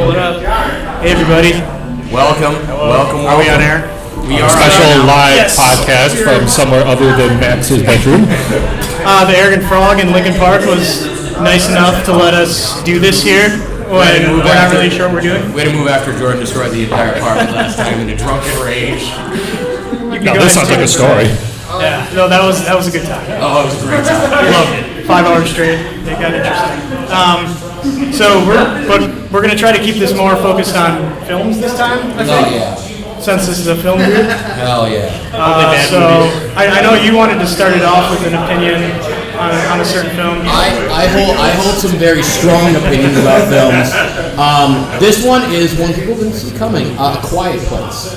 Pull it up. Hey, everybody. Welcome. Are we on air? We are a special live podcast from somewhere other than Max's bedroom. The Arrogant Frog in Lincoln Park was nice enough to let us do this here when we're not really sure what we're doing. We had to move after Jordan destroyed the entire apartment last time in a drunken rage. No, this sounds like a story. Yeah, no, that was a good time. Oh, it was a great time. Loved it. 5 hours straight. It got interesting. So we're gonna try to keep this more focused on films this time. I think. Oh yeah. Since this is a film group. Hell yeah. So I know you wanted to start it off with an opinion on a certain film. I hold some very strong opinions about films. This one is one people didn't see coming. A Quiet Place.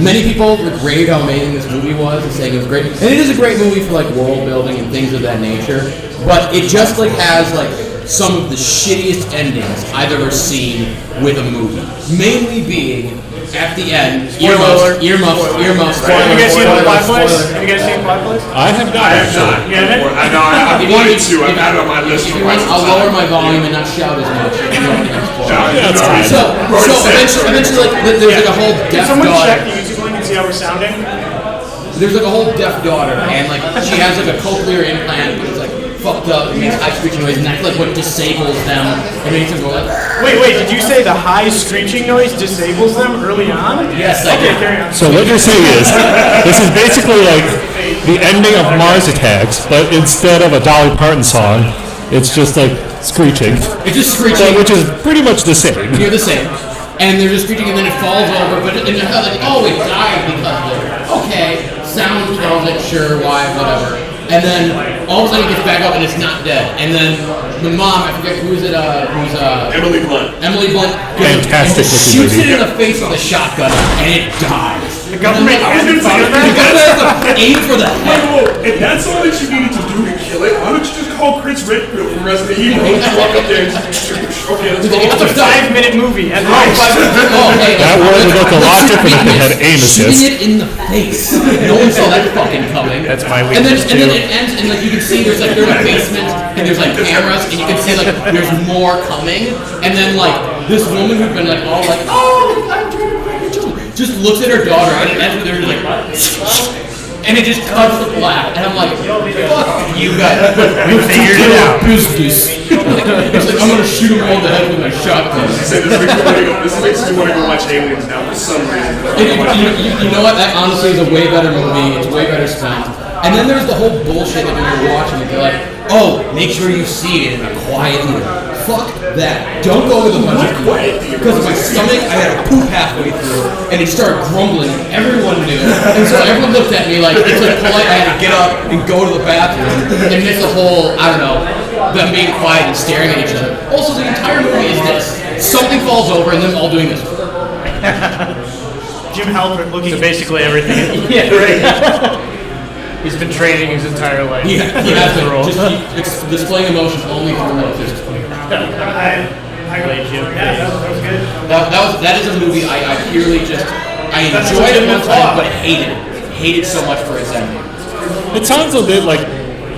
Many people raved how amazing this movie was and saying it was great. And it is a great movie for like world building and things of that nature. But it just like has like some of the shittiest endings I've ever seen with a movie. Mainly being at the end, earmuffs. Have you guys seen Quiet Place? Have you guys seen Quiet Place? I have not. You haven't? I wanted to. I've had it on my list. I'll lower my volume and not shout as much. That's fine. So eventually, like, there's like a whole Can deaf someone daughter. check the YouTube link and see how we're sounding? There's like a whole deaf daughter, and like she has like a cochlear implant, but it's like fucked up. It makes high screeching noise, and that's like what disables them. It makes them go like. Wait, did you say the high screeching noise disables them early on? Yes, I Okay, did. carry on. So what you're saying is, this is basically like the ending of Mars Attacks, but instead of a Dolly Parton song, it's just like screeching. It's just screeching, Which is pretty much the same. You're the same. And they're just screeching, and then it falls over. But and they're like, oh, it died because of it. Okay, sound tells it, sure, why, whatever. And then all of a sudden it gets back up and it's not dead. And then the mom, I forget who's Emily Blunt. Emily Blunt Fantastic just looking shoots movie. it in the face with a shotgun and it dies. The government hasn't thought of The that? government has to aim for the head. Whoa, if that's all that you needed to do to kill it, why don't you just call Chris Redfield from Resident Evil? Just walk up there and okay, let's go. It's a 5-minute movie at Oh, most. That would look a lot different if they had aim Shooting assist. it in the face. No one saw that fucking coming. That's my And then weakness too. it ends, and like you can see there's a basement, and there's like cameras, and you can see like there's more coming. And then like this woman who's been like all like, oh, I'm trying to find your children, just looks at her daughter, and it ends with her just like, and it just cuts to black. And I'm like, fuck you guys, we figured it out. Business. It's like I'm gonna shoot him all the head with my shotgun. This makes me want to go watch Aliens now for some reason. You know what? That honestly is a way better movie. It's way better spent. And then there's the whole bullshit that when you're watching it, they're like, oh, make sure you see it in a quiet theater. Fuck that. Don't go with a bunch of because of my stomach, I had a poop halfway through, and it started grumbling. Everyone knew. And so everyone looked at me like, it's like polite, I had to get up and go to the bathroom and miss the whole, I don't know, them being quiet and staring at each other. Also, the entire movie is this. Something falls over and them all doing this. Jim Halpert looking So basically everything. yeah, right. He's been training his entire life. He has been just displaying emotions only through emotions. I played Jim. Yeah, that was good. That is a movie I purely just I enjoyed it one time but hated so much for its ending. It sounds a bit like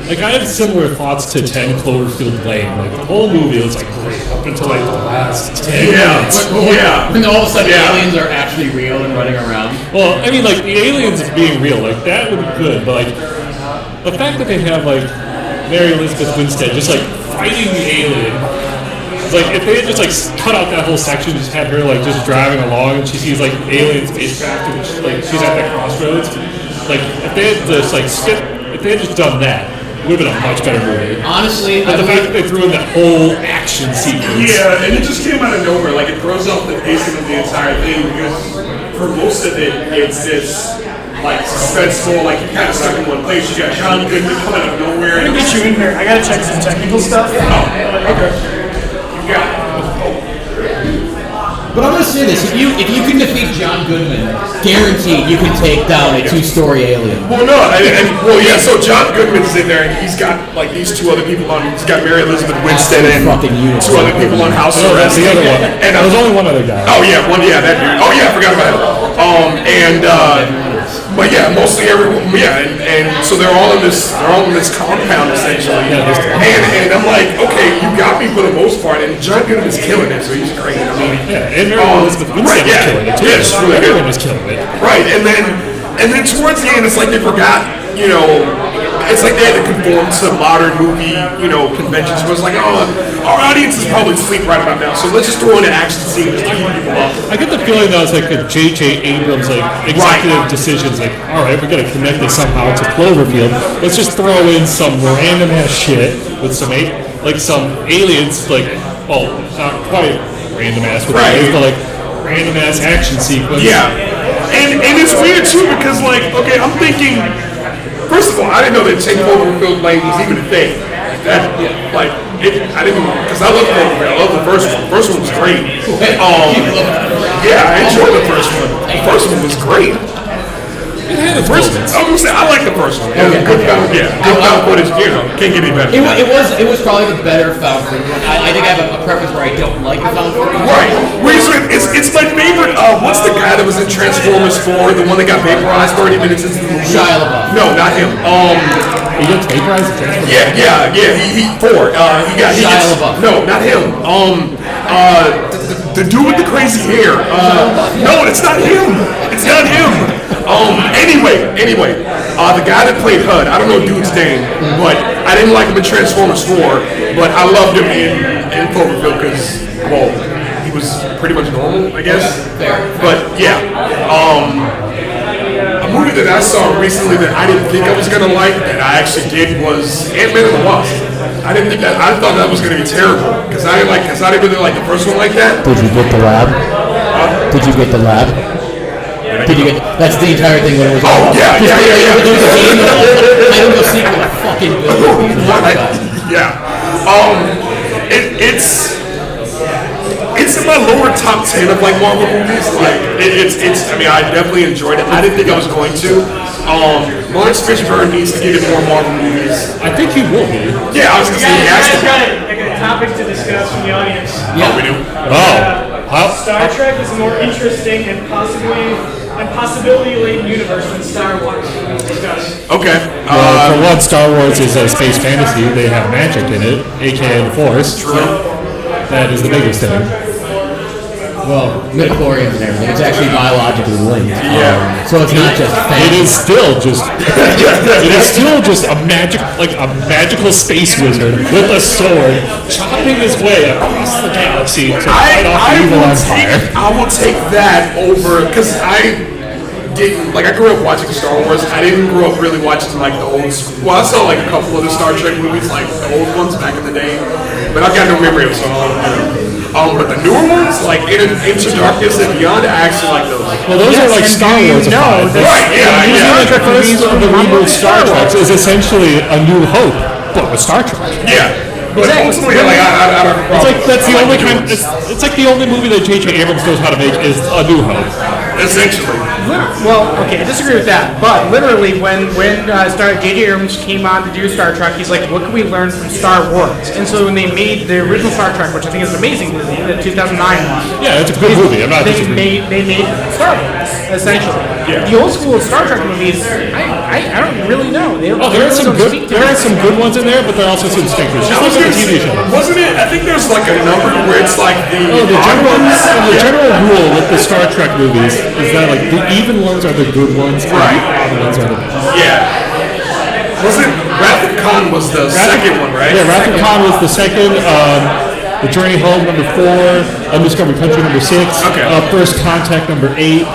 I have similar thoughts to 10 Cloverfield Lane. Like the whole movie was like great up until like the last 10 minutes. When all of a sudden aliens are actually real and running around. Well, I mean, like the aliens being real, like that would be good. But like the fact that they have like Mary Elizabeth Winstead just like fighting the alien. It's like if they had just like cut out that whole section, just had her like just driving along and she sees like alien spacecraft and she's at that crossroads. Like if they had just like if they had just done that. It would have been a much better movie. Honestly, but the fact that they threw in that whole action sequence. Yeah, and it just came out of nowhere. Like it throws off the pacing of the entire thing because for most of it, it's this like suspenseful, like you're kind of stuck in one place. You got John Goodman coming out of nowhere. I'm gonna get you in here. I gotta check some technical stuff. Oh, okay. You got it. But I'm gonna say this: if you can defeat John Goodman, guaranteed you can take down a 2-story alien. Well, no, so John Goodman's in there, and he's got like these two other people on. He's got Mary Elizabeth Winstead and two other people on house arrest. The other one, and there was only one other guy. Oh yeah, that dude. Oh yeah, I forgot about him. But yeah, mostly everyone. Yeah, and so they're all in this compound essentially. And I'm like, okay, you got me for the most part. And John Goodman is killing it, so he's great. I mean, And Mary Elizabeth Winstead was killing it too. Yeah, it's really good. Everyone was killing it. Right, and then towards the end, it's like they forgot, it's like they had to conform to modern movie, conventions. Where it's like, oh, our audience is probably asleep right about now, so let's just throw in an action scene to keep people up. I get the feeling that was like a J.J. Abrams executive decisions. Like, all right, we're gonna connect this somehow to Cloverfield. Let's just throw in some random ass shit with some aliens. Like, well, not quite random ass with aliens, but like random ass action sequence. Yeah, and it's weird too because okay, I'm thinking. First of all, I didn't know that Take Cloverfield Lane was even a thing. I didn't, because I love Cloverfield. I love the first one. The first one was great. Yeah, I enjoyed the first one. The first one was great. I was gonna say I like the first one. Good found footage. Can't get any better. It was probably the better found footage. I think I have a preference where I don't like the found footage. Right. It's my favorite. What's the guy that was in Transformers 4? The one that got vaporized 30 minutes into the movie? Shia LaBeouf. No, not him. He gets vaporized in Transformers. Yeah. He 4. Shia LaBeouf. No, not him. The dude with the crazy hair. No, it's not him. It's not him. Anyway, the guy that played HUD, I don't know dude's name, but I didn't like him in Transformers 4, but I loved him in Cloverfield because, well, he was pretty much normal, I guess. But yeah, a movie that I saw recently that I didn't think I was gonna like that I actually did was Ant-Man and the Wasp. I thought that was gonna be terrible because I didn't really like the first one like that. Did you get the lab? Did you get the lab? Did you get? That's the entire thing when it was. Oh yeah. I don't go see what a fucking good. Yeah. It's in my lower top 10 of Marvel movies. I mean, I definitely enjoyed it. I didn't think I was going to. Lawrence Fishburne needs to get in more Marvel movies. I think he will be. Yeah, I was gonna say he has to. I got a topic to discuss from the audience. Yeah, we do. Star Trek is a more interesting and possibility-laden universe than Star Wars. Discuss. Okay. For one, Star Wars is a space fantasy. They have magic in it, aka the Force. True. That is the biggest thing. Well, midichlorians and everything. It's actually biologically linked. Yeah. So it's not just It is still just a magical space wizard with a sword chopping his way across the galaxy to fight off the evil empire. I will take that over because I didn't I grew up watching Star Wars. I didn't grow up really watching the old school. Well, I saw a couple of the Star Trek movies, the old ones back in the day, but I've got no memory of some of them. But the newer ones, Into Darkness and Beyond, I actually like those. Well, those are Star Wars. Right? Yeah. The first of the reboot Star Trek is essentially A New Hope, but with Star Trek. Yeah. But ultimately, I don't have a problem. That's the only kind. It's like the only movie that J.J. Abrams knows how to make is A New Hope. Essentially. Well, okay, I disagree with that. But literally, when J.J. Abrams came on to do Star Trek, he's like, what can we learn from Star Wars? And so when they made the original Star Trek, which I think is an amazing movie, the 2009 one. Yeah, it's a good movie. I'm not disagreeing. They made Star Wars, essentially. Yeah. The old school Star Trek movies, I don't really know. There are some good ones in there, but there are also some stinkers. Just like the TV show. Wasn't it? I think there's a number where it's the general rule with the Star Trek movies is that the even ones are the good ones, and Right. the odd ones are the best. Yeah. Was it Wrath of Khan was the second one, right? Yeah, Wrath of Khan was the second. The Journey Home number 4. Undiscovered Country number 6. Okay. First Contact number 8.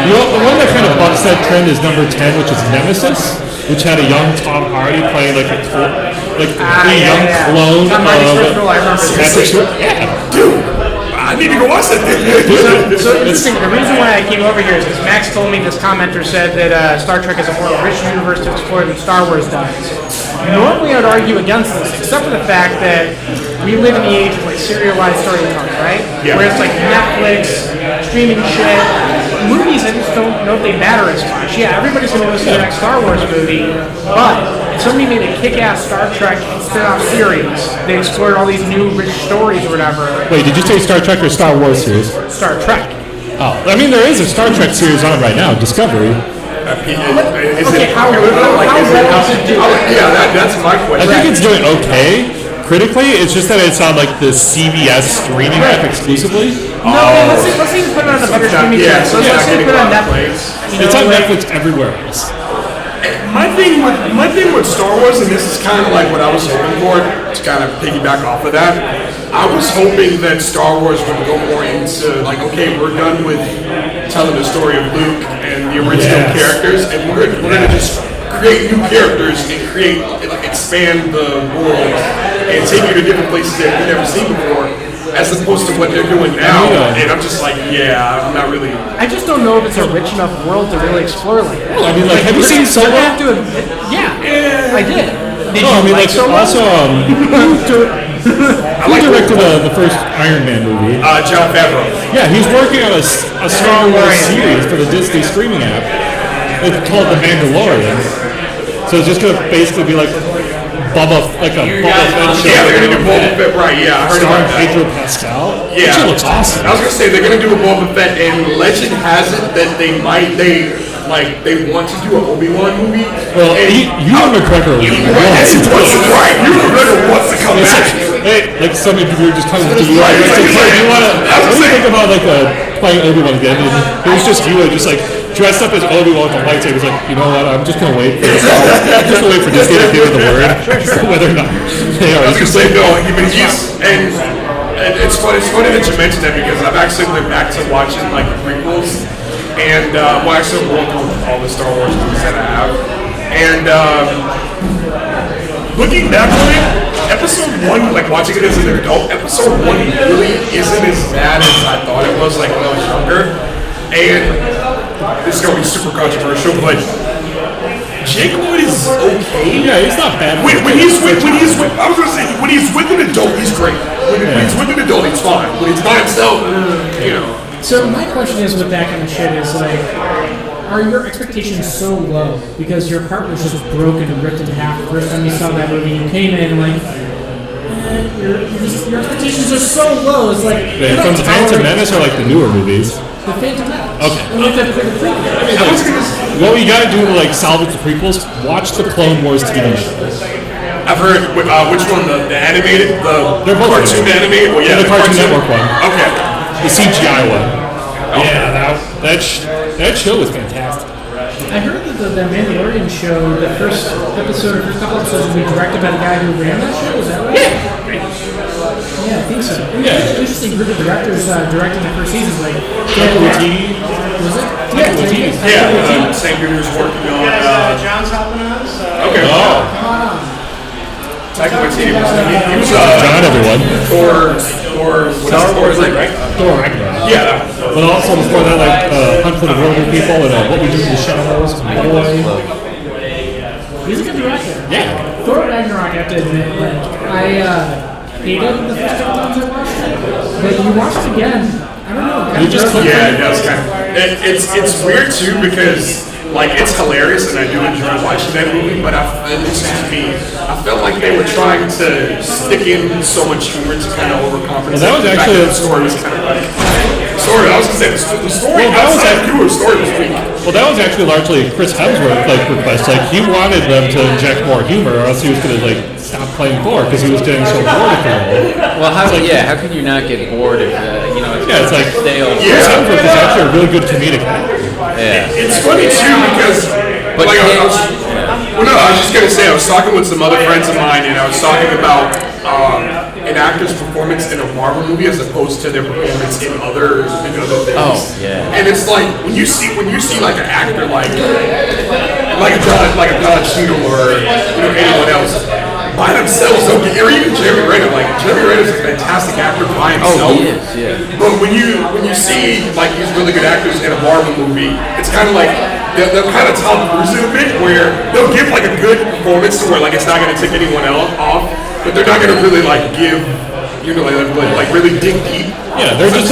The one that kind of bucks that trend is number 10, which is Nemesis, which had a young Tom Hardy playing a young clone Tom Hardy's of first role, I remember. Patrick Stewart. Yeah. Dude, I need to go watch that thing. So interesting. The reason why I came over here is because Max told me this commenter said that Star Trek is a more rich universe to explore than Star Wars does. Normally, I'd argue against this, except for the fact that we live in the age of serialized storytelling, right? Yeah. Where it's Netflix, streaming shit. Movies, I just don't know if they matter as much. Yeah, everybody's going to go see the next Star Wars movie, but if somebody made a kick-ass Star Trek spin-off series, they explored all these new rich stories or whatever. Wait, did you say Star Trek or Star Wars series? Star Trek. Oh, I mean, there is a Star Trek series on right now, Discovery. Is Okay, it how popular though? Like, well is it does it do? That's my I question. think it's doing okay critically. It's just that it's on like the CBS streaming app exclusively. No, let's even put it on a better streaming Yeah, service. so it's Let's not even getting put it on a lot of Netflix. It's on Netflix everywhere else. My thing with Star Wars, and this is kind of like what I was hoping for, to kind of piggyback off of that. I was hoping that Star Wars would go more into like, okay, we're done with telling the story of Luke and the original characters, and we're gonna just create new characters and expand the world and take you to different places that we've never seen before, as opposed to what they're doing now. And I'm just like, I'm not really. I just don't know if it's a rich enough world to really explore like that. I mean, like, have you seen Solo? Yeah, I did. Did No, I you mean, like like, Solo? also, who directed the first Iron Man movie? John Favreau. Yeah, he's working on a Star Wars series for the Disney streaming app. It's called The Mandalorian. So it's just gonna basically be like Boba Fett show. Yeah, they're gonna do Boba Fett, right? Yeah, I heard Starring about that. Pedro Pascal. Yeah, Which looks awesome. I was gonna say they're gonna do a Boba Fett, and legend has it that they want to do an Obi-Wan movie. Well, and Ewan McGregor wants to do it. right. Ewan McGregor wants to come It's back. like, hey, like some interviewer just comes to you. Right, It's like, right, hey, you wanna? I was What do you saying- think about like playing Obi-Wan again? And it was just you, just like dressed up as Obi-Wan with a lightsaber. He's like, you know what? I'm just gonna wait for this. I'm just gonna wait for Disney to give me the word, whether or not they are I was gonna say interested. no, but and it's funny that you mentioned that because I've actually went back to watching like the prequels, and well, actually going through all the Star Wars movies that I have, and looking back on it, Episode 1, like watching it as an adult, Episode 1 really isn't as bad as I thought it was, like when I was younger, and this is gonna be super controversial, but Jake Lloyd is okay. Yeah, he's not bad. When he's with I was gonna say when he's with an adult, he's great. When he's with an adult, he's fine. When he's by himself, you know. So my question is with that kind of shit is like, are your expectations so low because your heart was just broken and ripped in half the first time you saw that movie? You came in like, your expectations are so low. It's like From the Phantom Menace or like the newer movies? The Phantom Menace. Okay. And like the prequel. What you gotta do to like salvage the prequels? Watch the Clone Wars TV show. I've heard which one, the animated, They're both cartoon animated. Well, yeah, the Cartoon Network one. Okay. The CGI one. Yeah, that show was fantastic. I heard that the Mandalorian show, the first episode or first couple episodes, will be directed by the guy who ran that show. Is that right? Yeah, I think so. Yeah. Interesting group of directors directing the first season. Like, Waititi. was it? Taika Waititi. Yeah, same dude who's working on. John's helping us. Okay. Oh, Taika Waititi was he was John, everyone. or Star Wars, right? Thor Ragnarok. Yeah. But also before that, like Hunt for the Wilder People and What We Do in the Shadows, Boy. He's a good director. Yeah. Thor Ragnarok, I have to admit, like, I hated the first couple times I watched it, but you watch it again, I don't know. You just click Yeah, it does kind of. It's weird too because like it's hilarious and I do enjoy watching that movie, but it's just me. I felt like they were trying to stick in so much humor to kind of overcompensate. Well, that was actually the story was kind of like story. I was gonna say the story. Well, that was outside of the story was weak. Well, that was actually largely Chris Hemsworth like request. Like he wanted them to inject more humor, or else he was gonna like stop playing Thor because he was getting so bored of the role. Well, how could you not get bored if Yeah, it's like stale? Chris Hemsworth is actually a really good comedic actor. Yeah. It's funny too because But like can't- I was just gonna say I was talking with some other friends of mine and I was talking about an actor's performance in a Marvel movie as opposed to their performance in other things. Oh, yeah. And it's like when you see like an actor like a Don Cheadle or anyone else by themselves, or even Jeremy Renner. Like Jeremy Renner's a fantastic actor by himself. Oh, he is, yeah. But when you see like these really good actors in a Marvel movie, it's kind of like they'll kind of Tom Cruise it a bit, where they'll give like a good performance to where like it's not going to take anyone else off, but they're not going to really like give like really dig deep. Yeah, they're just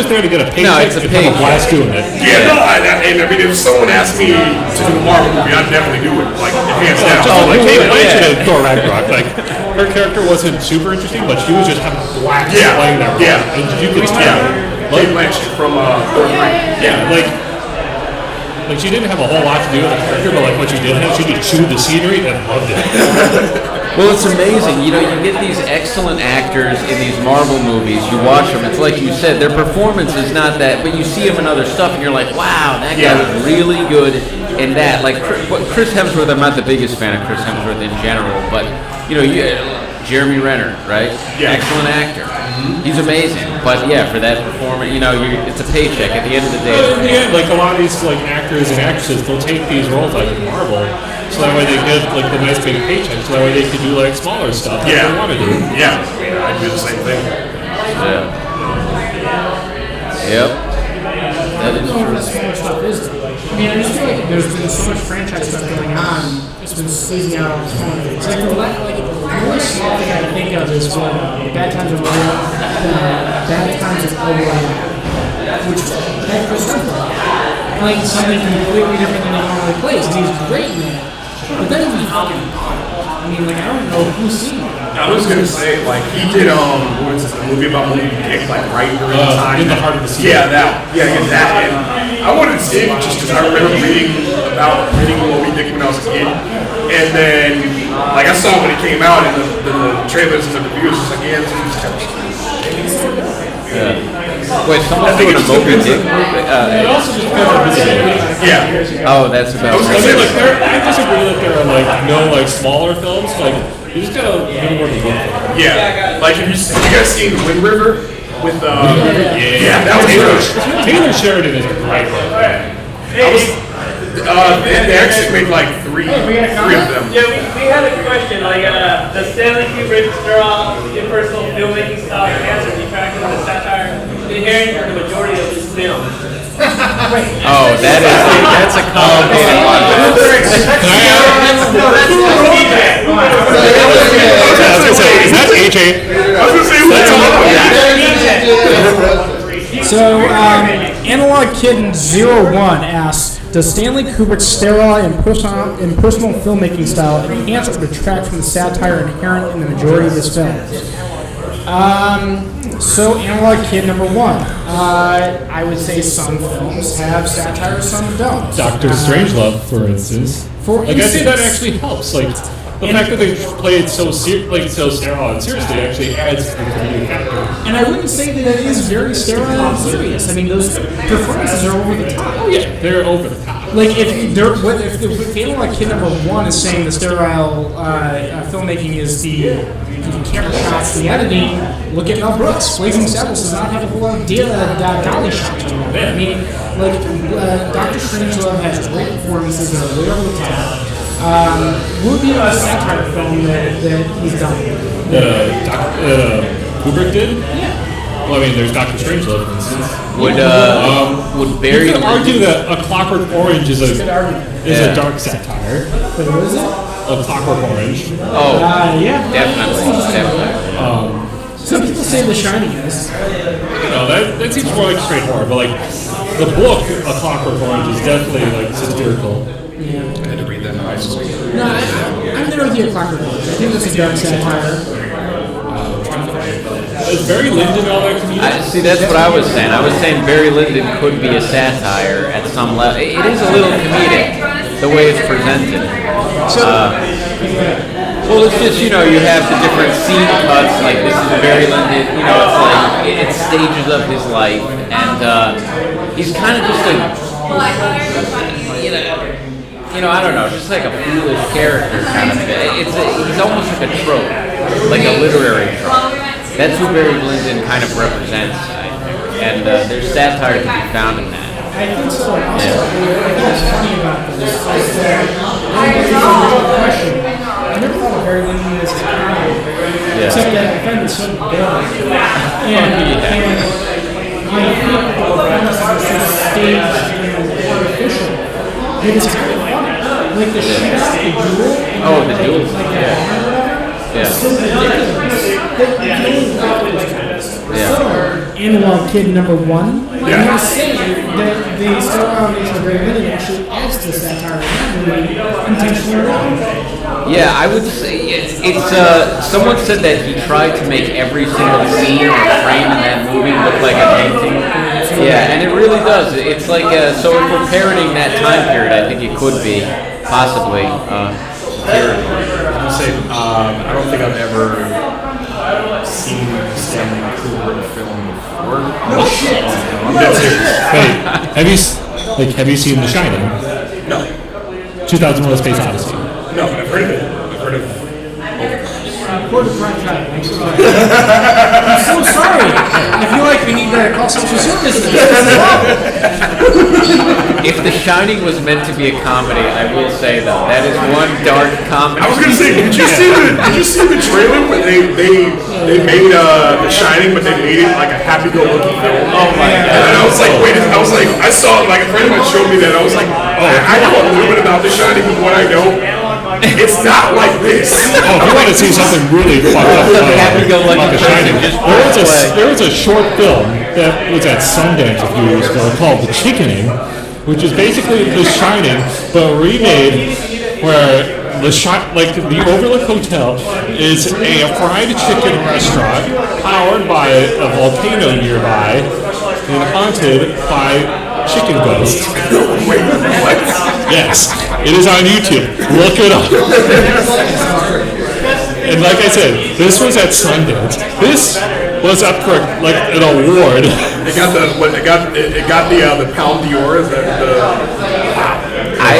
there to get a paycheck. No, it's a and have paycheck. blast doing it. Yeah, no, and I mean, if someone asked me to do a Marvel movie, I'd definitely do it, like hands down. Just like Kate yeah. Blanchett in Thor Ragnarok, like her character wasn't super interesting, but she was just having a blast playing that role. Yeah. And you could tell. Kate Blanchett from Thor 3. Yeah, like Like she didn't have a whole lot to do with the character, but like what she did have, she could chew the scenery and loved it. Well, it's amazing. You know, you get these excellent actors in these Marvel movies. You watch them. It's like you said, their performance is not that, but you see them in other stuff, and you're like, wow, that guy was really good in that. Like Chris Hemsworth, I'm not the biggest fan of Chris Hemsworth in general, but you know, Jeremy Renner, right? Yeah. Excellent actor. He's amazing. But yeah, for that performance, you know, it's a paycheck at the end of the day. But in the end, like a lot of these like actors and actresses, they'll take these roles like in Marvel, so that way they get like the nice big paycheck, so that way they can do like smaller stuff that they want to do. Yeah, I do the same thing. Yeah. Yep. That is true. What smaller stuff is. I mean, I just feel like there's been so much franchise stuff going on. It's been squeezing out all the small things. Like the only small thing I can think of is what Bad Times at Overlap, which had Chris Hemsworth playing something completely different than he normally plays, and he's great in that. But that doesn't fucking. I mean, like I don't know who's seen it. I was gonna say, like, he did what was it, a movie about Moby Dick, like right during the time. In the Heart of the Sea. Yeah, that. And I wanted to see it just because I remember reading Moby Dick when I was a kid, and then like I saw when it came out in the trailers and the reviews, just like this is kind of. Wait, someone's doing a Moby Dick movie? It also just depends on visibility. Yeah. Oh, that's about I right. mean, like, I disagree that there are like no like smaller films. Like you just gotta give them more to look for. Yeah. Like have you guys seen Wind River with yeah, that was Taylor, good. Taylor Sheridan is a great one. They actually made like three of them. Yeah, we had a question, like, does Stanley Kubrick's impersonal filmmaking style answer detract from the satire inherent in the majority of his films? Oh, that's a complicated one. I was gonna say, is that AJ? I was gonna say So, Analog Kid 01 asks, does Stanley Kubrick's sterile and personal filmmaking style enhance or detract from the satire inherent in the majority of his films? So, Analog Kid number 1. I would say some films have satire, some don't. Doctor Strangelove, for instance. I think that actually helps. Like the fact that they play it so so sterile and seriously actually adds to the comedic factor. And I wouldn't say that it is very sterile and serious. I mean, those performances are over the top. Oh yeah, they're over the top. Like if Analog Kid number 1 is saying the sterile filmmaking is the camera shots, the editing, look at Mel Brooks. Blazing Saddles does not have a whole lot of dolly shots to it. I mean, like Doctor Strangelove has great performances that are way over the top. Would be a satire film that he's done. Kubrick did? Yeah. Well, I mean, there's Doctor Strangelove, for instance. Would Barry You could argue that A Clockwork Orange is a dark satire. Wait, what is it? A Clockwork Orange. Oh, Yeah. definitely. Some people say The Shining is. No, that seems more like straight horror, but like the book A Clockwork Orange is definitely like satirical. I had to read that in high school. No, I'm there with you at Clockwork Orange. I think that's a dark satire. Is Barry Lyndon all that comedic? See, that's what I was saying. I was saying Barry Lyndon could be a satire at some level. It is a little comedic, the way it's presented. Well, it's just, you know, you have the different scene cuts, like this is Barry Lyndon, you know, it's like, it's stages of his life, and he's kind of just a, you know, I don't know, just like a foolish character kind of thing. He's almost like a trope, like a literary trope. That's who Barry Lyndon kind of represents, and there's satire to be found in that. I think so. Also, I think what's funny about this is that question. I never thought of Barry Lyndon as a comedy, except that I found it so bad. And I feel like the premise is so staged and artificial. But it's kind of funny. Like the shit out the duel. Oh, the duel. Yeah. So ridiculous. So, Analog Kid number 1. I'm going to say that the sterile nature of Barry Lyndon actually adds to satire in that movie intentionally or not. Yeah, I would say, Someone said that he tried to make every single scene or frame in that movie look like a painting. Yeah, and it really does. It's like so if we're parroting that time period, I think it could be possibly satirical. I'll say, I don't think I've ever seen Stanley Kubrick film before. No shit. I'm dead serious. Wait, have you seen The Shining? No. 2001: A Space Odyssey. No, but I've heard of it. I've heard of it. I'm so sorry. I feel like we need to call social services. If The Shining was meant to be a comedy, I will say though, that is one dark comedy. I was gonna say, did you see the trailer where they made The Shining, but they made it like a happy-go-lucky film? Oh my god! And I was like, I saw it, like a friend of mine showed me that. I was like, I know a little bit about The Shining, but what I know, it's not like this. Oh, if you want to see something really fucked up about The Shining, there was a short film that was at Sundance a few years ago called The Chickening, which is basically The Shining, but remade where the Overlook Hotel is a fried chicken restaurant powered by a volcano nearby and haunted by chicken ghosts. Wait, what? Yes, it is on YouTube. Look it up. And like I said, this was at Sundance. This was up for like an award. It got the Palme d'Or.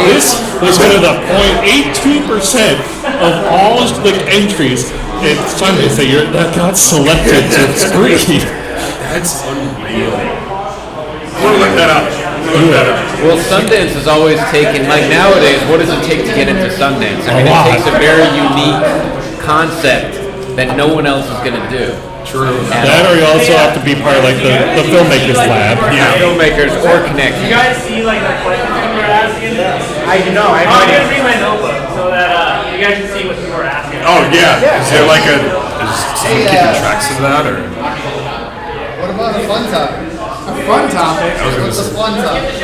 This was one of the 0.82% of all like entries at Sundance that got selected to screen. That's unreal. I'm gonna look that up. Well, Sundance is always taken, like nowadays, what does it take to get into Sundance? I mean, it takes a very unique concept that no one else is going to do. True. That or you also have to be part of like the filmmakers lab. Yeah, filmmakers or connect. You guys see like the questions people are asking? I know. I'm gonna read my notebook so that you guys can see what people are asking. Oh yeah. Is there like is someone keeping tracks of that or? What about a fun topic? Fun topic. What's a fun topic?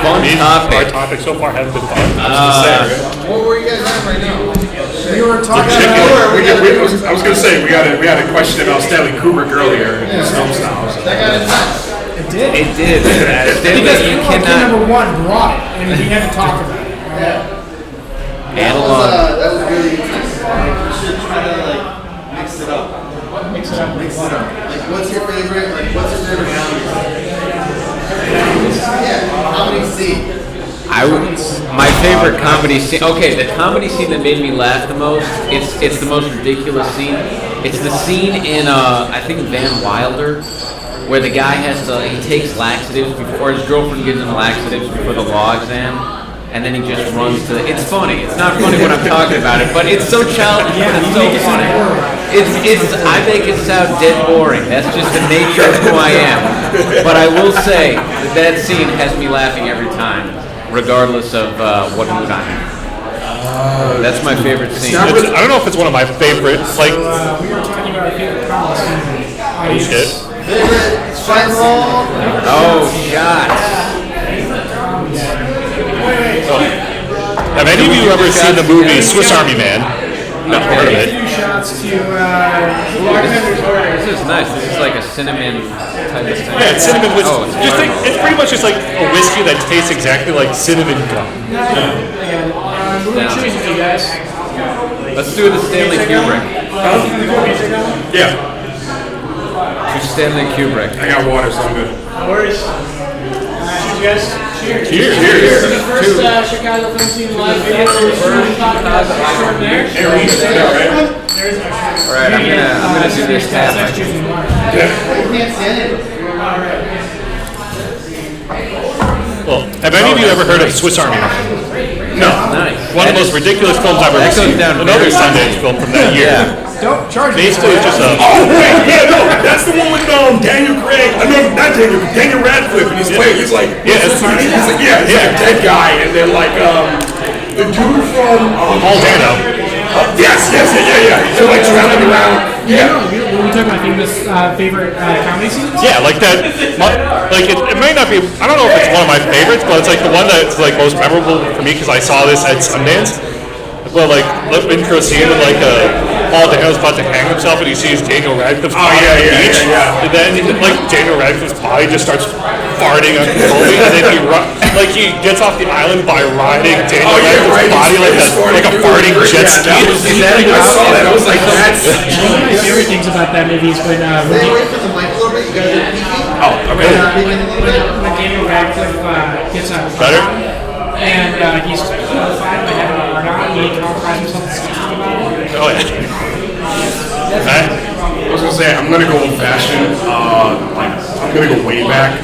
Fun Our topic. topics so far haven't been fun. What were you guys on right now? We were talking I about. was gonna say we had a question about Stanley Kubrick earlier. Film styles. That got intense. It did. It did. Because You Analog Kid cannot number one brought it, and we had to talk about it. analog. That was really intense. You should try to like mix it up. Mix it up. Like, what's your favorite? Like, what's your favorite comedy? Yeah, comedy scene. My favorite comedy scene. Okay, the comedy scene that made me laugh the most. It's the most ridiculous scene. It's the scene in I think Van Wilder, where the guy he takes laxatives before his girlfriend gives him laxatives before the law exam, and then he just runs to. It's funny. It's not funny when I'm talking about it, but it's so childish. Yeah, it's so funny. It's. I make it sound dead boring. That's just the nature of who I am. But I will say that scene has me laughing every time, regardless of what mood I'm in. That's my favorite scene. I don't know if it's one of my favorites. Like, We were talking about our favorite comedy oh shit. Favorite strike roll? Oh, shots. Have any of you ever seen the movie Swiss Army Man? No, heard of it. Two shots to This is nice. This is like a cinnamon type of thing. Yeah, it's cinnamon whiskey. Oh, it's Just think, it's pretty much just like a whiskey that tastes exactly like cinnamon gum. We're going to choose it, you guys. Let's do the Stanley Kubrick. Yeah. To Stanley Kubrick. I got water, so I'm good. No worries. Cheers, guys. Cheers. Cheers. First Chicago film scene live video extraordinaire. All right, I'm gonna do this half. You can't stand it. Well, have any of you ever heard of Swiss Army Man? No. Nice. One of the most ridiculous films I've ever That goes seen. down Another very Sundance film from that year. Yeah. Don't charge me. Basically, it's just a. Oh wait, yeah, no, that's the one with Daniel Craig. I mean, not Daniel Radcliffe, and he's playing. He's like, Yeah, it's he's like, yeah, he's like a dead guy, and then like the dude from Paul Dano. yes, yeah. They're like traveling around. Yeah. Were we talking about favorite comedy scenes? Yeah, like that. Like it might not be. I don't know if it's one of my favorites, but it's like the one that's like most memorable for me because I saw this at Sundance. well, like the intro scene when like Paul Dano's about to hang himself and he sees Daniel Radcliffe's body on the beach, and then like Daniel Radcliffe's body just starts farting uncontrollably, and then he gets off the island by riding Daniel Radcliffe's body like a farting jet ski. I saw that. I was like, that's. One of my favorite things about that movie is when Stay away from the mic a little bit. You guys are peeking. Oh, okay. when Daniel Radcliffe gets out of the Better? and he's horrified by having a hard on, he qualifies himself as sexy about it. Oh yeah. I was gonna say I'm gonna go old fashioned. I'm gonna go way back.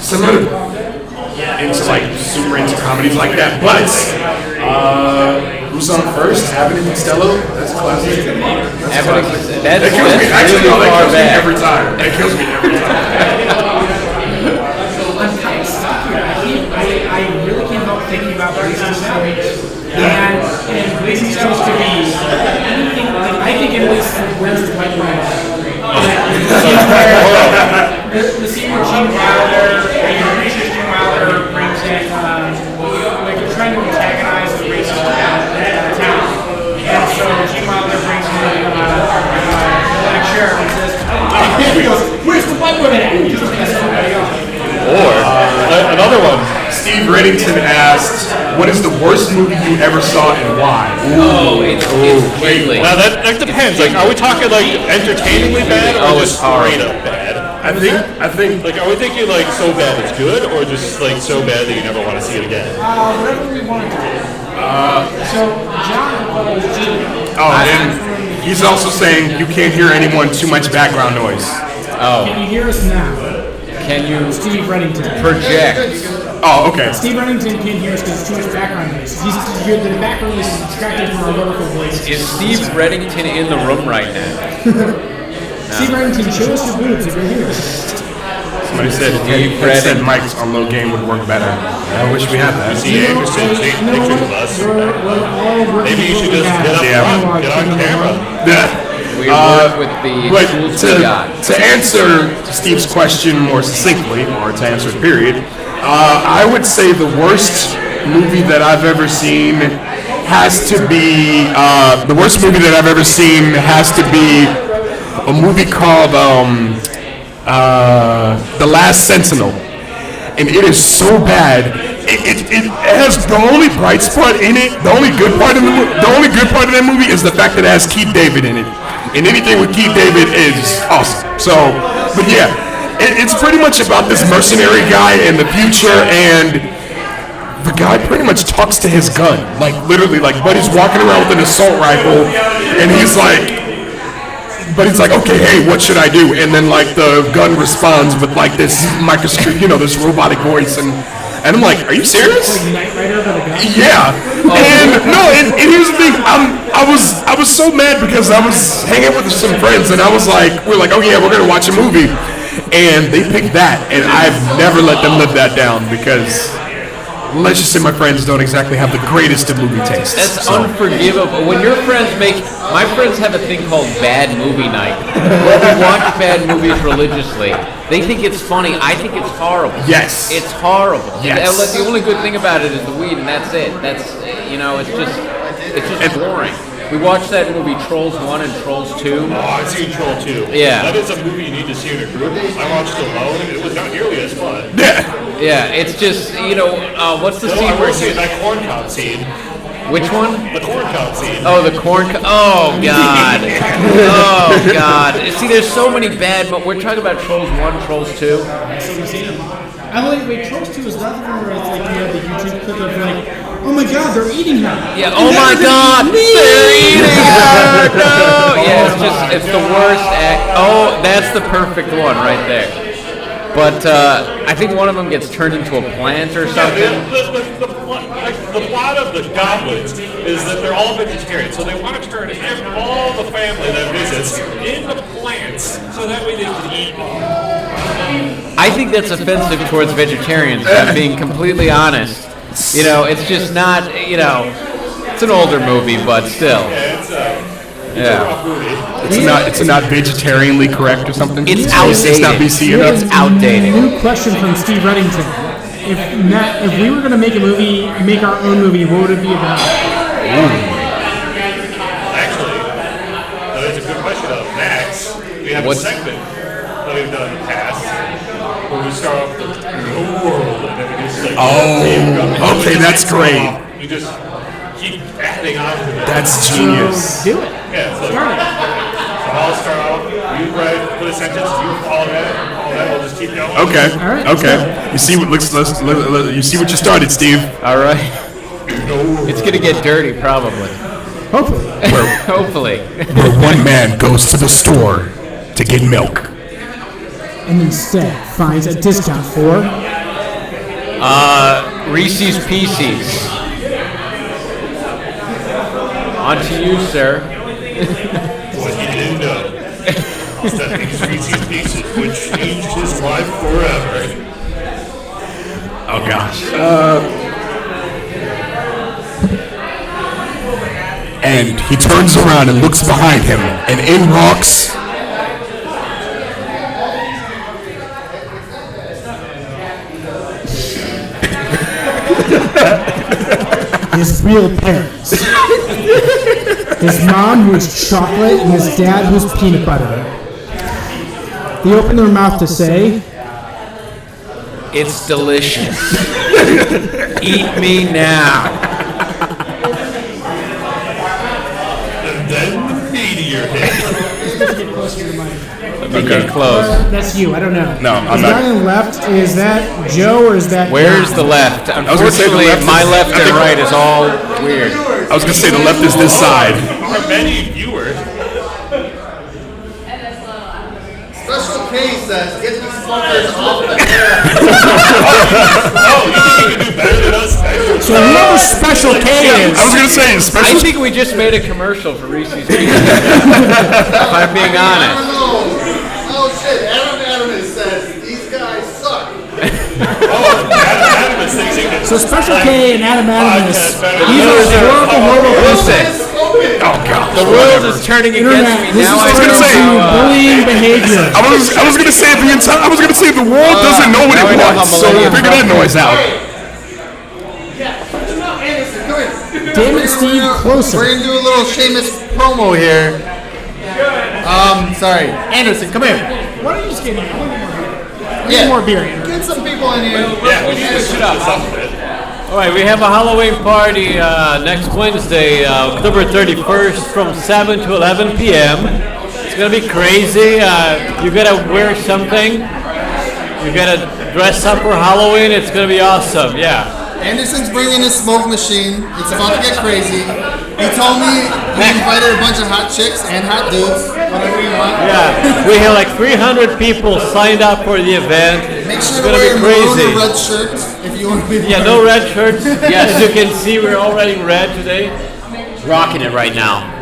So I'm not into like super into comedies like that, but who's on first? Abbott and Costello. That's classic. That kills me. Actually, no, that far kills me back. every time. That kills me every time. I'm kind of stuck here. I really can't help thinking about Blazing Saddles. And Blazing Saddles could be anything. Like, I think it was Where's the White Man? The scene where Gene Wilder, Gene Wilder brings in, like, they're trying to antagonize the racist town. And so Gene Wilder brings in Black Sheriff and says, he goes, where's the white woman at? He just pisses everybody off. Or another one. Steve Reddington asked, "What is the worst movie you ever saw and why?" It's really. Now that depends. Like, are we talking like entertainingly bad or just straight up bad? I think Like, are we thinking like so bad it's good, or just like so bad that you never want to see it again? Whatever we want to do. So, John proposed to. and he's also saying you can't hear anyone too much background noise. Can you hear us now? Can you Steve Reddington. project? Oh, okay. Steve Reddington can't hear us because it's too much background noise. The background noise is distracting from our wonderful voices. Is Steve Reddington in the room right now? Steve Reddington, show us your boobs if you're here. Somebody said mics on low gain would work better. I wish we had that. See Anderson take pictures of us. Maybe you should just get on camera. We work with the But tools we got. to answer Steve's question more succinctly, or to answer it, period, I would say the worst movie that I've ever seen has to be a movie called The Last Sentinel, and it is so bad. It has the only bright spot in it. The only good part of that movie is the fact that it has Keith David in it, and anything with Keith David is awesome. So, but yeah, it's pretty much about this mercenary guy in the future, and the guy pretty much talks to his gun, like literally, like Buddy's walking around with an assault rifle, and he's like. But it's like, okay, hey, what should I do? And then like the gun responds with like this microscope, this robotic voice, and I'm like, are you serious? Yeah. And here's the thing, I was so mad because I was hanging with some friends, and we're like, oh yeah, we're gonna watch a movie, and they picked that, and I've never let them live that down because. Let's just say my friends don't exactly have the greatest of movie tastes. That's unforgivable. When your friends my friends have a thing called bad movie night, where we watch bad movies religiously. They think it's funny. I think it's horrible. Yes. It's horrible. Yes. The only good thing about it is the weed, and that's it. It's just boring. We watched that movie Trolls 1 and Trolls 2. Oh, I've seen Troll 2. Yeah. That is a movie you need to see in a group. I watched it alone. It was not nearly as fun. Yeah, it's just, what's the scene I where will say that corn cob scene. Which one? The corn cob scene. Oh, the corn oh, God. Oh, God. See, there's so many bad, but we're talking about Trolls 1, Trolls 2. Wait, Trolls 2 is not the one where it's like you have the YouTube clip of like, oh my God, they're eating her. Yeah, oh my God, they're eating her. No. Yeah, it's the worst act. Oh, that's the perfect one right there. But I think one of them gets turned into a plant or something. The plot of the goblins is that they're all vegetarians, so they want to turn all the family that visits into plants, so that way they can eat. I think that's offensive towards vegetarians, if I'm being completely honest. It's just not, it's an older movie, but still. It's not vegetarianly correct or something. It's outdated. It's not BC enough. It's outdated. New question from Steve Reddington. If we were going to make our own movie, what would it be about? Actually, that's a good question of Max. We have a segment that we've done in the past where we start off with the world and then we just like okay, that's great. You just keep adding on to it. That's genius. Do it. Yeah, so I'll start off. You write, put a sentence. You follow that. We'll just keep going. Okay. Okay. You see what you see what you started, Steve. All right. It's gonna get dirty, probably. Hopefully. Hopefully. Where one man goes to the store to get milk. And instead finds a discount for Reese's Pieces. On to you, sir. What he didn't know is that these Reese's Pieces would change his life forever. Oh gosh. And he turns around and looks behind him, and in walks his real parents. His mom, who's chocolate, and his dad, who's peanut butter. They open their mouth to say, It's delicious. Eat me now. And then the meteor hit. Let me get close. that's you, I don't know. No, I'm Is not. that on the left, is that Joe or is that Where's John? the left? was gonna say the Unfortunately, left my is- left I and think- right is all weird. I was gonna say the left is this side. Our many viewers. Special K says, get these fuckers off the air. Oh, you think you can do better than us? So whoever Special K is, I was gonna say I special. think we just made a commercial for Reese's Pieces. If I'm being honest. Oh shit, Adam says, these guys suck. Adam is thinking that so Special K and Adam Adamus, better these are horrible, horrible Listen, Oh god. the world is turning against Internet, me. this Now is I turning know say- into how, bullying behavior. I was gonna say the world doesn't know what now I it know wants, how so millennials figure that noise out. Anderson, come here. Damn it, Steve, closer. We're gonna do a little Seamus promo here. Sorry. Anderson, come here. Why don't you just get in? Yeah. More beer. Get some people in here. yeah, we need to switch up a bit. All right, we have a Halloween party next Wednesday, October 31st from 7 to 11 p.m. It's going to be crazy. You got to wear something. You got to dress up for Halloween. It's going to be awesome. Yeah. Anderson's bringing his smoke machine. It's about to get crazy. He told me he invited a bunch of hot chicks and hot dudes, whatever you want. Yeah. We have like 300 people signed up for the event. Make It's sure to going to wear be your maroon crazy. or red shirt if you want to be. Yeah, no red shirts. As you can see, we're all wearing red today. rocking it right now.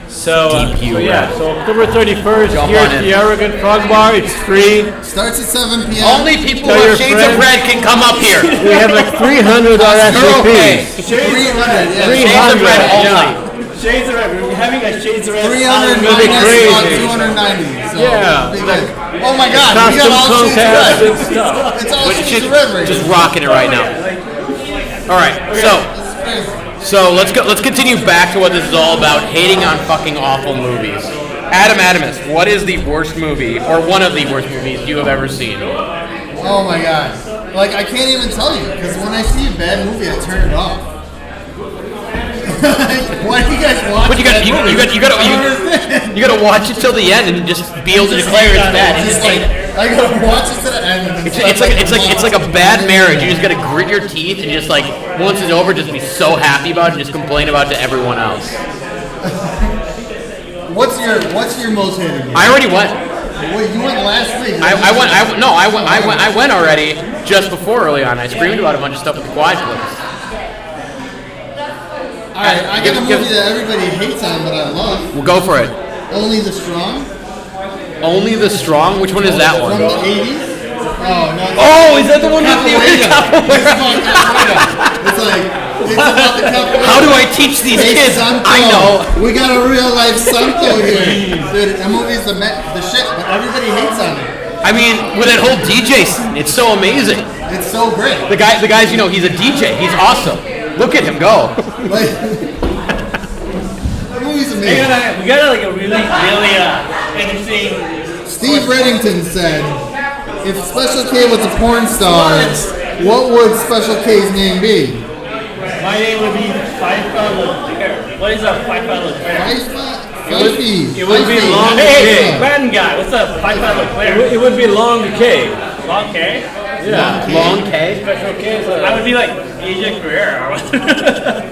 So, DP yeah, red. so October 31st, Jump here on at it. the Arrogant Frog Bar. It's free. Starts at 7 p.m. Only people Tell who your have shades of friends. red can come up here. We have like 300 You're okay. RSVPs. 300, yeah. Shades of red only. Shades of red. We're having a shades of red. 300 gonna be minus crazy. 290. So Yeah. it'll be good. Oh my God, we Costume got all shades contest of and red. stuff. It's all But shades of red right just here. rocking it right now. All right, so let's go. Let's continue back to what this is all about: hating on fucking awful movies. Adam Adamus, what is the worst movie or one of the worst movies you have ever seen? Oh my God. Like, I can't even tell you, because when I see a bad movie, I turn it off. Why do you guys watch But you got bad movies? you got to watch it till the end and just be able to declare it's bad. Just like, I gotta watch it to the end. And then It's like a bad marriage. You just got to grit your teeth and just like once it's over, just be so happy about it and just complain about it to everyone else. What's your most hated game? I already went. Wait, you went last week. I went already just before early on. I screamed about a bunch of stuff at the Quiet Place. Alright, I got a Give- movie that everybody hates on, but I love. We'll go for it. Only the Strong. Only the Strong. Which one is that From one? the 80s. Oh, no. Oh, is that the one with the Capoeira. It's about capoeira. It's like, it's about the capoeira. How do I teach these Hey, kids? Santo, I know. we got a real life Santo here. Dude, that movie's the shit, but everybody hates on it. I mean, with that whole DJ scene, it's so amazing. It's so great. The guy's, he's a DJ. He's awesome. Look at him go. Like, We got like a really interesting. Steve Reddington said, if Special K was a porn star, what would Special K's name be? My name would be Five. What is a Five? It would be long Hey, K. Latin guy. What's up? Five It would be long K. Long K. Yeah. Long K? Special K. So I would be like Asia Carrera.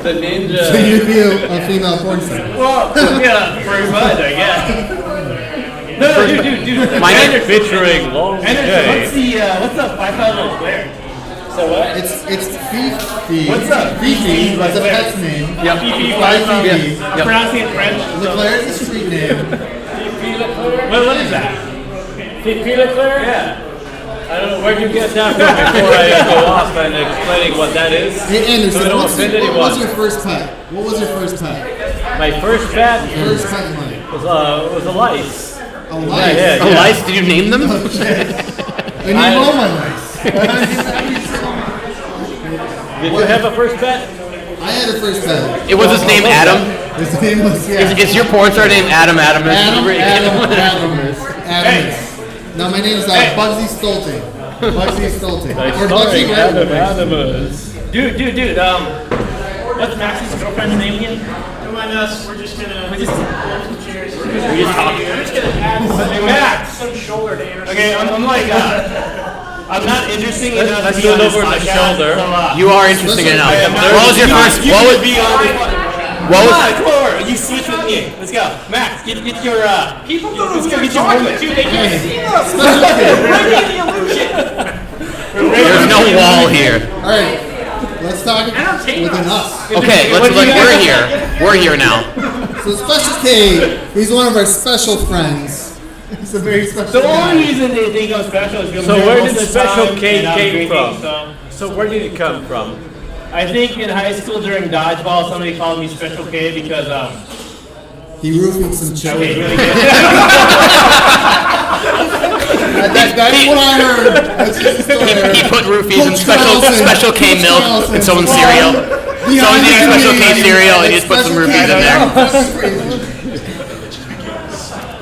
The So ninja. you'd be a female porn star. Well, yeah, pretty much, I guess. No, dude. My name is Featuring long Anderson, K. what's the 5,000 Claire? So what? It's Fifi. What's up? Fifi. It's a Claire. pet's name. Yep. Fifi, Fifi. I'm pronouncing it French. Leclerc is a street name. What is that? Fifi Leclerc? Yeah. I don't know, where'd you get that from before I go off and explaining what that is? Hey Anderson, So I don't what offend was anyone. your first pet? What was your first pet? My first pet First pet in life. was a lice. A lice. Yeah, Oh, lice? Did you name them? I need all my lice. Did you have a first pet? I had a first pet. It was his name Adam. His name was Is your porn star name Adam Adamus? Adam. Now my name is Bugsy Stolte. Bugsy Stolte. Or Bugsy Adam Red. Adamus. Dude, what's Max's girlfriend's name again? Come on, us. We're just gonna. We just Cheers. We're just gonna add Max. some shoulder to Anderson. Okay, I'm like, I'm not interesting enough Let's to do be it on this over the podcast, shoulder. so, You are interesting enough. I'm not- What was your first? You What would was? be on this. What Come was? on, come over. You switch with me. Let's go. Max, get your, People know let's who go you're get your talking movement. to. They can't see us. Special K. Breaking the illusion. There's no wall here. All right. Let's talk within us. Okay, we're here. We're here now. So Special K, he's one of our special friends. He's a very special The guy. only reason they think I'm special is because So I'm here where most did of the Special time K and I'm came drinking, from? So where did it come from? I think in high school during dodgeball, somebody called me Special K because He roofied some I was children. really good. That's what I heard. That's just the story. He put roofies in Coach special Carlson. K Coach milk Carlson. in someone's cereal. Behind Someone's eating the Special K scenes, cereal and he just put some Special roofies K in there. milk.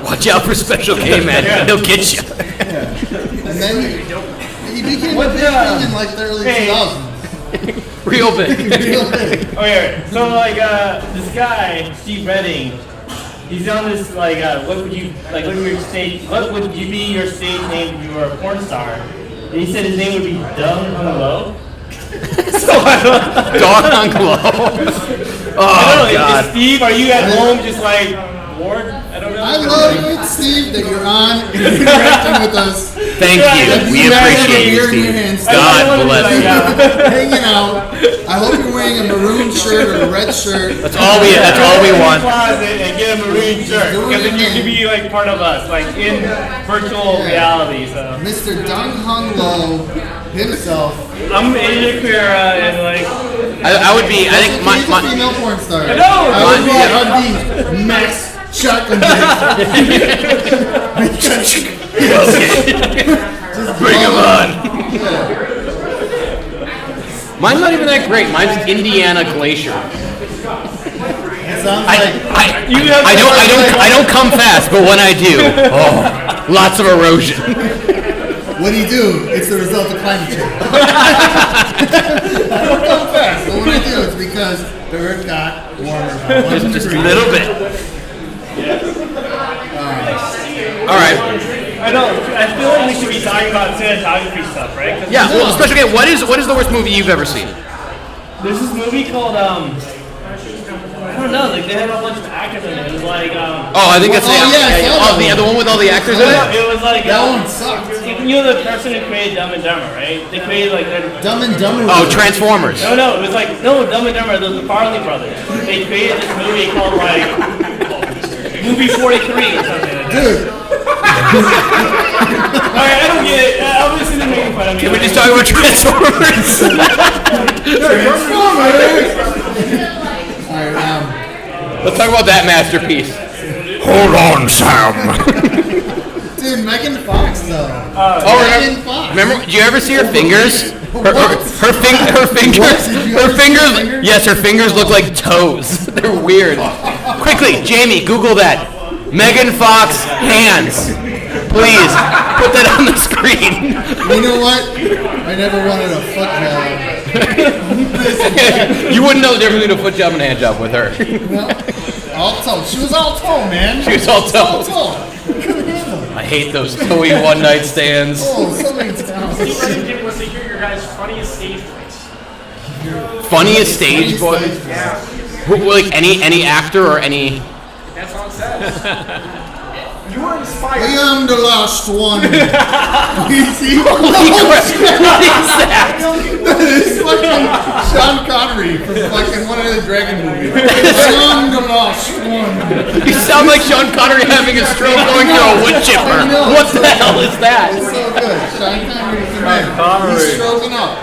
Watch out for Special K, man. He'll get you. And then he became a big thing in like the early 2000s. Real big. Real big. Okay, so like this guy, Steve Redding, he's on this like what would you be your stage name if you were a porn star? And he said his name would be Dumb Hello. Dog on glow. I don't Oh, know, God. Steve, are you at home just like bored? I don't know. I love it, Steve, that you're on and you're interacting with us. Thank you. We appreciate you, Steve. God bless you. Hanging out. I hope you're wearing a maroon shirt or a red shirt. That's all we want. Closet and get a marine shirt because then you can be like part of us, like in virtual reality. So Mr. Dung Hung Lo himself. I'm Asia Carrera and like I would be, I think He's my a female porn star. I know. I would be Max Shotgun Bring him on. Mine's not even that great. Mine's Indiana Glacier. It sounds like I don't come fast, but when I do, lots of erosion. what do you do? It's the result of climate change. I don't come fast, but when I do, it's because the earth got warmer. by 1 Just a degree. little bit. All right. I know. I feel like we should be talking about cinematography stuff, right? 'Cause Yeah. Well, especially what is the worst movie you've ever seen? There's this movie called I don't know. Like they had a bunch of actors in it. It was like Oh, I think that's Oh, yeah, I saw that the one with all the actors in it. It was like That one sucked. you know the person who created Dumb and Dumber, right? They created like their Dumb and Dumber. Oh, Transformers. No, it was like Dumb and Dumber. Those the Farley brothers. They created this movie called like Movie 43 or something like that. Dude, Alright, I don't get it. Obviously they're making fun of me. Can we just talk about Transformers? alright, Let's talk about that masterpiece. Hold on, Sam. dude, Megan Fox though. Oh, Megan Fox. remember? Do you ever see her fingers? Her What? fingers. What? Did you Her ever see her fingers. fingers? Yes, her fingers look like toes. They're weird. Quickly, Jamie, Google that. Megan Fox hands. Please, put that on the screen. You know what? I never wanted a foot job. You wouldn't know the difference between a foot job and a hand job with her. All toe. She was all toe, man. She was all toe. All toe. Couldn't handle it. I hate those toey one-night stands. Oh, so many times. Steve wants to hear your guys' funniest stage voice. Funniest stage voice? Yeah. Like any actor or any... That's all it says. You were inspired. I am the last one. You see? Holy crap. What is that? That is fucking Sean Connery from fucking one of the Dragon movies. I am the last one. You sound like Sean Connery having a stroke going through a wood chipper. What the hell is that? It's so good. Sean Connery's the man. Connery. He's stroking up.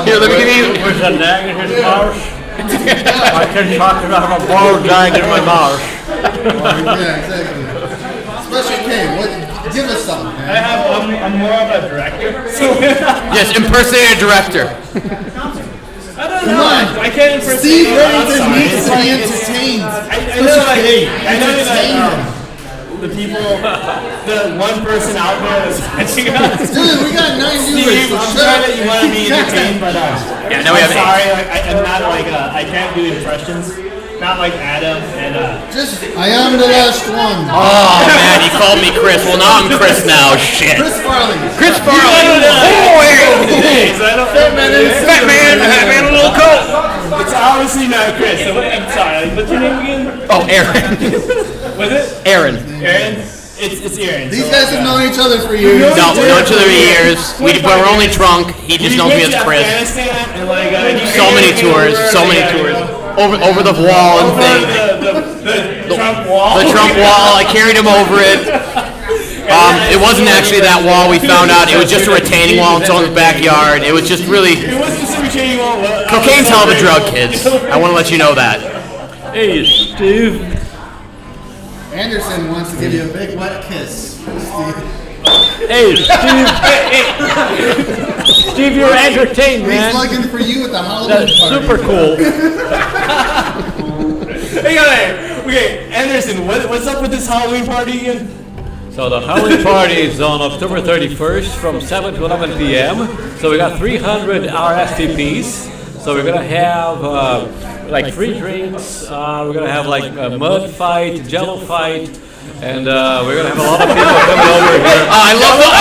Here, let me give you... With a dagger in his mouth. I can talk about a ball dagger in my mouth. Yeah, exactly. Special K, what? Give us something, man. I'm more of a director. Yes, impersonate a director. I don't Come know. on. I can't impersonate. Steve Reddington I'm needs to sorry. be entertained. I know, like, I know Entertain that him. the people, the one person out there is watching us. Dude, we got 9 viewers. Steve, So I'm shut sorry up. that you want to be entertained, but Yeah, now we I'm have sorry. Like, I'm not like I can't do impressions. Not like Adam and Just, I am the last one. Oh, man, he called me Chris. Well, now I'm Chris now. Shit. Chris Farley. Chris Farley. Fat man in a little coat. It's obviously not Chris. So I'm sorry. What's your name again? Oh, Aaron. Was it Aaron. Aaron? It's Aaron. These guys have known each other for years. No, we've known each other for years. We're only drunk. He just knows me as Chris. And like, So many tours. So many tours. Over the wall and thing. The Trump wall. The Trump wall. I carried him over it. It wasn't actually that wall. We found out it was just a retaining wall in someone's backyard. It was just really It wasn't just a retaining wall. cocaine's hell of a drug, kids. I want to let you know that. Hey, Steve. Anderson wants to give you a big wet kiss. Steve. Hey, Steve. Steve, you're entertained, He's man. looking for you at the Halloween That's party. super cool. Hey, okay, Anderson, what's up with this Halloween party again? So the Halloween party is on October 31st from 7 to 11 p.m. So we got 300 RSVPs. So we're gonna have like free drinks. We're gonna have like a mud fight, jello fight, and we're gonna have a lot of people coming over here. I love that.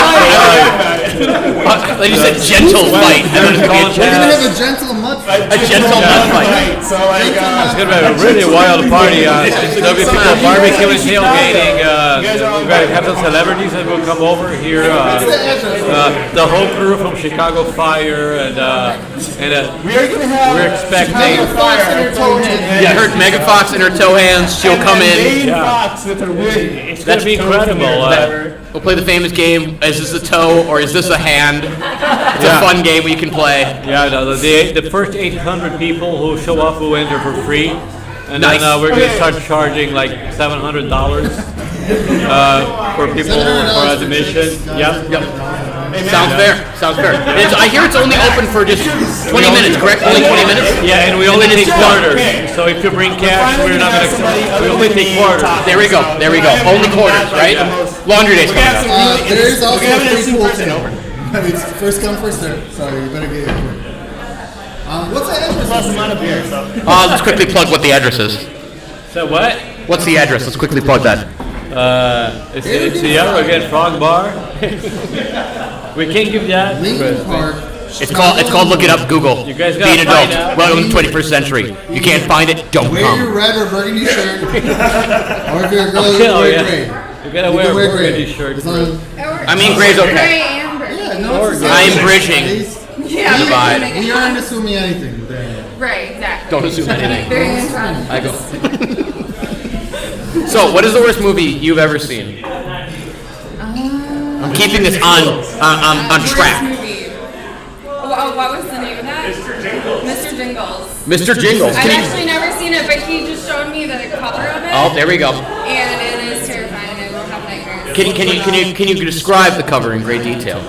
Like you said, gentle fight. I don't know if We're it's gonna have a gentle mud fight. a gentle mud fight. So like, It's gonna be a really wild party. There'll be people barbecuing, tailgating. We're gonna have some celebrities that will come over here. The whole crew from Chicago Fire, and we're gonna have we're expecting. Fox and her toe head. Yeah, I heard Megan Fox in her toe hands. She'll come in. Megan Fox with her wig. It's gonna be incredible. We'll play the famous game. Is this a toe or is this a hand? It's a fun game we can play. Yeah, the first 800 people who show up will enter for free, and Nice. then we're gonna start charging like $700 for people for admission. Yep. Sounds fair. Sounds fair. I hear it's only open for just 20 minutes, correct? Only 20 minutes? Yeah, and we only take quarters. So if you bring cash, we're not gonna. We only take quarters. There we go. There we go. Only quarters, right? Laundry day's coming up. There is also We're a having a free pool person table. over. It's first come, first serve. Sorry, you better get it quick. What's that address? Plus amount of beer, so. Let's quickly plug what the address is. So what? What's the address? Let's quickly plug that. It's the Arrogant Frog Bar. We can't give that. Lincoln but- Park. It's called Look It Up, Google. You guys Be gotta an find adult. out. Welcome to the 21st century. You can't find it, don't Wear your come. red or burgundy shirt. Or if you're a girl, you Okay, can oh, wear yeah. gray. You gotta You wear can a wear burgundy gray. shirt. As long as- I mean, gray's okay. Gray and burgundy. Yeah, no, it's the I am same. bridging. Yeah, Divide. right. We aren't assuming anything. Right, exactly. Don't assume anything. Very interesting. I go. So, what is the worst movie you've ever seen? I'm keeping this on track. Movie. What was the name of that? Mr. Jingles. Mr. Jingles. I've Can you? actually never seen it, but he just showed me the cover of it. Oh, there we go. And it is terrifying. I will have nightmares. Can you describe the cover in great detail?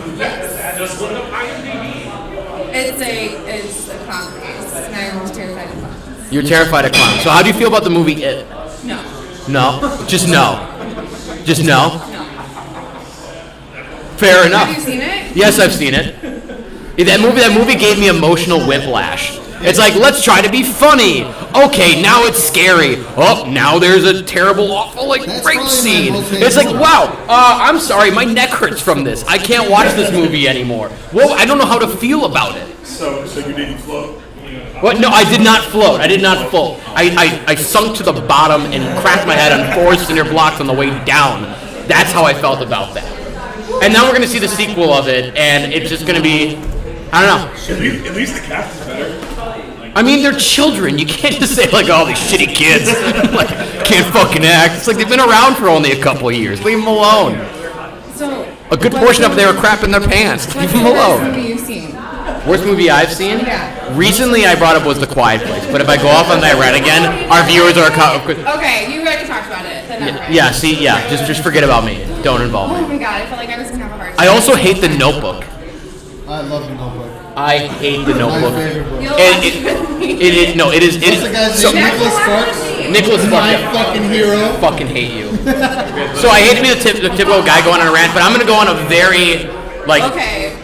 It's a clown face. And I'm terrified of clowns. You're terrified of clowns. So, how do you feel about the movie It? No. No? Just no? Just no? Fair enough. Have you seen it? Yes, I've seen it. That movie gave me emotional whiplash. It's like, let's try to be funny. Okay, now it's scary. Oh, now there's a terrible, awful, like, rape scene. It's like, wow, I'm sorry, my neck hurts from this. I can't watch this movie anymore. Well, I don't know how to feel about it. So you didn't float? What? No, I did not float. I did not float. I sunk to the bottom and cracked my head on 4 cinder blocks on the way down. That's how I felt about that. And now we're going to see the sequel of it, and it's just going to be, I don't know. At least the cast is better. I mean, they're children. You can't just say, like, oh, these shitty kids like, can't fucking act. It's like they've been around for only a couple of years. Leave them alone. So. A good portion of it, they were crapping their pants. Leave What's them the worst alone. movie you've seen? Worst movie I've seen? Yeah. Recently, I brought up was The Quiet Place. But if I go off on that rant again, our viewers are... Okay, you already talked about it. Then never mind. Yeah, see, yeah, just forget about me. Don't involve Oh me. my god, I felt like I was gonna have a heart I attack. also hate The Notebook. I love the Notebook. I hate The My Notebook. favorite book. You'll And watch it. it is no, it is. What's the guy's So, name? Nicholas Sparks. Nicholas My Sparks. fucking hero. Fucking hate you. So I hate to be the typical guy going on a rant, but I'm gonna go on a very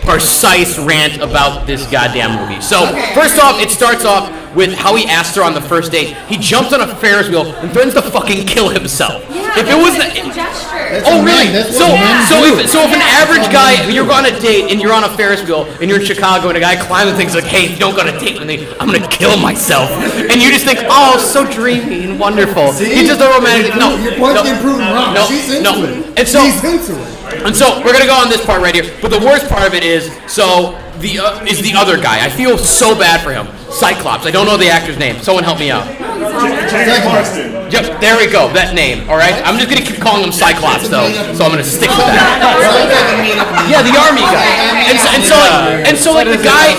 precise rant about this goddamn movie. So first off, it starts off with how he asked her on the first date. He jumps on a Ferris wheel and threatens to fucking kill himself. Yeah, If it was that's a gesture. Oh really? That's So what men do. so if an average guy, you're on a date and you're on a Ferris wheel and you're in Chicago and a guy climbs the thing's like, hey, if you don't go on a date with me, I'm gonna kill myself. And you just think, oh, so dreamy and wonderful. He's just a romantic. No, Your point's getting proven wrong. no, She's into no. it. And so She's into it. and so we're gonna go on this part right here. But the worst part of it is is the other guy. I feel so bad for him. Cyclops. I don't know the actor's name. Someone help me out. Yep, there we go. That name. All right. I'm just gonna keep calling him Cyclops though, so I'm gonna stick with that. Yeah, the army guy. And so like the guy.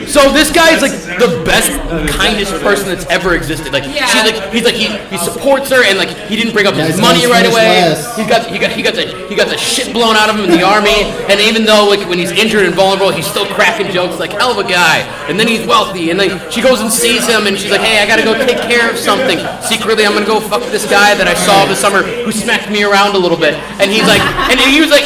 So this guy is like the best, kindest person that's ever existed. Like he supports her and like he didn't bring up his money right away. He got the shit blown out of him in the army. And even though like when he's injured and vulnerable, he's still cracking jokes like hell of a guy. And then he's wealthy. And then she goes and sees him and she's like, hey, I gotta go take care of something. Secretly, I'm gonna go fuck this guy that I saw this summer who smacked me around a little bit. And he's like, and he was like,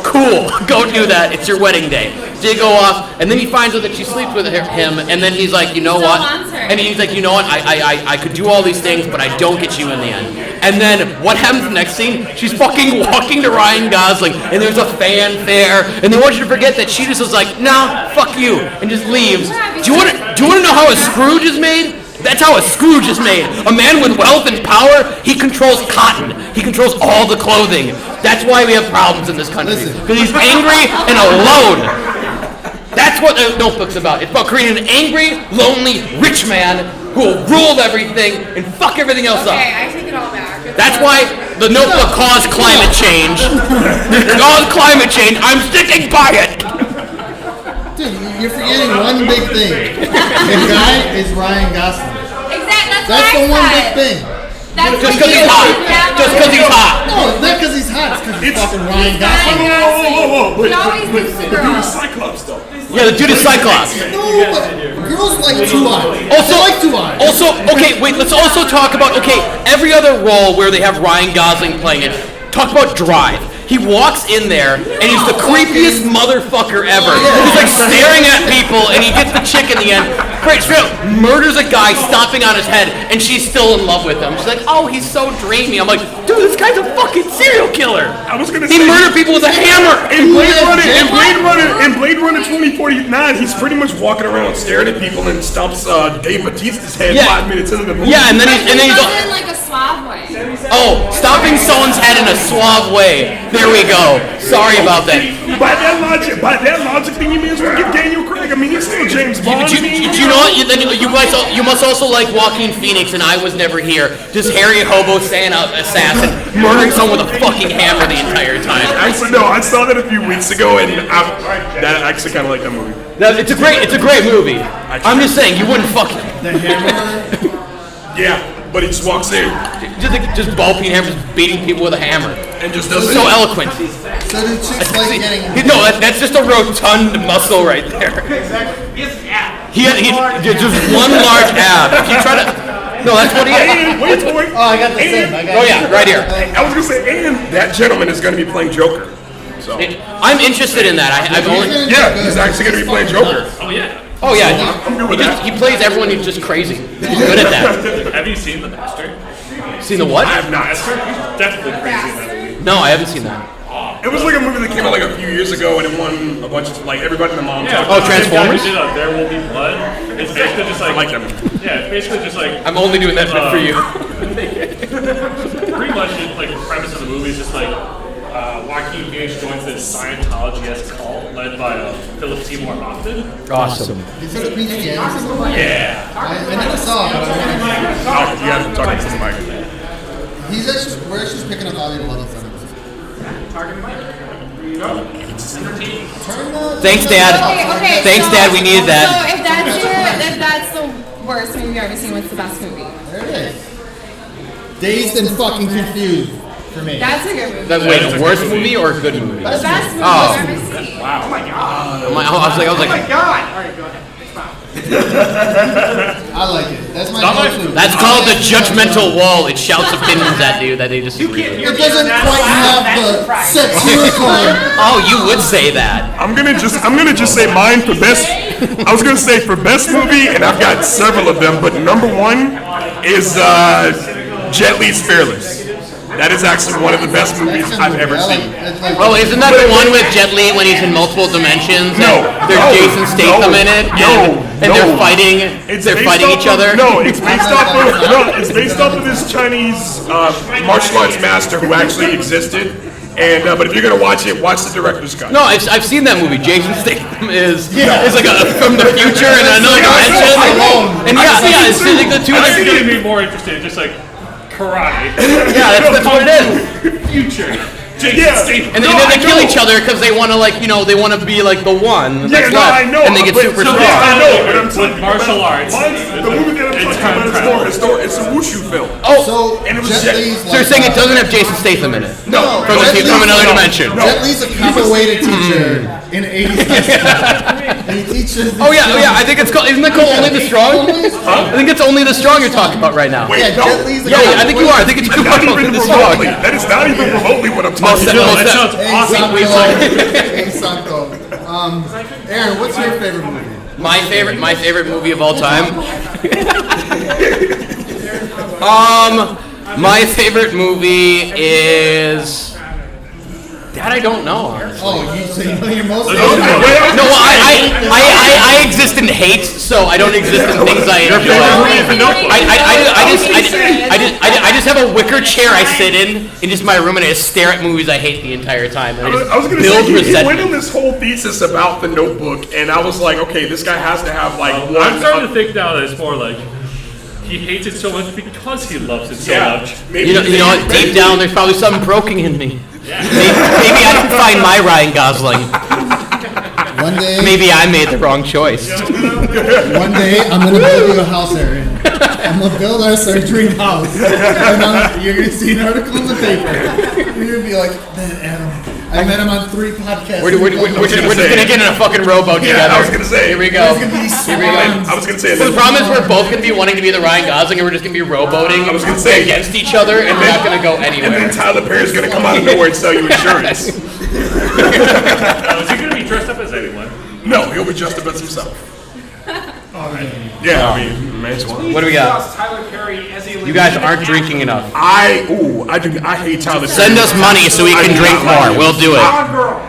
cool, go do that. It's your wedding day. So you go off, and then he finds out that she sleeps with him, and then he's like, you know what? And he's like, you know what? I could do all these things, but I don't get you in the end. And then what happens next scene? She's fucking walking to Ryan Gosling, and there's a fanfare, and they want you to forget that she just was like, nah, fuck you, and just leaves. Do you want to know how a Scrooge is made? That's how a Scrooge is made. A man with wealth and power, he controls cotton. He controls all the clothing. That's why we have problems in this country. Because he's angry and alone. That's what the Notebook's about. It's about creating an angry, lonely, rich man who will rule everything and fuck everything else up. Okay, I take it all back. That's why the Notebook caused climate change. It caused climate change. I'm sticking by it. Dude, you're forgetting one big thing. The guy is Ryan Gosling. Exactly. That's the one big thing. That's Just because he's hot. Just because he's hot. No, it's not because he's hot. It's because he's fucking Ryan Gosling. He always thinks the girl. Cyclops though. Yeah, the dude is Cyclops. No, but girls like two eyes. Also, They like two eyes. Also, okay, wait, let's also talk about, every other role where they have Ryan Gosling playing it. Talk about Drive. He walks in there, and he's the creepiest motherfucker ever. He's like staring at people, and he gets the chick in the end. Great, straight up murders a guy stomping on his head, and she's still in love with him. She's like, oh, he's so dreamy. I'm like, dude, this guy's a fucking serial killer. I was gonna He say murdered people with a hammer. in Blade Runner 2049, he's pretty much walking around staring at people and stomps Dave Bautista's head 5 minutes into the movie. Yeah, and then he's He all, does it in like a suave way. oh, stomping someone's head in a suave way. There we go. Sorry about that. By that logic, then you may as well get Daniel Craig. I mean, he's still James Bond. Do you know what? You must also like Joaquin Phoenix and I Was Never Here. Just hairy hobo Santa assassin murdering someone with a fucking hammer the entire time. Actually, no, I saw that a few weeks ago, and that actually kind of like that movie. It's a great movie. I'm just saying you wouldn't fuck him. The hammer. Yeah, but he just walks in Just ball peen hammer, just beating people with a hammer. and just does So eloquent. So do chicks like getting? No, that's just a rotund muscle right there. He just one large ab. If you try to, No, that's what he is. And, wait for it. Oh, I got the same. Oh yeah, right here. I was gonna say, and that gentleman is gonna be playing Joker. So I'm interested in that. I've only. yeah, he's actually gonna be playing Joker. Oh yeah. Oh yeah, I'm good with that. he plays everyone who's just crazy. He's good at that. Have you seen The Master? Seen the what? I have not. Master? He's definitely crazy in that movie. No, I haven't seen that. It was like a movie that came out like a few years ago, and it won a bunch of like everybody in the mom. Yeah. Oh, Transformers? He did There Will Be Blood. It's basically just like. I like that movie. Yeah, it's basically just like. I'm only doing that for you. Pretty much, like the premise of the movie is just like Joaquin Phoenix joins this Scientology-esque cult led by Philip Seymour Hoffman. Awesome. Is it a PG? Yeah. I never saw it, but I want Oh, you guys are talking to somebody. to. He's actually, we're actually picking up audio level from him. Thanks, Dad. Okay, Thanks, so, Dad. We needed that. So if that's the worst movie you've ever seen, what's the best movie? There it is. Dazed and fucking confused for me. That's a good movie. Wait, a worst movie or a good movie? The best movie Oh. I've ever seen. Oh my god. I was like, Oh my god. All right, go ahead. I like it. That's my go-to. that's called the judgmental wall. It shouts opinions at you that they disagree with. It doesn't quite have the satirical. Oh, you would say that. I'm gonna just say mine for best. I was gonna say for best movie, and I've got several of them, but number one is Jet Li's Fearless. That is actually one of the best movies I've ever seen. Oh, isn't that the one with Jet Li when he's in multiple dimensions? No, There's no, Jason Statham no, in it, no, and no. they're fighting. It's They're based fighting off each of- other. No, it's based off of this Chinese martial arts master who actually existed. And but if you're gonna watch it, watch the director's cut. No, I've seen that movie. Jason Statham is like from the future in another I dimension. know. And yeah, it's like the two. I think it'd be more interesting, just like karate. Yeah, that's what it is. Future. Yeah. And then they kill each other because they want to, like, they want to be like the one. Yeah, that's no, left, I know. And they get but- super so, strong. yeah, I know, but I'm With martial arts. The movie that I'm talking about is more it's a wushu film. Oh, So, And it was Jet Jet- Li's so you're saying it doesn't have Jason Statham in it? No, From, Jet from Li's- another dimension. No. Jet Li's a capoeira teacher in 80s high school. And he teaches. Oh yeah. I think it's called. Isn't it called Only the Strong? I think it's Only the Strong you're talking about right now. Wait, Yeah, no. Jet Li's a Yeah, I think you are. I think it's Not Only even the Strong. remotely. That is not even remotely what I'm talking Most about. That sounds Hey, awesome. Hey, Santo. Aaron, what's your favorite movie? My favorite movie of all time. My favorite movie is. That I don't know. Honestly. Oh, so you know your most No, well, I exist in hate, so I don't exist in things I enjoy. I just have a wicker chair I sit in just my room and I just stare at movies I hate the entire time. And I was gonna build say, he went resentment. on this whole thesis about the Notebook, and I was like, okay, this guy has to have like one. I'm starting to think now that it's more like he hates it so much because he loves it so much. Maybe, You know what? Deep down, there's probably something broken in me. Maybe I can find my Ryan Gosling. One day, Maybe I made the wrong choice. one day, I'm gonna build you a house, Aaron. I'm gonna build our surgery house, and you're gonna see an article in the paper. You're gonna be like, man, Adam, I met him on 3 podcasts. We're just gonna get in a fucking rowboat Yeah, together. I was gonna say. Here we go. There's gonna be Here we go. swans. I was gonna say. So the problem is we're both going to be wanting to be the Ryan Gosling and we're just going to be rowboating I was gonna say. against each other and we're not going to go And then anywhere. Tyler Perry's gonna come out of nowhere and sell you insurance. Is he going to be dressed up as anyone? No, he'll be just about himself. Yeah, I mean, man, it's one. What do we got? Tyler Perry as a You guys aren't drinking enough. I hate Tyler Perry. Send us money so we can drink more. We'll do it. Gone Girl.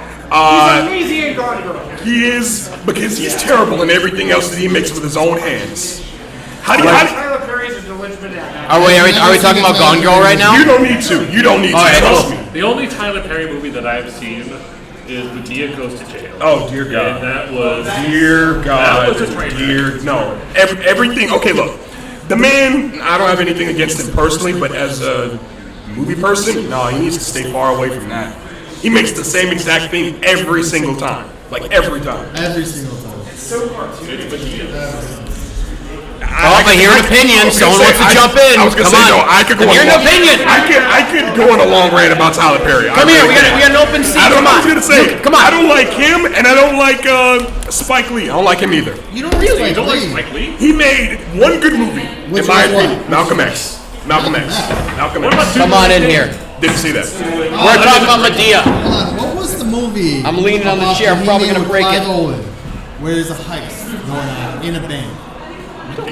He's amazing in Gone Girl. He is because he's terrible in everything else that he makes with his own hands. How do you? Tyler Perry is a legitimate actor. Are we talking about Gone Girl right now? You don't need to. You don't need to. All right, Trust cool. me. The only Tyler Perry movie that I've seen is Medea Goes to Jail. Oh dear And God. that was. Dear God. That was a train wreck. Dear no. Everything. Okay, look. The man. I don't have anything against him personally, but as a movie person, no, he needs to stay far away from that. He makes the same exact thing every single time. Like every time. Every single time. So cartoony. I hear an opinion. Someone wants to jump in. I was gonna Come say, on. no, I could go I'm on hearing a an long- opinion. I could go on a long rant about Tyler Perry. Come here. We got an open seat. I Come was on. gonna say, Come on. I don't like him, and I don't like Spike Lee. I don't like him either. You don't really You don't like Spike Lee? He made one good movie, Which in my was what? opinion. Malcolm X. Malcolm X. Malcolm X. Come on in here. Didn't see that. We're talking about Medea. Hold on, what was the movie? I'm leaning on the about chair. I'm probably gonna with break it. Clive Owen, where there's a heist going on in a bank. Wait.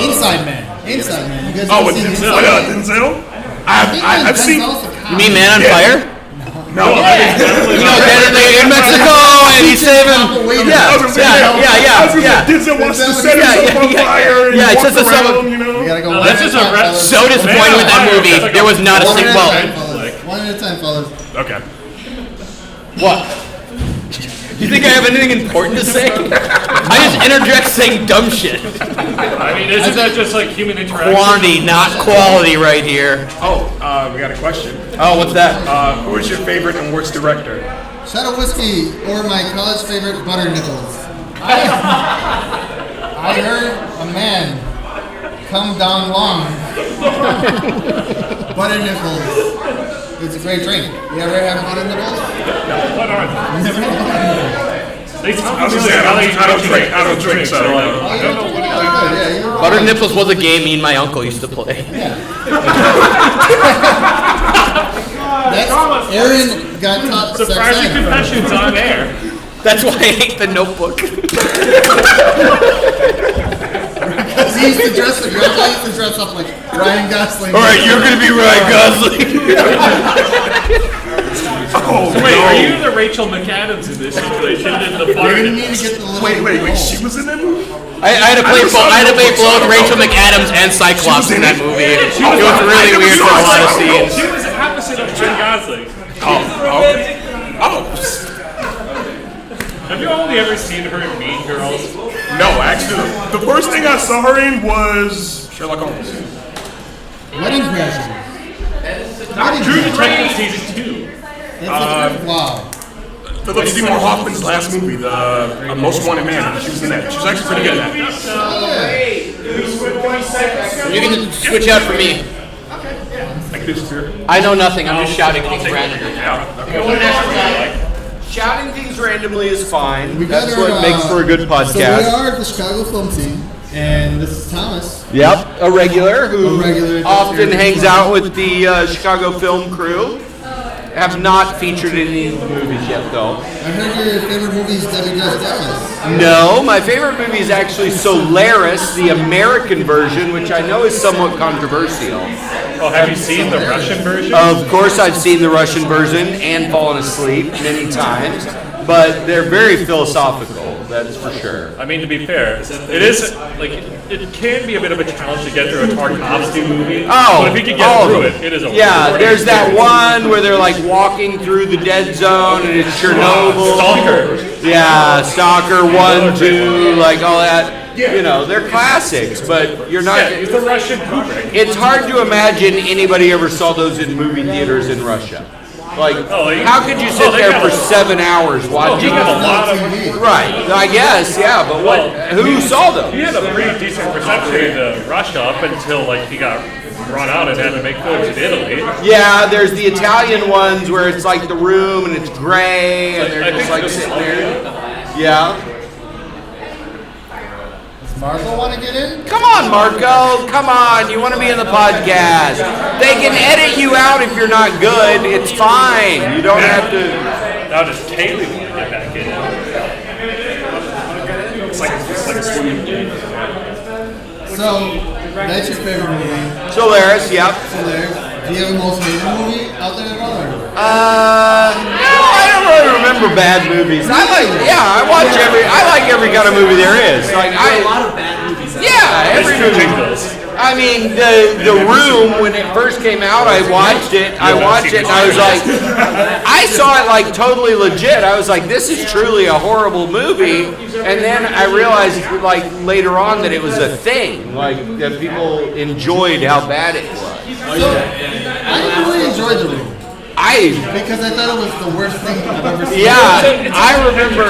Inside Man. Inside Man. You guys Oh, ever with seen Denzel? Inside Man? Denzel? I think I've seen. Denzel's a cop. You mean Man on Yeah. Fire? No. You know, they're in Mexico and he's saving. I was gonna say, Yeah. Denzel wants to Denzel- set himself on fire and Yeah, it walk sets us up- around, you know? We gotta go No, one that's at just a time, a fellas. So disappointed with that movie. There was not a One at single. a Well, time, fellas. One at a time, fellas. Okay. what? You think I have anything important to say? I just interject saying dumb shit. I mean, isn't that just like human interaction? Quantity, not quality, right here. Oh, we got a question. Oh, what's that? Who is your favorite and worst director? Shadow Whiskey or my college favorite Butter Nickels. I heard a man come down long. Butter Nickels. It's a great drink. You ever have Butter Nickels? What are they? Never had Butter Nickels. They sound I was like gonna say, I don't drink, so. Oh, you don't drink? Oh, good. Yeah, you're wrong. Butter Nipples was a game me and my uncle used to play. That's Aaron got taught sex Surprising ed. confessions on air. That's why I hate the Notebook. Because he used to dress the girls. I used to dress up like Ryan Gosling. All right, you're gonna be Ryan Gosling. Oh, Wait, are you the Rachel McAdams in this situation? In the You're bar? gonna need to get the little. Wait, she was in that movie? I had to play both Rachel McAdams and Cyclops in that movie. It was really weird for a lot of scenes. She was opposite of Ryan Gosling. Have you only ever seen her in Mean Girls? No, actually, the first thing I saw her in was Sherlock Holmes. Wedding Crashers. True Detective Season 2. Wow. Philip Seymour Hoffman's last movie, The Most Wanted Man. She was in that. She was actually pretty good at that. You can switch out for me. Like this here. I know nothing. I'm just shouting things randomly. Shouting things randomly is fine. We got That's our, what makes for a good podcast. So we are the Chicago film team, and this is Thomas. Yep, a regular who A regular often that's hangs here. out with the Chicago film crew. Have not featured in any of the movies yet, though. I heard your favorite movie is Debbie Does Dallas. No, my favorite movie is actually Solaris, the American version, which I know is somewhat controversial. Oh, have you seen the Russian version? Of course, I've seen the Russian version and fallen asleep many times, but they're very philosophical, that's for sure. I mean, to be fair, it is like it can be a bit of a challenge to get through a Tarkovsky movie. Oh, but if you can get through it is a yeah. rewarding There's that experience. one where they're like walking through the dead zone and it's Chernobyl. Stalker. Yeah, Stalker 1, 2, like all that. You know, they're classics, but you're not. Yeah, it's the Russian Kubrick. It's hard to imagine anybody ever saw those in movie theaters in Russia. Like, how could you sit they there got for a- 7 hours Oh, watching? he got a lot of. Right, I guess, yeah, but what? Who saw them? He had a pretty decent reception in Russia up until like he got run out and had to make films in Italy. Yeah, there's the Italian ones where it's like the room and it's gray and they're I just think like this is sitting there. Yeah. Marco want to get in? Come on, Marco. Come on. You want to be in the podcast. They can edit you out if you're not good. It's fine. You don't have to. Now does Kaylee want to get back in? It's like a swimming pool. So, that's your favorite movie. Solaris, yep. Solaris. Do you have a most favorite movie out there at all? No, I don't really remember bad movies. I like every kind of movie there is. Like a lot of bad movies. Yeah, every movie. I mean, the Room, when it first came out, I watched it. And I was like, I saw it like totally legit. I was like, this is truly a horrible movie. And then I realized like later on that it was a thing, like that people enjoyed how bad it was. So, I really enjoyed The Room. Because I thought it was the worst thing I've ever seen. Yeah, I remember.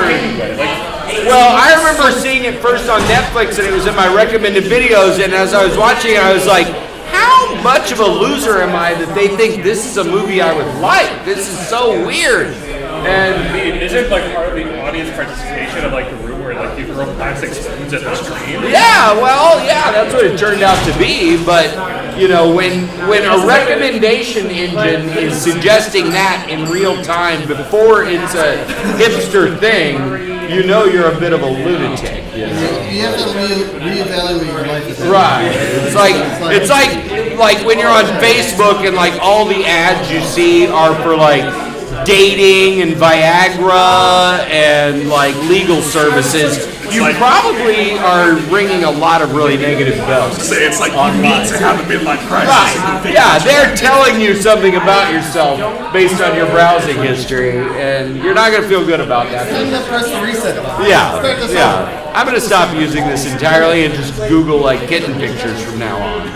Well, I remember seeing it first on Netflix, and it was in my recommended videos. And as I was watching it, I was like, how much of a loser am I that they think this is a movie I would like? This is so weird. And Is it like part of the audience participation of like the room where like you throw plastic spoons at the screen? yeah, well, yeah, that's what it turned out to be. But you know, when a recommendation engine is suggesting that in real time before it's a hipster thing, you know you're a bit of a lunatic. You have to reevaluate your life. Right. It's like when you're on Facebook and like all the ads you see are for like dating and Viagra and like legal services. You probably are ringing a lot of really negative bells. It's like you need to have a midlife crisis. Right. Yeah, they're telling you something about yourself based on your browsing history, and you're not going to feel good about that. Press the reset button. Yeah. I'm going to stop using this entirely and just Google like kitten pictures from now on.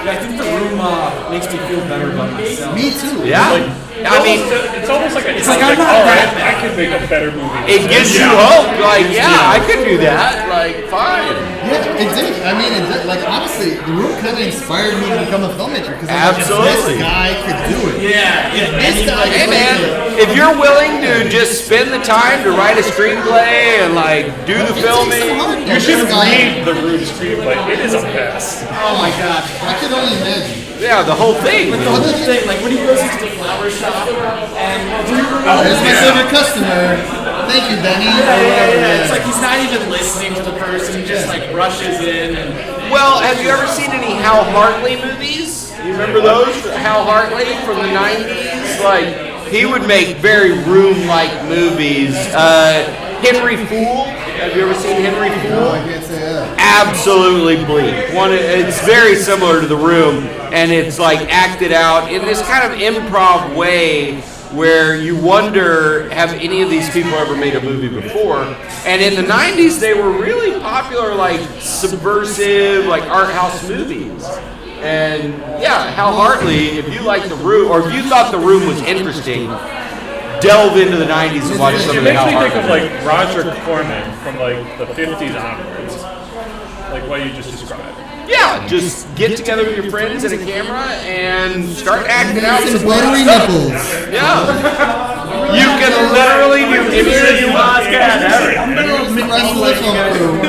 I think the room makes me feel better about myself. Me too. Yeah. I mean, it's almost like It's like I'm not all that right, I could make a better movie. it gives you hope. Like, yeah, I could do that. Like, fine. Yeah, it did. I mean, it did. Like, honestly, the room kind of inspired me to become a filmmaker because Absolutely. this guy could do it. Yeah. This guy Hey could man, do it. if you're willing to just spend the time to write a screenplay and like do the filming, You should read the Room screenplay. It is a mess. Oh my god. I could only imagine. yeah, the whole thing. The whole thing, like when he goes into the flower shop and There's my favorite customer. Thank you, Benny. It's like he's not even listening to the person, he just like rushes in and Well, have you ever seen any Hal Hartley movies? You remember those? Hal Hartley from the 90s? Like, he would make very room-like movies. Henry Fool. Have you ever seen Henry Fool? I can't say that. Absolutely bleak. It's very similar to The Room, and it's like acted out in this kind of improv way where you wonder, have any of these people ever made a movie before? And in the 90s, they were really popular, like subversive, like art house movies. And yeah, Hal Hartley, if you like The Room, or if you thought The Room was interesting, delve into the 90s and watch some It of the makes Hal me think Hartley. of like Roger Corman from like the 50s onwards. Like what you just described. Yeah, just get together with your friends and a camera and start acting out Some some buttery stuff. nipples. Yeah. You can literally do anything you want. Congratulations crew.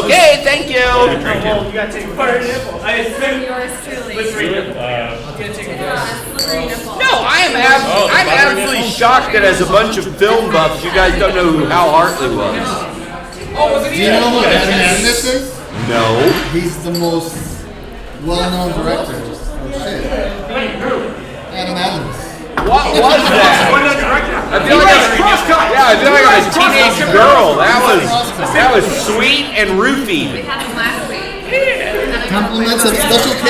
Okay, thank you. Yours truly. Slippery nipple. No, I'm absolutely shocked that as a bunch of film buffs, you guys don't know who Hal Hartley was. Do you know who Adam Adams is? No. He's the most well-known director. Oh shit. Adam Adams. What was that? I feel like I'm a teenage girl. That was sweet and roofied. We had him last week. Compliments of Special K.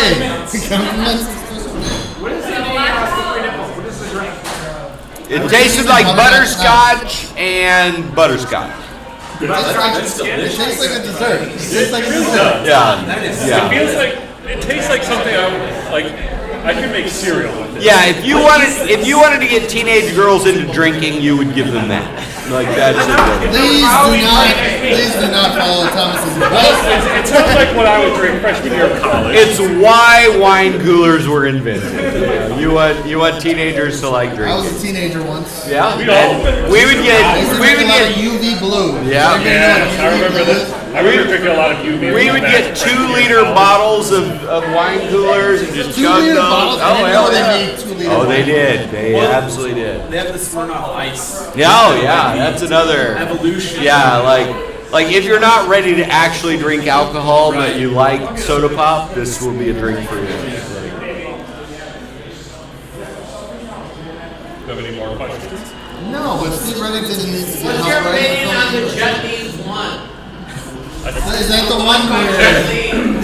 Compliments of It tasted like butterscotch and butterscotch. It tastes like a dessert. It tastes like a dessert. Yeah. It feels like it tastes like something I could make cereal with it. Yeah, if you wanted to get teenage girls into drinking, you would give them that. Like that's Please do not follow Thomas's advice. It sounds like what I would drink freshman year of college. It's why wine coolers were invented. You want teenagers to like I drinking. was a teenager once. Yeah. And we would I used to drink a lot of get UV blue. Yeah. I remember that. I remember drinking a lot of UV. we would get 2-liter bottles of wine coolers and just chug 2-liter those. bottles? I Oh didn't hell know they yeah. made 2-liter Oh, they bottles. did. They absolutely did. they have the Smirnoff Ice. Yeah, oh yeah, that's another Evolution. Yeah, like if you're not ready to actually drink alcohol, but you like soda pop, this will be a drink for you. Do you have any more questions? No, but Steve Reddington needs to get help right. Jet Beans one? Is that the one where?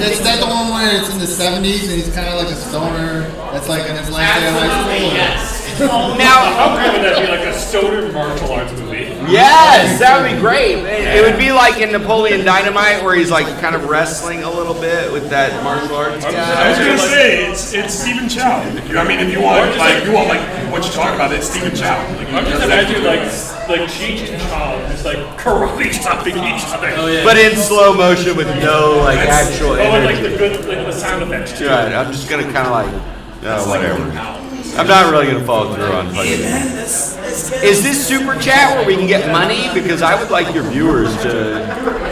Is that the one where it's in the 70s and he's kind of like a stoner? That's like in his last day of high school. Yes. Now, How great would that be? Like a stoner martial arts movie. yes, that would be great. It would be like in Napoleon Dynamite, where he's like kind of wrestling a little bit with that martial arts I guy. was gonna say it's Stephen Chow. If you want what you talk about, it's Stephen Chow. Like, I'm just imagining like like Cheech and Chong, just like karate chopping each other. Oh, yeah. But in slow motion with no like actual Oh, and like energy. the good, like the sound effects too. Right, I'm just gonna kind of like, whatever. I'm not really gonna follow through on fucking. Is this super chat where we can get money? Because I would like your viewers to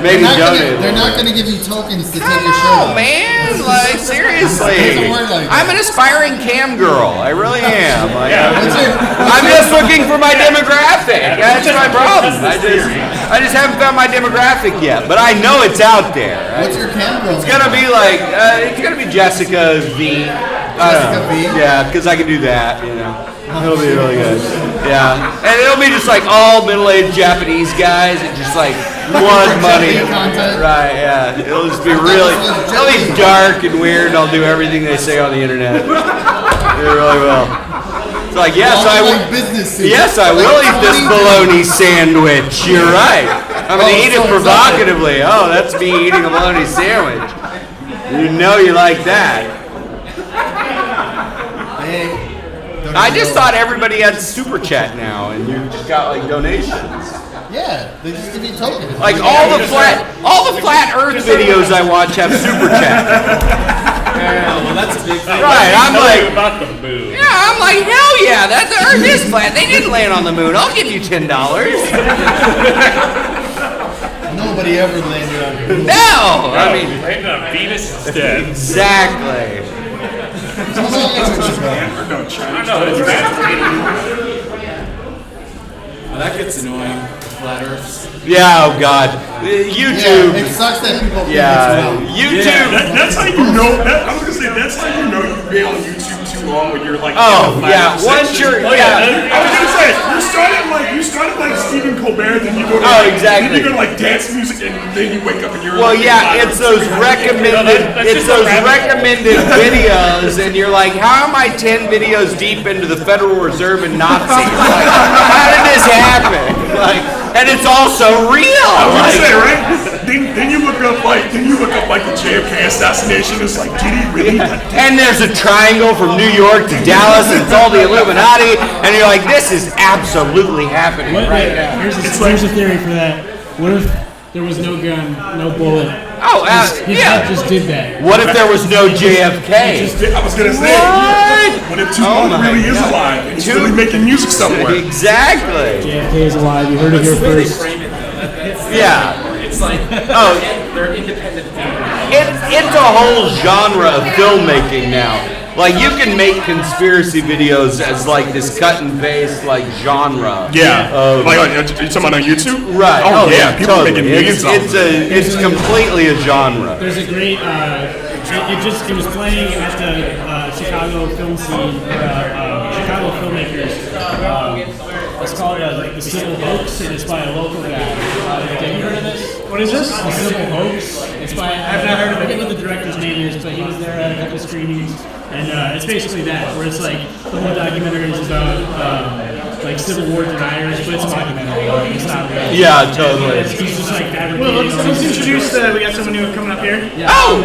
maybe donate. They're not going to give you tokens to take your shirt Oh off. man, like seriously, It doesn't work like I'm an aspiring cam girl. I really am. Like, What's your- I'm just looking for my demographic. That's my problem. I just haven't found my demographic yet, but I know it's out there. What's your cam girl? It's gonna be like it's gonna be Jessica V. Jessica V? Yeah, because I can do that. You know, it'll be really good. Yeah, and it'll be just like all middle-aged Japanese guys and just like blood money. Content. Right? Yeah, it'll just be really. It'll be dark and weird. And I'll do everything they say on the internet. It really will. It's like yes, I will. Yes, I will eat this bologna sandwich. You're right. I'm gonna eat it provocatively. Oh, that's me eating a bologna sandwich. You know you like that. I just thought everybody had super chat now, and you just got like donations. Yeah, they just give you tokens. Like all the flat Earth videos I watch have super chat. Well, that's a big thing. Right, I'm like, about the moon. yeah, I'm like, hell yeah, that the Earth is flat. They didn't land on the moon. I'll give you $10. Nobody ever landed on your No, I mean, landed on Venus instead. exactly. I don't know. It's fascinating. Well, that gets annoying. Flat Earths. Yeah, oh God, YouTube. Yeah, it sucks that people think Yeah, it's wrong. YouTube. That's how you know. I was gonna say that's how you know you've been on YouTube too long when you're like. Oh, in the yeah, flat once section. you're- Oh, yeah. I was gonna say you started like Stephen Colbert, then you go to Exactly. then you go to like dance music, and then you wake up and you're. Well, like, yeah, it's those recommended. It's those recommended videos, and you're like, how am I 10 videos deep into the Federal Reserve and Nazis? Like, how did this happen? Like, and it's also real. I was Like, gonna say, right? Then you look up like the JFK assassination. It's like, did he really? and there's a triangle from New York to Dallas, and it's all the Illuminati, and you're like, this is absolutely happening right now. Here's a theory for that. What if there was no gun, no bullet? Oh, His yeah. head just did that. What if there was no JFK? I was gonna say, what if Tupac really is alive and he's really making music somewhere? Exactly. JFK is alive. You heard it here first. Yeah. It's like, Oh, they're independent people. it's a whole genre of filmmaking now. Like you can make conspiracy videos as like this cut and paste like genre. Yeah. Like you talking about on YouTube? Right. Oh, yeah. People totally. are making millions off of it. It's completely a genre. There's a great. It was playing at the Chicago film scene. Chicago filmmakers. It's called The Civil Hoax, and it's by a local guy. Have you heard of this? What is this? The Civil Hoax. It's by. I've not heard of it. I forget what the director's name is, but he was there at a couple screenings, and it's basically that, where it's like the whole documentary is about like Civil War deniers, but it's a documentary. It's not real. Yeah, totally. He's just like fabricating. Well, let's introduce. We got someone new coming up here. Oh,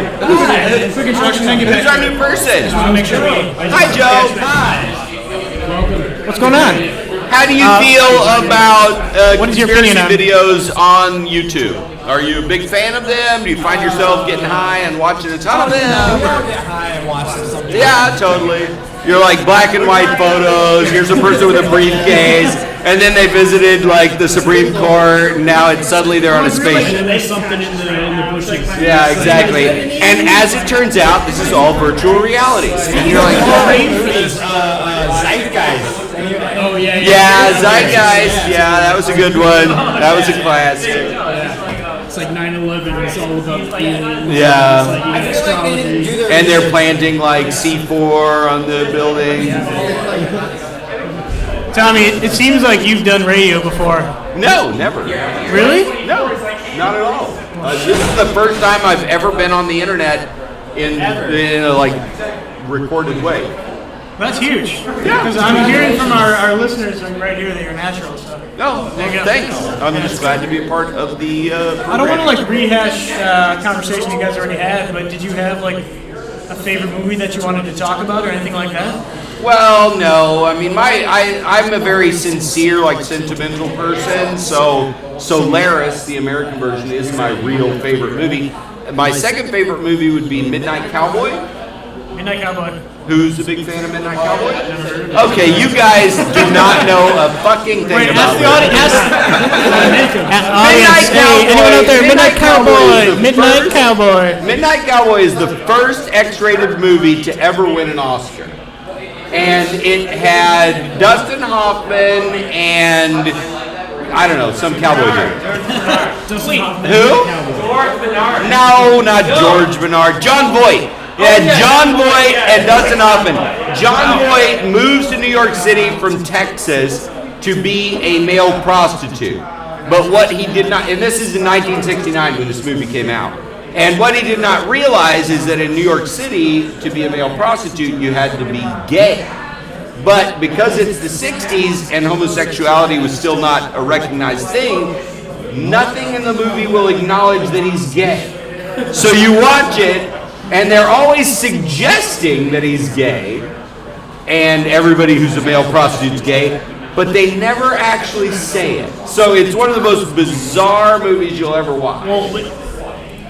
Quick introduction. Then get who's back. our new person? Just want to make sure we. Hi, Joe. What's going on? How do you feel about what is your conspiracy opinion on- videos on YouTube? Are you a big fan of them? Do you find yourself getting high and watching a ton of them? Get high and watch this something. Yeah, totally. You're like black and white photos. Here's a person with a briefcase, and then they visited like the Supreme Court, and now it's suddenly they're on a spaceship. And there's something in the bushes. Yeah, exactly. And as it turns out, this is all virtual reality. And you're like, Zeitgeist. Oh yeah. yeah, Zeitgeist. Yeah, that was a good one. That was a classic. It's like 9/11. It's all about aliens. Yeah. It's like, you know, astrology. And they're planting like C4 on the building. Tommy, it seems like you've done radio before. No, never. Really? No, not at all. This is the first time I've ever been on the internet in a like recorded way. That's huge. Because I'm hearing from our listeners right here that you're natural. So. No, There you go. thanks. I'm just glad to be a part of the I don't want to like rehash conversation you guys already had, but did you have like a favorite movie that you wanted to talk about or anything like that? Well, no. I mean, I'm a very sincere, like sentimental person. So Solaris, the American version, is my real favorite movie. My second favorite movie would be Midnight Cowboy. Midnight Cowboy. Who's a big fan of Midnight Cowboy? Okay, you guys do not know a fucking thing about it. Midnight Cowboy. Anyone out there? Midnight Cowboy. is the Midnight first- Cowboy. Midnight Cowboy is the first X-rated movie to ever win an Oscar. And it had Dustin Hoffman and, I don't know, some cowboy dude. Who? George Bernard. No, not George Bernard. John Voight. Yeah, John Voight and Dustin Hoffman. John Voight moves to New York City from Texas to be a male prostitute. But what he did not, and this is in 1969 when this movie came out, and what he did not realize is that in New York City, to be a male prostitute, you had to be gay. But because it's the 60s and homosexuality was still not a recognized thing, nothing in the movie will acknowledge that he's gay. So you watch it, and they're always suggesting that he's gay, and everybody who's a male prostitute's gay, but they never actually say it. So it's one of the most bizarre movies you'll ever watch.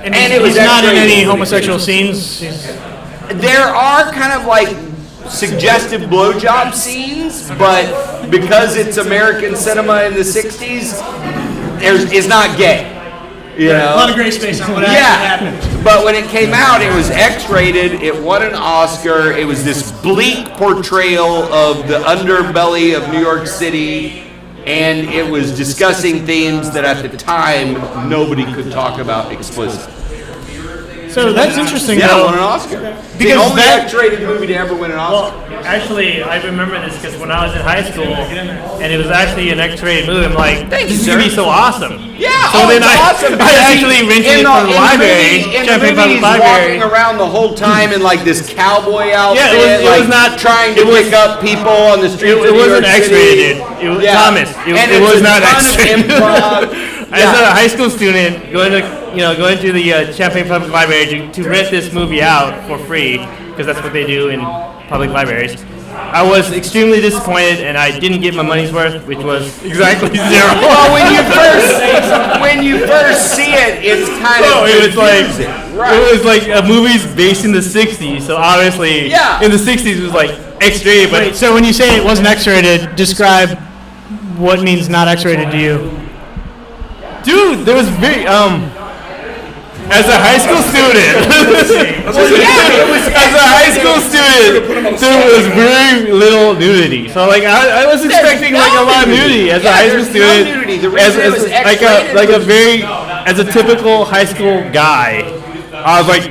And it was he's not in X-rated. any homosexual scenes. There are kind of like suggestive blowjob scenes, but because it's American cinema in the 60s, it's not gay. You know? A lot of gray space on what actually happened. But when it came out, it was X-rated. It won an Oscar. It was this bleak portrayal of the underbelly of New York City, and it was discussing themes that at the time nobody could talk about explicitly. So that's interesting, Yeah, though. won an Oscar. The Because only that- X-rated movie to ever win an Oscar. Well, actually, I remember this because when I was in high school, and it was actually an X-rated movie, I'm like, Thank you, this is sir. gonna be so awesome. Yeah, So then it's I- awesome. I because actually rented it from the library, In the Champaign movie, Public he's Library. walking around the whole time in like this cowboy outfit, it was like not- trying to it was- pick up people on the streets. It of New wasn't York City. X-rated. It was Thomas. And It it's was a not ton of X-rated. improv. As a high school student, going to the Champaign Public Library to rent this movie out for free, because that's what they do in public libraries. I was extremely disappointed, and I didn't get my money's worth, which was exactly zero. Well, when you first see it, it's kind of it was like confusing. Right. it was like a movie's based in the '60s, so obviously in the '60s it was like X-rated. But So when you say it wasn't X-rated, describe what means not X-rated to you. dude, there was very as a high school student, as a high school student, there was very little nudity. So like I was expecting like a lot of nudity as a high school student, No nudity. The reason it was as a typical high school guy. I was like,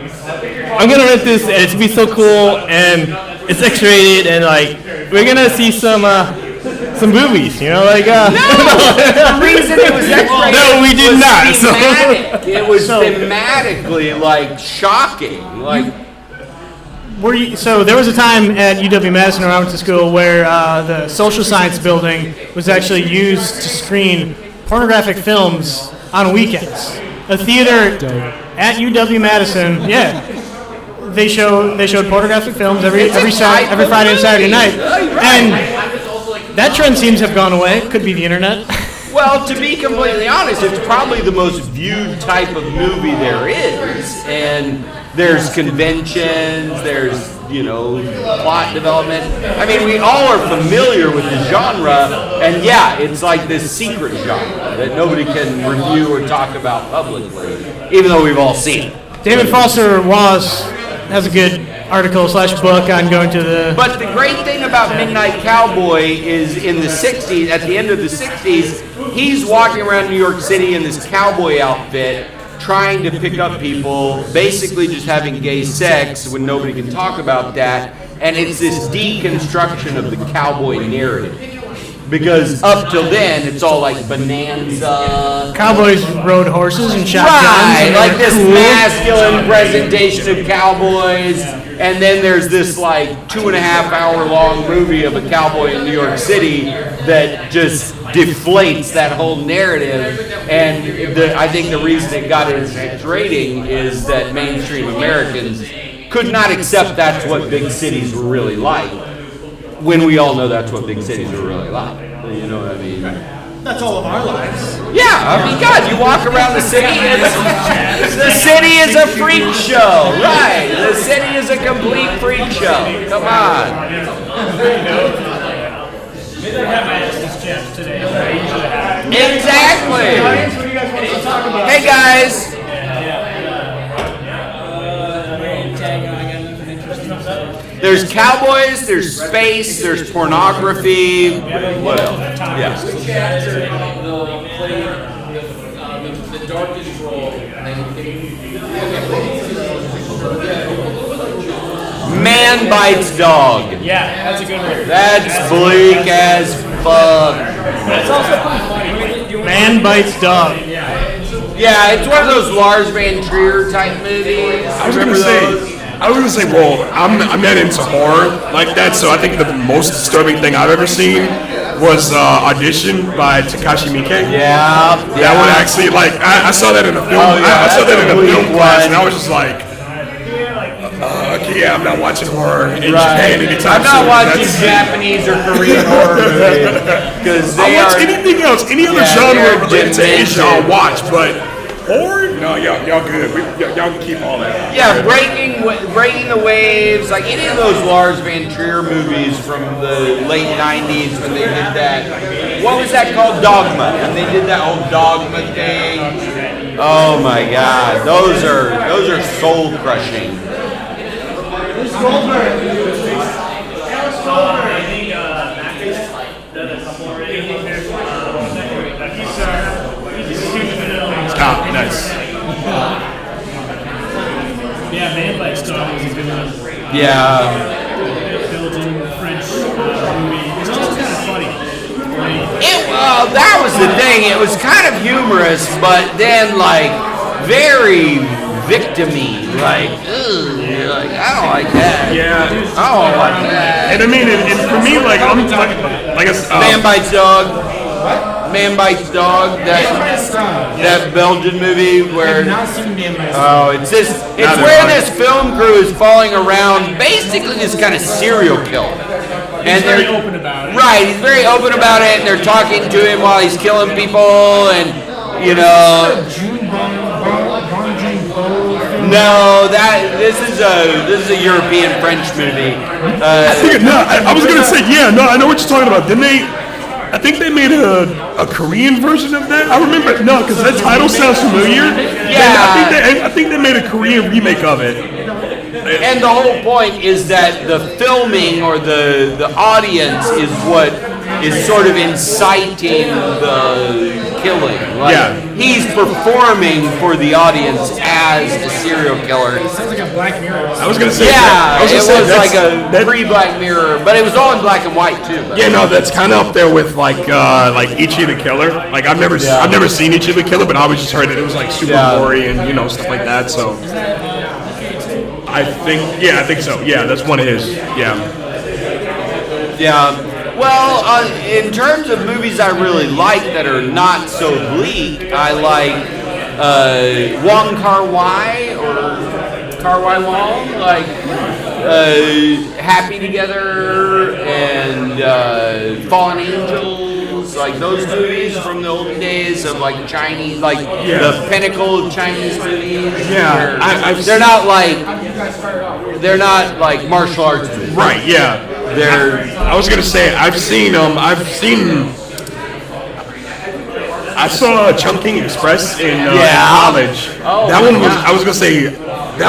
I'm gonna rent this, and it's gonna be so cool, and it's X-rated, and like we're gonna see some movies, you know, like The reason it was X-rated No, we did was not, so- thematic. It was thematically like shocking, like. So there was a time at UW-Madison where I went to school where the social science building was actually used to screen pornographic films on weekends. A theater at UW-Madison, they showed pornographic films every Friday and Saturday night, and that trend seems to have gone away. Could be the internet. Well, to be completely honest, it's probably the most viewed type of movie there is, and there's conventions, there's plot development. I mean, we all are familiar with the genre, and it's like this secret genre that nobody can review or talk about publicly, even though we've all seen it. David Foster Wallace has a good article/book on going to the. But the great thing about Midnight Cowboy is in the 60s, at the end of the 60s, he's walking around New York City in this cowboy outfit, trying to pick up people, basically just having gay sex when nobody can talk about that. And it's this deconstruction of the cowboy narrative. Because up till then, it's all like Bonanza. Cowboys rode horses and shotguns. Right, and like they were this cool. masculine presentation of cowboys, and then there's this like 2.5 hour long movie of a cowboy in New York City that just deflates that whole narrative. And I think the reason it got its rating is that mainstream Americans could not accept that's what big cities were really like. when we all know that's what big cities are really like. You know what I mean? That's all of our lives. Yeah, I mean, God, you walk around the city, and the city is a freak show, right? The city is a complete freak show. Come on. Maybe I have my Estes Jeff today. Exactly. Hey guys. There's cowboys, there's space, there's pornography. What else? Yeah. The darkest role. Man bites dog. Yeah, that's a good one. That's bleak as fuck. That's also pretty funny. Man bites dog. Yeah, it's one of those Lars Van Trier type movies. I was gonna say, well, I'm not into horror like that, so I think the most disturbing thing I've ever seen was Audition by Takashi Miike. Yeah, that one actually, like, I saw that in a film. I saw that in a film class, and I was just like, okay, yeah, I'm not watching horror in Japan anytime I'm not soon. watching Japanese or Korean horror movies because they I'll watch are anything else, any other genre related to Asia, I'll watch, but horror? No, y'all good. Y'all can keep all that. Yeah, breaking the waves, like any of those Lars Van Trier movies from the late '90s when they did that. What was that called? Dogma. And they did that whole Dogma thing. Oh my God, those are soul crushing. Alex Goldberg. I think Mac has done a couple already. Ah, nice. Yeah, Man Bites Dog was a good one. Yeah. Belgian, French movie. It's also kind of funny. That was the thing. It was kind of humorous, but then like very victim-y. Like, ugh, you're like, I don't like that. Yeah. I don't like that. And I mean, and for me, like, I'm like Man Bites Dog. Man Bites Dog, that Belgian movie where it's where this film crew is following around basically this kind of serial killer. And He's very open about it. Right, he's very open about it, and they're talking to him while he's killing people, and you know. No, this is a European French movie. I was gonna say, yeah, no, I know what you're talking about. Didn't they? I think they made a Korean version of that. I remember, no, because that title sounds familiar. Yeah. I think they made a Korean remake of it. And the whole point is that the filming or the audience is what is sort of inciting the killing. Like, he's performing for the audience as a serial killer. It sounds like a Black Mirror. I was gonna say, it was like a pre-Black Mirror, but it was all in black and white too. Yeah, no, that's kind of up there with like Ichi the Killer. Like I've never seen Ichi the Killer, but I always just heard that it was like super gory and stuff like that. So I think so. Yeah, that's one of his. Yeah. Well, in terms of movies I really like that are not so bleak, I like Wong Kar-wai or Kar-wai Wong, like Happy Together and Fallen Angels, like those movies from the olden days of like Chinese, like the pinnacle of Chinese movies. Yeah, they're not like martial arts movies. Right. Yeah. I was gonna say I saw Chungking Express in college. That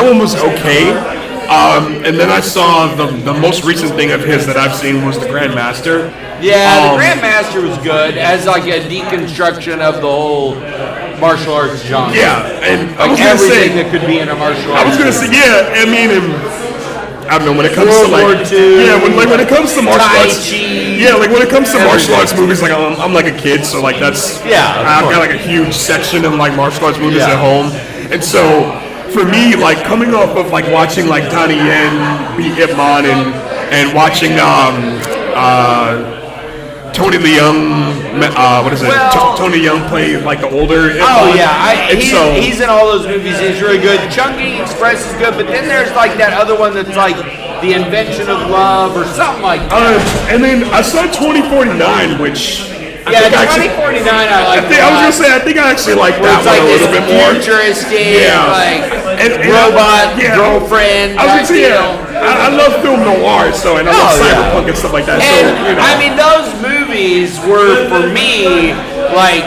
one was okay. And then I saw the most recent thing of his that I've seen was the Grandmaster. Yeah, the Grandmaster was good as like a deconstruction of the whole martial arts genre. Yeah, and like everything that could be in a martial arts. I was gonna say, I mean. I don't know when it comes World to like War II, when it comes to martial arts, Chi, like when it comes to martial arts movies, like I'm like a kid, so like that's I've got like a huge section of like martial arts movies at home, and so for me, like coming off of like watching like Donnie Yen beat Ip Man and watching Tony Leung, Tony Leung play like the older. He's in all those movies. He's really good. Chungking Express is good, but then there's like that other one that's like The Invention of Love or something like that. And then I saw 2049, which. Yeah, 2049 I like. I was gonna say I think I actually like that one like a little bit more. Futuristic, like and robot girlfriend. I was gonna say I love film noir, and I love cyberpunk and stuff like that. And so I mean, those movies were for me like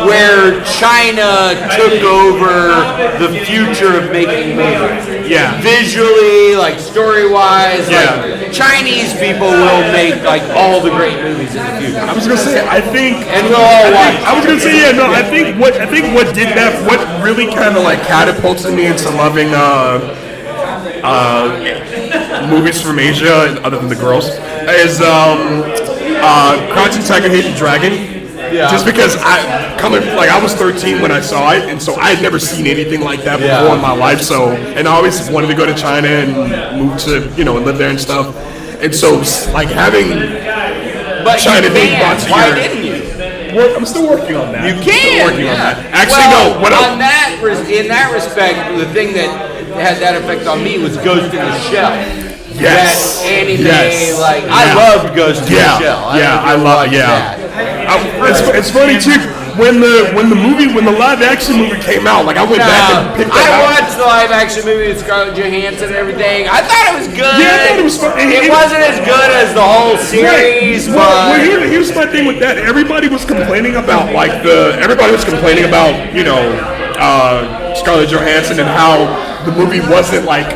where China took over the future of making movies. Yeah. Visually, like story-wise, like Chinese people will make like all the great movies in the future. I was gonna say I think, and we'll all watch. I was gonna say I think what did that, what really kind of like catapulted me into loving movies from Asia, other than the girls, is Crouching Tiger, Hidden Dragon. Yeah. Just because I was 13 when I saw it, and so I had never seen anything like that before in my life. So, and I always wanted to go to China and move to, and live there and stuff. And so, like having China being brought to Why didn't you? Well, I'm still working on that. You can. On that. Actually, no. In that respect, the thing that had that effect on me was Ghost in the Shell. Yes. That anime, Yes. I loved Ghost in the Shell. I love that. It's funny too. When the live action movie came out, like I went back and picked that I up. watched the live action movie with Scarlett Johansson and everything. I thought it was good. Yeah, I thought it was fun. It wasn't as good as the whole series, Right. but Here's my thing with that. Everybody was complaining about Scarlett Johansson and how the movie wasn't like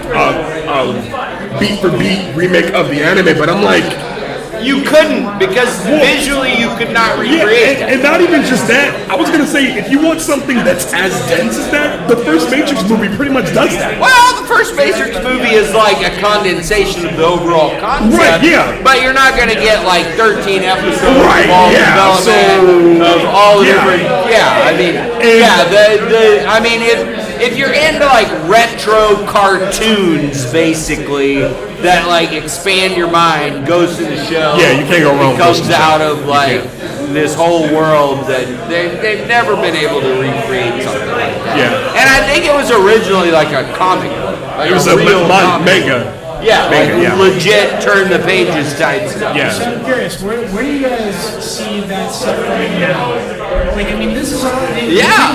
beat for beat remake of the anime, but I'm like, you couldn't, because visually you could not recreate that. And not even just that. I was gonna say, if you want something that's as dense as that, the first Matrix movie pretty much does that. Well, the first Matrix movie is like a condensation of the overall concept. Right, yeah. But you're not gonna get like 13 episodes Right, of all yeah, development of all the yeah. different. Yeah, I mean, if you're into like retro cartoons, basically that like expand your mind, Ghost in the Shell. Yeah, you can't go wrong with Ghost in Comes the Shell. out of like this whole world that they've never been able to recreate something like that. Yeah. And I think it was originally like a comic book. Like It was a real comic. manga. Yeah, Manga, like yeah. legit turn the pages type stuff. Yeah. So I'm curious, where do you guys see that stuff going now? Like, I mean, this is all.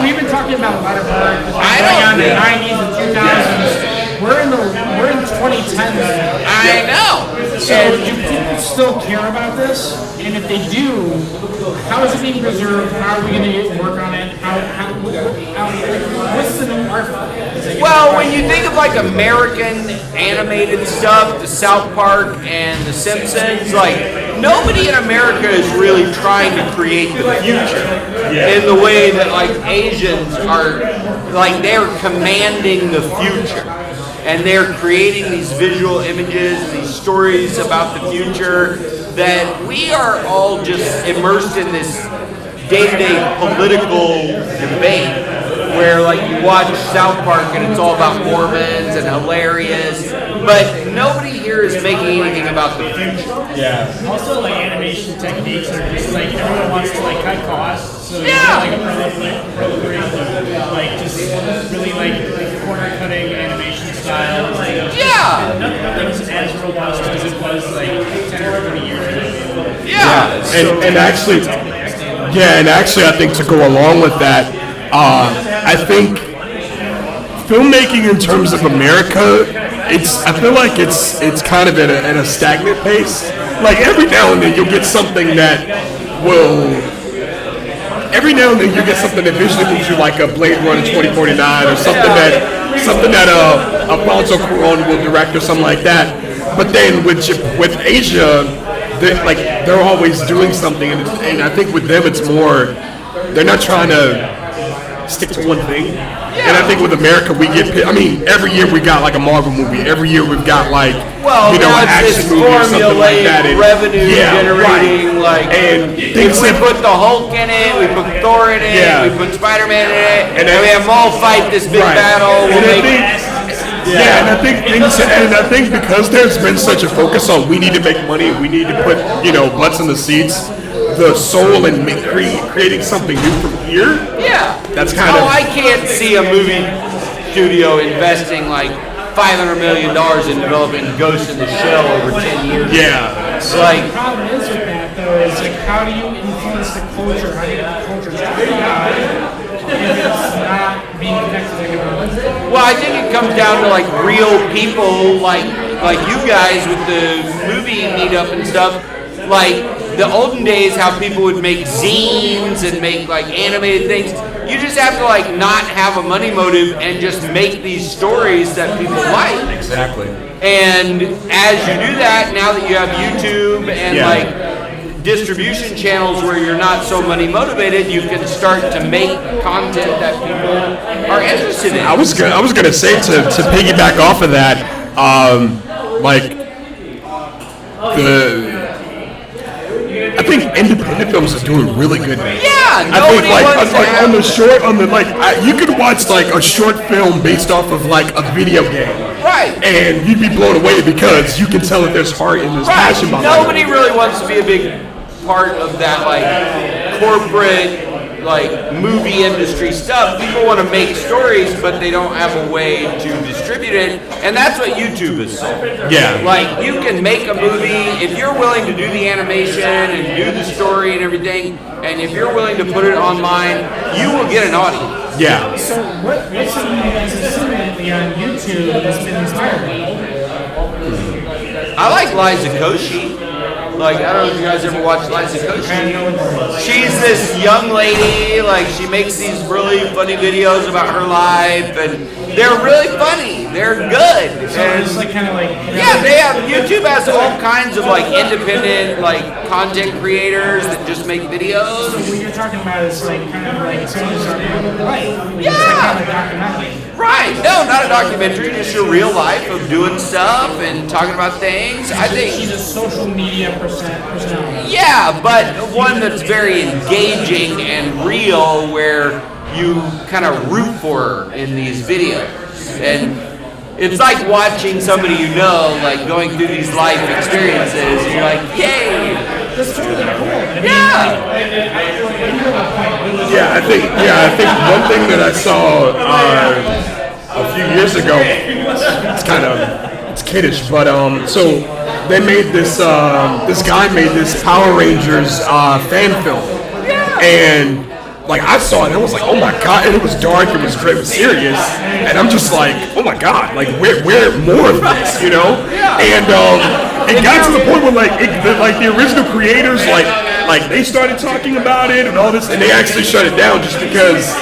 We've been talking about Letterboxd going on in the 90s and 2000s. We're in 2010s. I know. So do people still care about this? And if they do, how is it being preserved? How are we going to work on it? What's the new art form? Well, when you think of like American animated stuff, the South Park and the Simpsons, like nobody in America is really trying to create the future in the way that like Asians are, like they're commanding the future. And they're creating these visual images, these stories about the future that we are all just immersed in this day-to-day political debate where like you watch South Park and it's all about Mormons and hilarious, but nobody here is making anything about the future. Yeah. Also, like animation techniques are just like everyone wants to like cut costs, so Yeah. like a program, like just really like corner cutting animation style. Like, Yeah. Nothing's as robust as it was like 10 or 20 years ago. Yeah. And actually, I think to go along with that, I think filmmaking in terms of America, I feel like it's kind of at a stagnant pace. Like every now and then you'll get something that visually moves you, like a Blade Runner 2049 or something that Alfonso Cuarón will direct or something like that. But then with Asia, they're always doing something, and I think with them it's more, they're not trying to stick to one thing. And I think with America every year we got like a Marvel movie. Every year we've got like an action movie or something like that. And, revenue generating, right. And if we put the Hulk in it, we put Thor in it, we put Spider-Man in it, and we have them all fight this big battle. And I think because there's been such a focus on we need to make money, we need to put butts in the seats, the soul in creating something new from here. Yeah, that's kind of. I can't see a movie studio investing like $500 million in developing Ghost in the Shell over 10 years. Yeah. So the problem is with that, though, is like, how do you influence the culture? How do you get the culture to if it's not being connected to everyone? Well, I think it comes down to like real people, like you guys with the movie meetup and stuff. Like the olden days, how people would make zines and make like animated things. You just have to like not have a money motive and just make these stories that people like. Exactly. And as you do that, now that you have YouTube and like distribution channels where you're not so money motivated, you can start to make content that people are interested in. I was gonna say to piggyback off of that, I think independent films are doing really good now. Yeah, I think you could watch like a short film based off of like a video game, right? And you'd be blown away because you can tell that there's heart and there's passion behind it. Nobody really wants to be a big part of that like corporate like movie industry stuff. People want to make stories, but they don't have a way to distribute it, and that's what YouTube is. Yeah. Like you can make a movie if you're willing to do the animation and do the story and everything, and if you're willing to put it online, you will get an audience. Yeah. So what's something you guys have seen lately on YouTube that's been inspiring? I like Liza Koshy. Like, I don't know if you guys ever watched Liza Koshy. She's this young lady, like, she makes these really funny videos about her life, and they're really funny. They're good. So it's like kind of like... Yeah, they have, YouTube has all kinds of, like, independent, like, content creators that just make videos. So what you're talking about is, like, kind of like, it's almost like, yeah. It's like kind of a documentary. Right. No, not a documentary, just your real life of doing stuff and talking about things. I think she's a social media personality. Yeah, but one that's very engaging and real, where you kind of root for her in these videos. And it's like watching somebody you know, like going through these life experiences, and you're like, yay! That's totally cool. Yeah, I think one thing that I saw a few years ago, it's kiddish, but so they made this guy made this Power Rangers fan film, and like I saw it and I was like, oh my god, and it was dark, it was great, it was serious, and I'm just like, oh my god, like where more of this, you know? And it got to the point where like the original creators like they started talking about it and all this, and they actually shut it down just because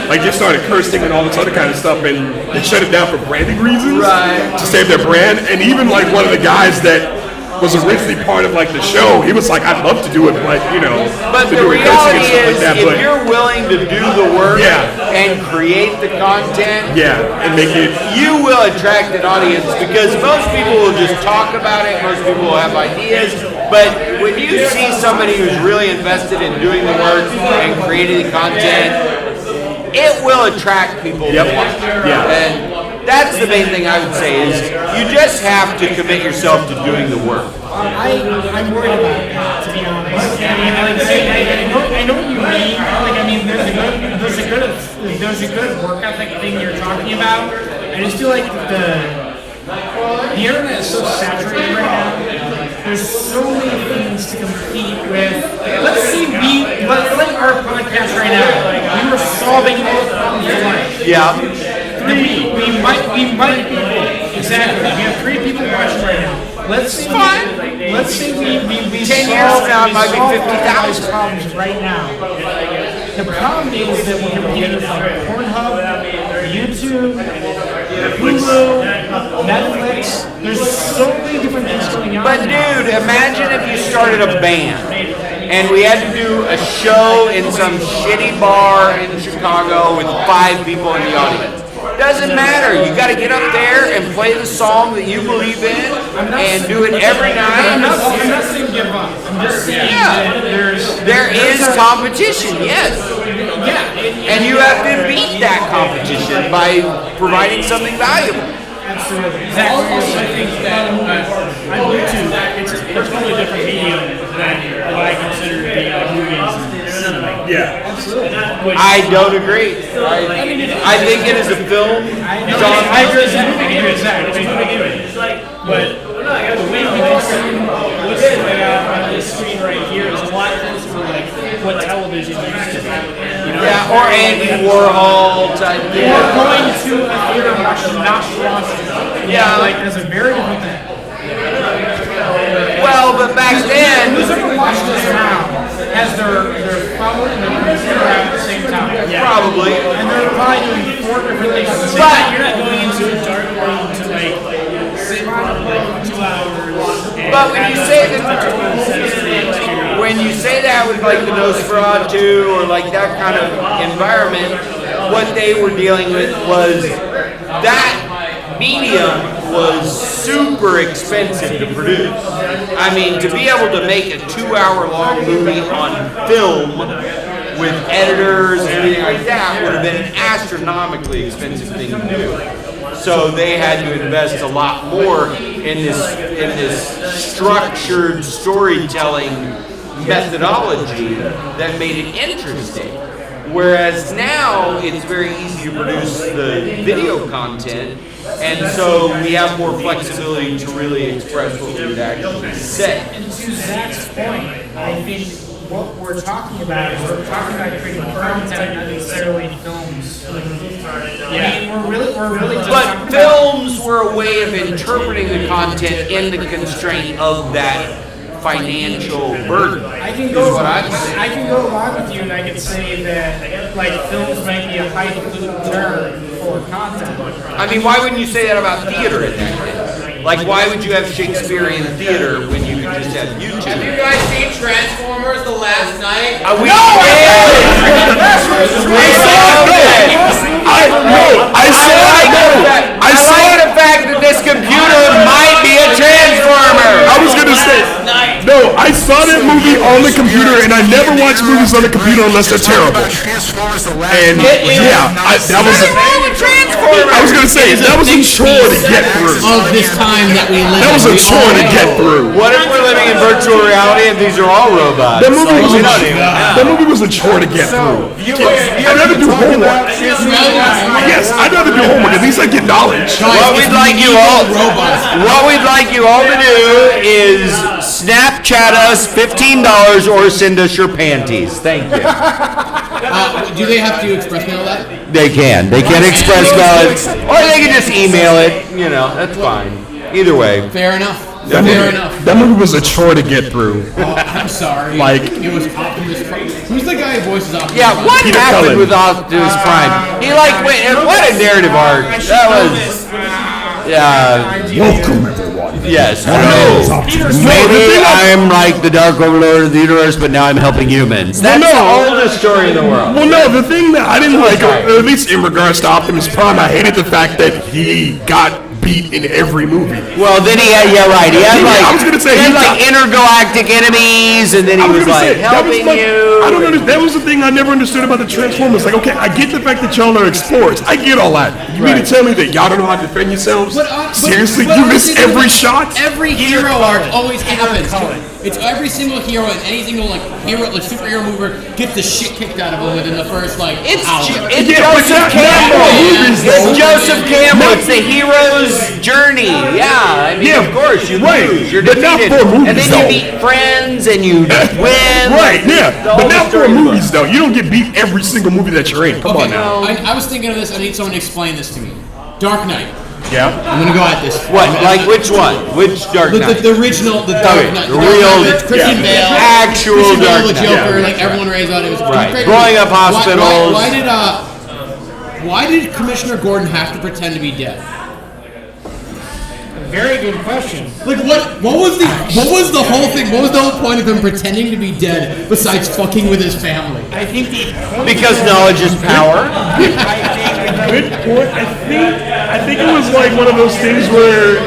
like they started cursing and all this other kind of stuff, and they shut it down for branding reasons, to save their brand. And even like one of the guys that was originally part of like the show, he was like, I'd love to do it, but you know, but to the do it cursing and reality stuff is, like that. if But you're willing to do the work and create the content, and make it, you will attract an audience, because most people will just talk about it, most people will have ideas, but when you see somebody who's really invested in doing the work and creating the content, it will attract people to watch. And that's the main thing I would say, is you just have to commit yourself to doing the work. I'm worried about that, to be honest. I mean, I know what you mean. Like, I mean, there's a good work ethic thing you're talking about. I just feel like the internet is so saturated right now. There's so many things to compete with. Let's like our podcast right now. Like, we were solving all the problems of life. Yeah. We might exactly. We have 3 people watching right now. Let's say we 10 years from now, it might be 50,000 problems right now. The problem is that we're competing with Pornhub, YouTube, Hulu, Netflix. There's so many different things going on. But dude, imagine if you started a band and we had to do a show in some shitty bar in Chicago with 5 people in the audience. Doesn't matter. You got to get up there and play the song that you believe in and do it every night. I'm not saying give up. I'm just saying that there is competition, yes. Yeah. And you have to beat that competition by providing something valuable. Absolutely. Exactly. I think that on YouTube, it's a totally different medium than what I consider to be movies and cinema. Yeah. Absolutely. I don't agree. I think it is a film on. I agree. It's a moving image. It's a moving image. But the way what's going on this screen right here is a lot closer to like what television used to be. You know? Yeah, or Andy Warhol type. Or going to a theater and watching Nosferatu. Yeah, like there's a very different thing. Well, but back then, Who's ever watched this now has their phone and their computer out at the same time? probably. And they're probably doing 4 different things at the same But time. you're not going into a dark room to like sit for like 2 hours. But when you say that with like the Nosferatu or like that kind of environment, what they were dealing with was that medium was super expensive to produce. I mean, to be able to make a 2-hour-long movie on film with editors and everything like that would have been an astronomically expensive thing to do. So they had to invest a lot more in this structured storytelling methodology that made it interesting. Whereas now it's very easy to produce the video content, and so we have more flexibility to really express what we would actually say. And to Zach's point, I think what we're talking about is we're talking about creating content, not necessarily films. I mean, we're really just But talking films were a way of interpreting the content in the constraint of that financial burden. I can is go. what I'm saying. I can go along with you, and I can say that like films might be a highfalutin term for content. I mean, why wouldn't you say that about theater in that case? Like, why would you have Shakespearean theater when you could just have YouTube? Have you guys seen Transformers the last night? We did! We saw it! I like the fact that this computer might be a Transformer! I was gonna say, no, I saw that movie on the computer, and I never watch movies on the computer unless they're terrible. And yeah, that was. I was gonna say that was a chore to get through. Of this time that we live That was a in. chore to get through. What if we're living in virtual reality and these are all robots? That movie was We a don't even know. that movie was a chore to get through. I'd rather do homework. Yes, I'd rather do homework. At least I get knowledge. What we'd like you all to do is Snapchat us $15 or send us your panties. Thank you. Do they have to express mail that? They can. They can express it, or they can just email it. You know, that's fine. Either way. Fair enough. That movie was a chore to get through. Oh, I'm sorry. Like- it was Optimus Prime. Who's the guy who voices Optimus Yeah, Prime? what Peter happened Cullen. with Optimus Prime? He like went, and what a narrative arc. That was. Yeah. Welcome everyone. Yes. Hello. Maybe I'm like the Dark Overlord of the universe, but now I'm helping humans. That's the oldest story in the world. Well, no, the thing that I didn't like, or at least in regards to Optimus Prime, I hated the fact that he got beat in every movie. Well, then he had, yeah, right. He had like, I was gonna say, he had he like intergalactic enemies, and then he was like helping you. I don't understand. That was the thing I never understood about the Transformers. Like, okay, I get the fact that y'all are explorers. I get all that. You mean to tell me that y'all don't know how to defend yourselves? Seriously, you miss every shot? Every hero arc always happens. It's every single hero and any single like hero, like superhero movie gets the shit kicked out of them within the first like hour. It's Joseph Campbell. It's Joseph Campbell. It's the hero's journey. Yeah, I mean, of course you lose. You're but not defeated, for movies, and then though. you meet friends and you win. Right, yeah. The But whole not for story of the movies, though. You don't get beat every single movie that you're in. Come on now. I was thinking of this. I need someone to explain this to me. Dark Knight. Yeah. I'm gonna go at this. What? Like which one? Which Dark Knight? The original, the Dark Okay, Knight. the real, Christian Bale. actual Christian Bale, Dark the Knight. Joker, Yeah, like everyone raised on it. It was Right. great. Growing up hospitals. Why did Commissioner Gordon have to pretend to be dead? Very good question. Like what was the whole thing? What was the whole point of him pretending to be dead besides fucking with his family? I think Because knowledge is power. Good point. I think it was like one of those things where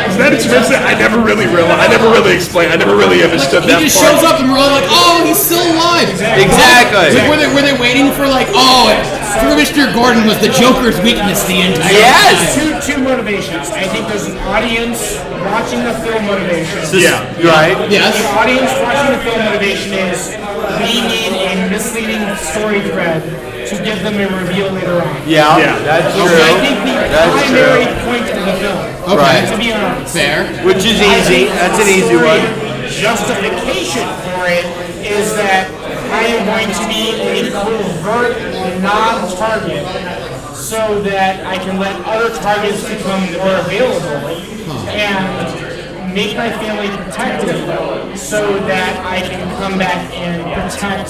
is that expensive? I never really realized. I never really explained. I never really understood that He just part. shows up and we're all like, oh, he's still alive. Exactly. Like, were they waiting for like, oh, Commissioner Gordon was the Joker's weakness the entire time? Two motivations. I think there's an audience watching the film motivation. Yeah. Right. Yes. The audience watching the film motivation is we need a misleading story thread to give them a reveal later on. Yeah, Yeah. that's true. I think the That's primary true. point of the film, Right. to be honest, Fair. Which is easy. That's an easy one. Justification for it is that I am going to be a covert non-target so that I can let other targets become more available and make my family protected so that I can come back and protect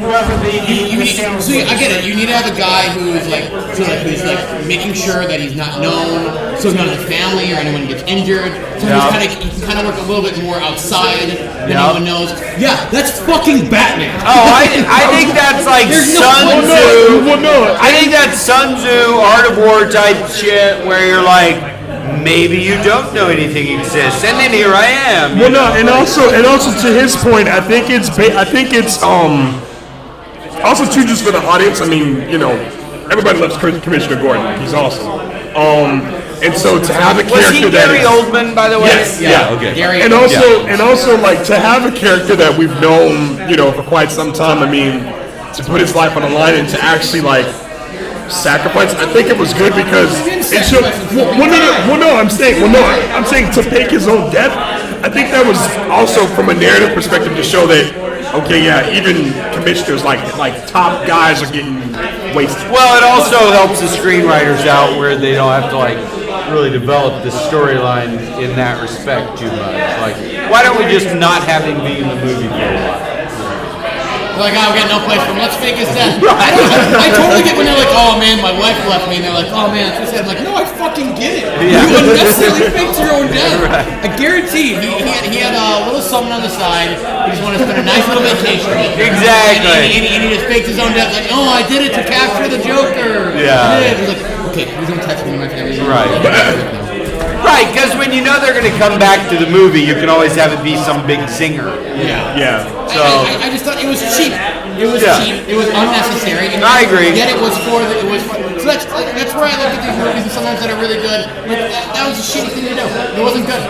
whoever they need. So I get it. You need to have a guy who's who's making sure that he's not known, so none of the family or anyone gets injured. So he can kind of work a little bit more outside than anyone knows. Yeah, that's fucking Batman. Oh, I think that's like There's no- Sun well, Tzu. I think that's Sun Tzu, Art of War type shit, where you're like, maybe you don't know anything exists, and then here I am. Well, no, and also to his point, I think it's also too just for the audience. I mean, everybody loves Commissioner Gordon. He's awesome. And so to have a Was character he that Gary is, Oldman, by the way? yes, yeah, okay. Gary, and also like to have a character that we've known, for quite some time. I mean, to put his life on the line and to actually like sacrifice. I think it was good because it showed. I'm saying to fake his own death. I think that was also from a narrative perspective to show that even commissioners like top guys are getting wasted. Well, it also helps the screenwriters out where they don't have to like really develop the storyline in that respect too much. Like, why don't we just not have him be in the movie for a while? Like, we got no place for him. Let's fake his death. I totally get when they're like, oh man, my wife left me, and they're like, oh man, it's sad. I'm like, no, I fucking get it. Yeah. You unnecessarily faked your own death. I guarantee he had a little something on the side. He just wanted to spend a nice little vacation. Exactly. And he just faked his own death. Like, oh, I did it to capture the Joker. Yeah. I did. He's like, okay, please don't text me to my family. Right. Right, because when you know they're going to come back to the movie, you can always have it be some big zinger. Yeah. So I just thought it was cheap. It was cheap. It was unnecessary. And I agree. Yet it was for. So that's where I look at these movies and sometimes that are really good. Like, that was a shitty thing to do. It wasn't good.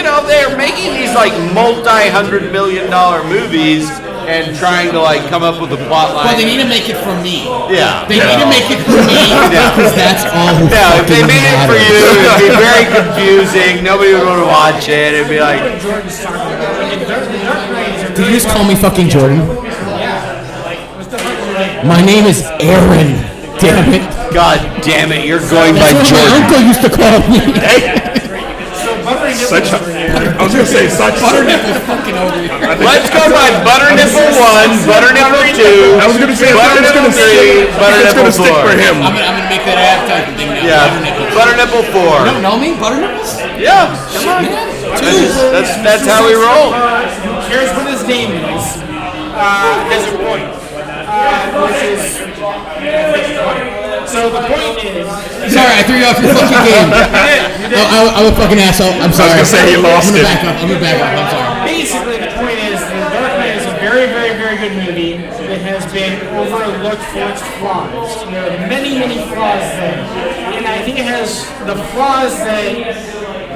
Well, they're making these like multi-$100 million movies and trying to like come up with a plot line. But they need to make it for me. Yeah. They need to make it for me because that's all who Yeah, if they fucking made it for matters. you, it'd be very confusing. Nobody would want to watch it. It'd be like, Did you just call me fucking Jordan? My name is Aaron. Damn it. God damn it, you're going by That's what my Jordan. uncle used to call me. I was gonna say such. Butternipple's fucking over here. Let's go by Butter Nipple 1, Butter Nipple 2, I was gonna say Butter it's Nipple gonna 3, Butter it's Nipple gonna stick 4. for him. I'm gonna make that advertising thing now. Yeah, Butter Nipple 4. You don't know me? Butternipples? Yeah, come on. That's how we roll. Here's what his name is. Has a point. Which is so the point is. Sorry, I threw you off your fucking game. I'm a fucking asshole. I'm sorry. I was gonna say he lost it. I'm gonna back up. I'm sorry. Basically, the point is that Dark Knight is a very, very, very good movie that has been overlooked for its flaws. There are many, many flaws there. And I think it has the flaws that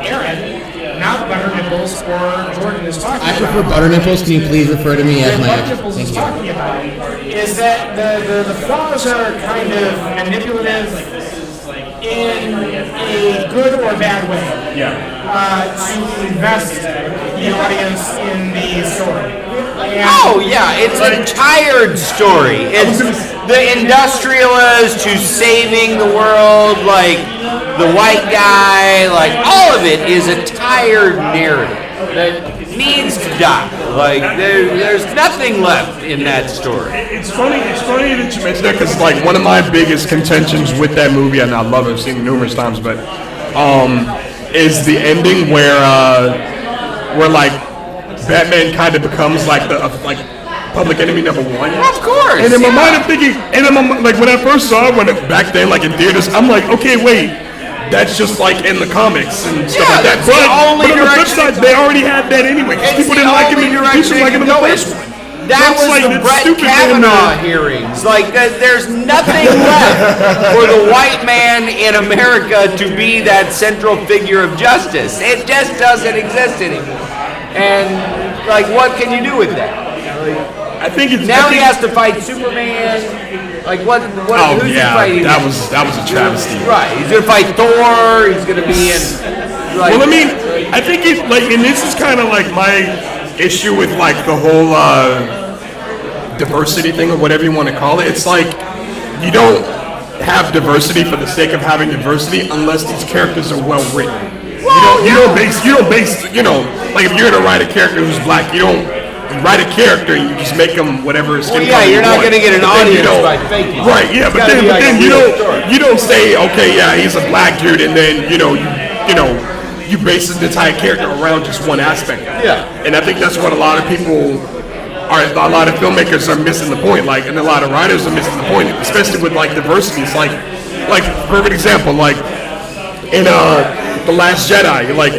Aaron, not Butter Nipples or Jordan is talking I about. prefer Butternipples. Can you please refer to me as my Butter ex? Nipples Thank is you. talking about is that the flaws are kind of manipulative in a good or bad way. To invest the audience in the story. And Oh yeah, it's a tired story. It's the industrialist who's saving the world, like the white guy, like all of it is a tired narrative that needs to die. Like there's nothing left in that story. It's funny that you mentioned that because like one of my biggest contentions with that movie, and I love it, I've seen it numerous times, but is the ending where like Batman kind of becomes like the public enemy number one. Of course. And in my mind, I'm thinking, like when I first saw it, back then, like in theaters, I'm like, okay, wait, that's just like in the comics and stuff like that. that's the only but on the flip direction side, they already had that anyway. It's People the didn't like him. only People direction didn't like him in the you can first go one. That That's was like, the it's Brett stupid for him Kavanaugh to- hearings. Like, there's nothing left for the white man in America to be that central figure of justice. It just doesn't exist anymore. And, like, what can you do with that? I think it's Now he has to fight Superman. Like what? Oh who's he yeah, fighting? that was a travesty. Right. He's gonna fight Thor. He's gonna be in. Like, Well, I mean, I think it like, and this is kind of like my issue with like the whole diversity thing or whatever you want to call it. It's like you don't have diversity for the sake of having diversity unless these characters are well written. You don't base like if you're gonna write a character who's black, you write a character and you just make them whatever skin color you're not want. gonna get an But then audience by faking it. Right, yeah, It's but gotta then, be like a you real don't story. you don't say, okay, yeah, he's a black dude, and then you base the entire character around just one aspect. Yeah. And I think that's what a lot of filmmakers are missing the point, like, and a lot of writers are missing the point, especially with like diversity. It's like perfect example, like in The Last Jedi, like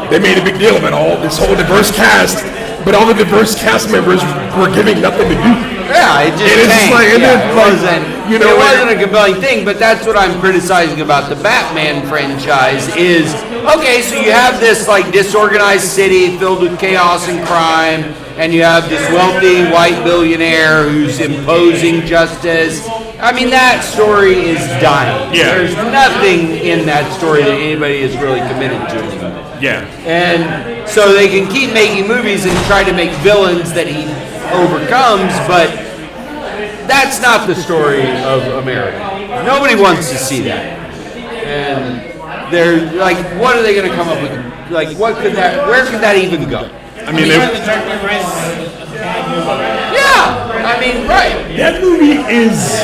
they made a big deal about all this whole diverse cast, but all the diverse cast members were giving nothing to do. Yeah, it just And it's tanked. like, and Yeah, then, it like, wasn't. you know, it wasn't a compelling thing. But that's what I'm criticizing about the Batman franchise. Is okay. So you have this like disorganized city filled with chaos and crime, and you have this wealthy white billionaire who's imposing justice. I mean, that story is dying. Yeah. There's nothing in that story that anybody is really committed to anymore. Yeah. And so they can keep making movies and try to make villains that he overcomes, but that's not the story of America. Nobody wants to see that. And they're like, what are they going to come up with? Like, where could that even go? I mean, The Dark Knight Rises is a bad movie. Yeah, I mean, right. that movie is.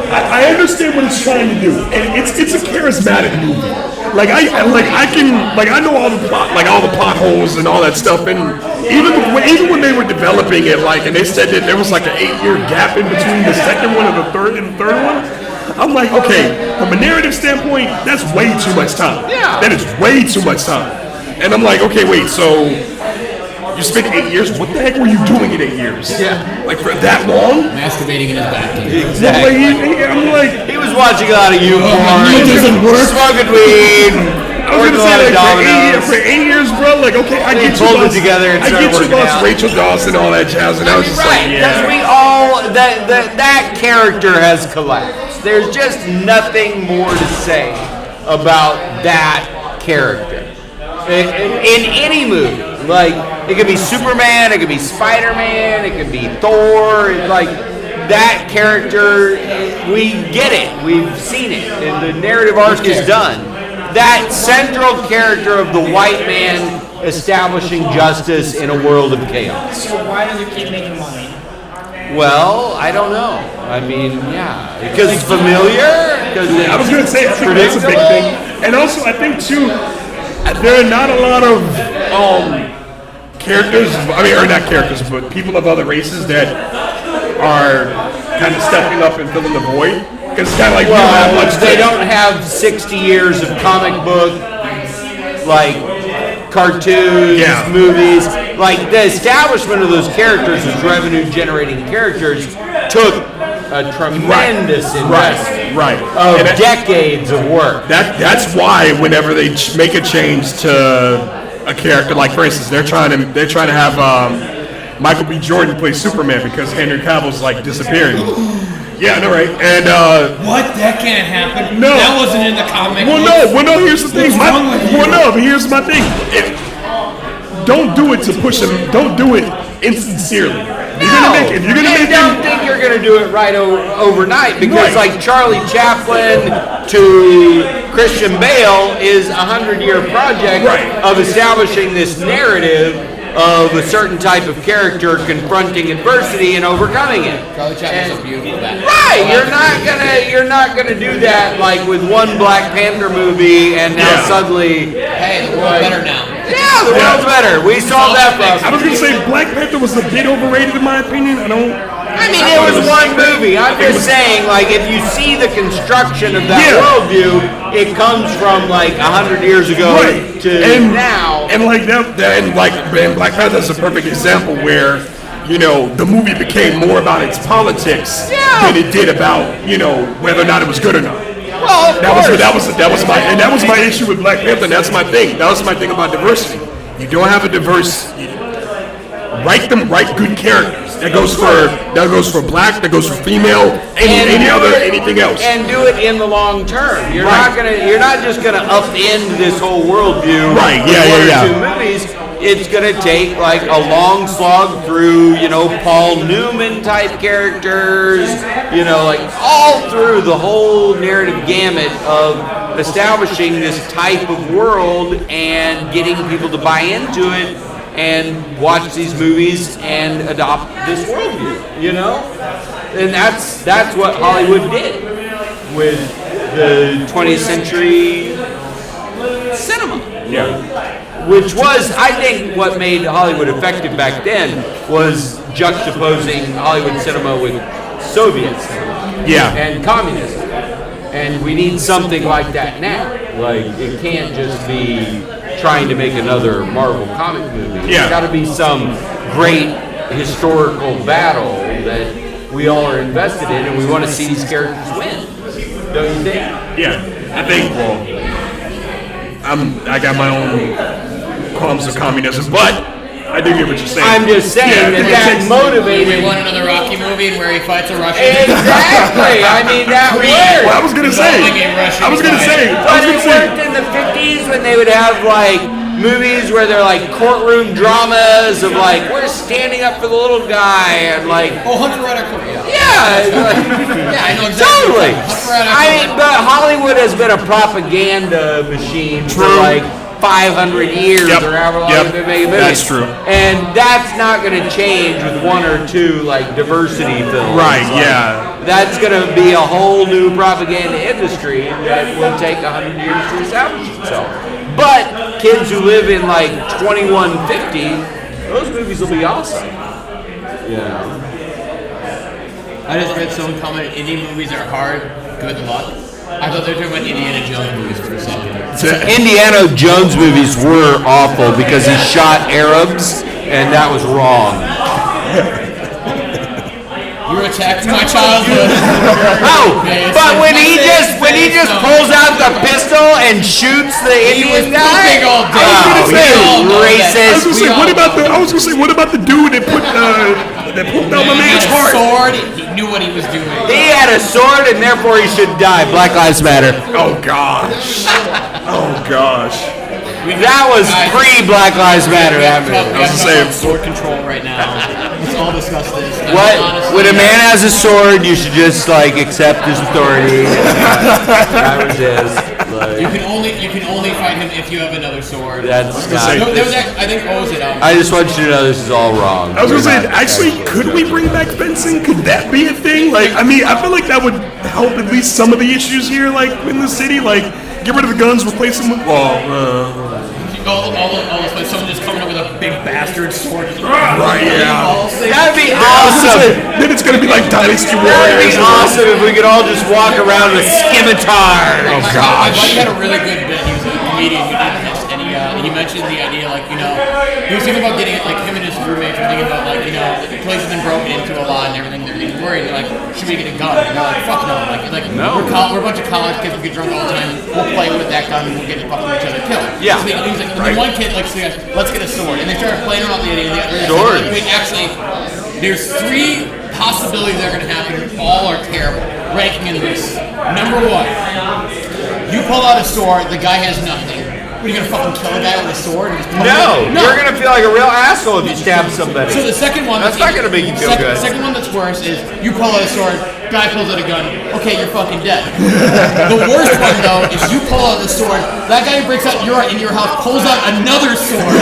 I understand what it's trying to do, and it's a charismatic movie. I know all the plot holes and all that stuff, and even when they were developing it, like, and they said that there was like an 8-year gap in between the second one and the third one. I'm like, okay, from a narrative standpoint, that's way too much time. Yeah. That is way too much time. And I'm like, okay, wait, so you spent 8 years. What the heck were you doing in 8 years? Yeah. Like for that long? Masturbating in his bathtub. Exactly. I'm like, He was watching a lot of you porn, it doesn't work. smoking weed. I was gonna say, like, for 8 years, bro. Like, okay, I They get you pulled it lost. together and I started get you working lost out. Rachel Dawson, all that jazz, and I was just Right, like, because yeah. we all that character has collapsed. There's just nothing more to say about that character in any movie. Like it could be Superman, it could be Spider-Man, it could be Thor. Like that character, we get it, we've seen it, and the narrative arc is done. That central character of the white man establishing justice in a world of chaos. So why does it keep making money? Well, I don't know. I mean, yeah, because it's familiar. Because I was gonna say, I think that's a big thing, and also I think too, there are not a lot of characters. I mean, or not characters, but people of other races that are kind of stepping up and filling the void. Because it's kind of like we don't have much. They don't have 60 years of comic book, like cartoons, movies. Like the establishment of those characters as revenue-generating characters took a tremendous investment of decades of work. That's why whenever they make a change to a character, like for instance, they're trying to have Michael B. Jordan play Superman because Henry Cavill's like disappearing. Yeah, I know, right? And what? That can't happen. No, that wasn't in the comic. Well, no. Here's the thing. What's wrong with you? But here's my thing. Don't do it to push him. Don't do it insincerely. If you're gonna make don't think you're gonna do it right overnight because like Charlie Chaplin to Christian Bale is a 100-year project of establishing this narrative of a certain type of character confronting adversity and overcoming it. Charlie Chaplin's a beautiful Batman. Right, you're not gonna do that like with one Black Panther movie and now suddenly, hey, the world's better now. Yeah, the world's better. We solved that problem. I was gonna say Black Panther was a bit overrated in my opinion. I mean, it was one movie. I'm just saying, like, if you see the construction of that worldview, it comes from like 100 years ago to now. And like that, and Black Panther is a perfect example where, the movie became more about its politics than it did about, whether or not it was good or not. Well, that was my issue with Black Panther. And that's my thing. That was my thing about diversity. You don't have a diverse. write good characters. That goes for black. That goes for female. Anything else. And do it in the long term. You're not just gonna upend this whole worldview. Right. Yeah. 2 movies. It's gonna take like a long slog through, Paul Newman type characters, like all through the whole narrative gamut of establishing this type of world and getting people to buy into it and watch these movies and adopt this worldview, And that's what Hollywood did with the 20th century cinema. Yeah. Which was, I think, what made Hollywood effective back then was juxtaposing Hollywood cinema with Soviet cinema and communism. And we need something like that now. Like, it can't just be trying to make another Marvel comic movie. Yeah. It's got to be some great historical battle that we all are invested in, and we want to see these characters win. Don't you think? Yeah, I think. Well, I got my own qualms of communism, but I do get what you're saying. I'm just saying that motivated. We want another Rocky movie where he fights a Russian. Exactly. I mean, that worked. Well, I was gonna say. But it worked in the 50s when they would have like movies where they're like courtroom dramas of like we're standing up for the little guy and like Hunter Rider. Yeah, I know exactly. Totally. I mean, but Hollywood has been a propaganda machine for like 500 years or however long they've been making movies. That's true. And that's not going to change with 1 or 2 like diversity films. Right, like, that's going to be a whole new propaganda industry that will take 100 years to establish itself. But kids who live in like 2150, those movies will be awesome. Yeah. I just read someone comment, Indian movies are hard, good luck. I thought they were talking about Indiana Jones movies for a second. Indiana Jones movies were awful because he shot Arabs, and that was wrong. You attacked my childhood. Oh, but when he just pulls out the pistol and shoots the Indian guy, racist. I was gonna say, what about the dude that put down my man's heart? Sword. He knew what he was doing. He had a sword, and therefore he should die. Black Lives Matter. Oh gosh. Oh gosh. That was pre-Black Lives Matter. I was saying sword control right now. Let's all discuss this. When a man has a sword, you should just like accept his authority. That was his. Like, you can only fight him if you have another sword. That's I think what was it? I just want you to know this is all wrong. I was gonna say, actually, could we bring back fencing? Could that be a thing? Like, I mean, I feel like that would help at least some of the issues here, like in the city. Like, get rid of the guns, replace them with someone just coming up with a big bastard sword. Right, yeah. That'd be awesome. Then it's gonna be like Dynasty Warriors. That'd be awesome if we could all just walk around with scimitars. Oh My gosh. buddy had a really good bit. He was a comedian who did this, and he mentioned the idea, like, he was thinking about getting it, like, him and his roommates were thinking about, like, the place has been broken into a lot and everything. They're getting worried. They're like, should we get a gun? And they're like, fuck no. No. We're a bunch of college kids. We get drunk all the time. We'll play with that gun and we'll get fucking each other killed. Yeah. So he was like, the one kid, like, suggested, let's get a sword. And they started playing around the idea. Sword. Wait, actually, there's 3 possibilities that are going to happen, and all are terrible. Ranking in this. Number 1, you pull out a sword, the guy has nothing. What, are you going to fucking kill a guy with a sword? No, you're going to feel like a real asshole if you stab somebody. So the second one... That's not going to make you feel good. The second one that's worse is you pull out a sword, guy pulls out a gun, okay, you're fucking dead. The worst one, though, is you pull out the sword, that guy who breaks out in your house pulls out another sword.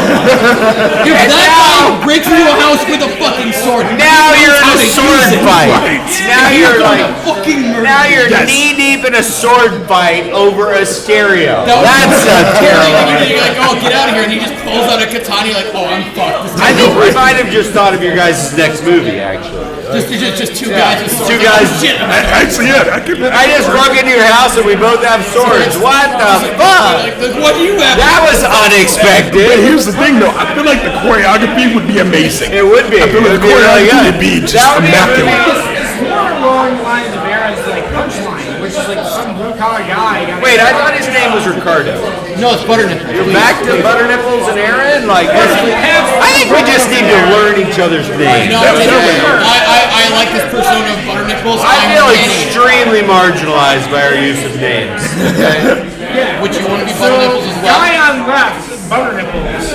If that guy breaks into a house with a fucking sword... Now you're in a sword fight. Now you're like... Now you're knee-deep in a sword fight over a stereo. That's a terrible... You're like, oh, get out of here, and he just pulls out a katana, you're like, oh, I'm fucked. I think we might have just thought of your guys' next movie, actually. Just 2 guys with swords. 2 guys. Actually, yeah. I just broke into your house and we both have swords. What the fuck? What do you have? That was unexpected. But here's the thing, though. I feel like the choreography would be amazing. It would be. I feel like the choreography would be just immaculate. It's more along the lines of Aaron's like punchline, which is like some blue collar guy. Wait, I thought his name was Ricardo. No, it's Butternipples. You're back to Butternipples and Aaron? Like, I think we just need to learn each other's names. No, I like this persona of Butter Nipples. I feel extremely marginalized by our use of names. Would you want to be Butter Nipples as well? Guy on left, Butter Nipples.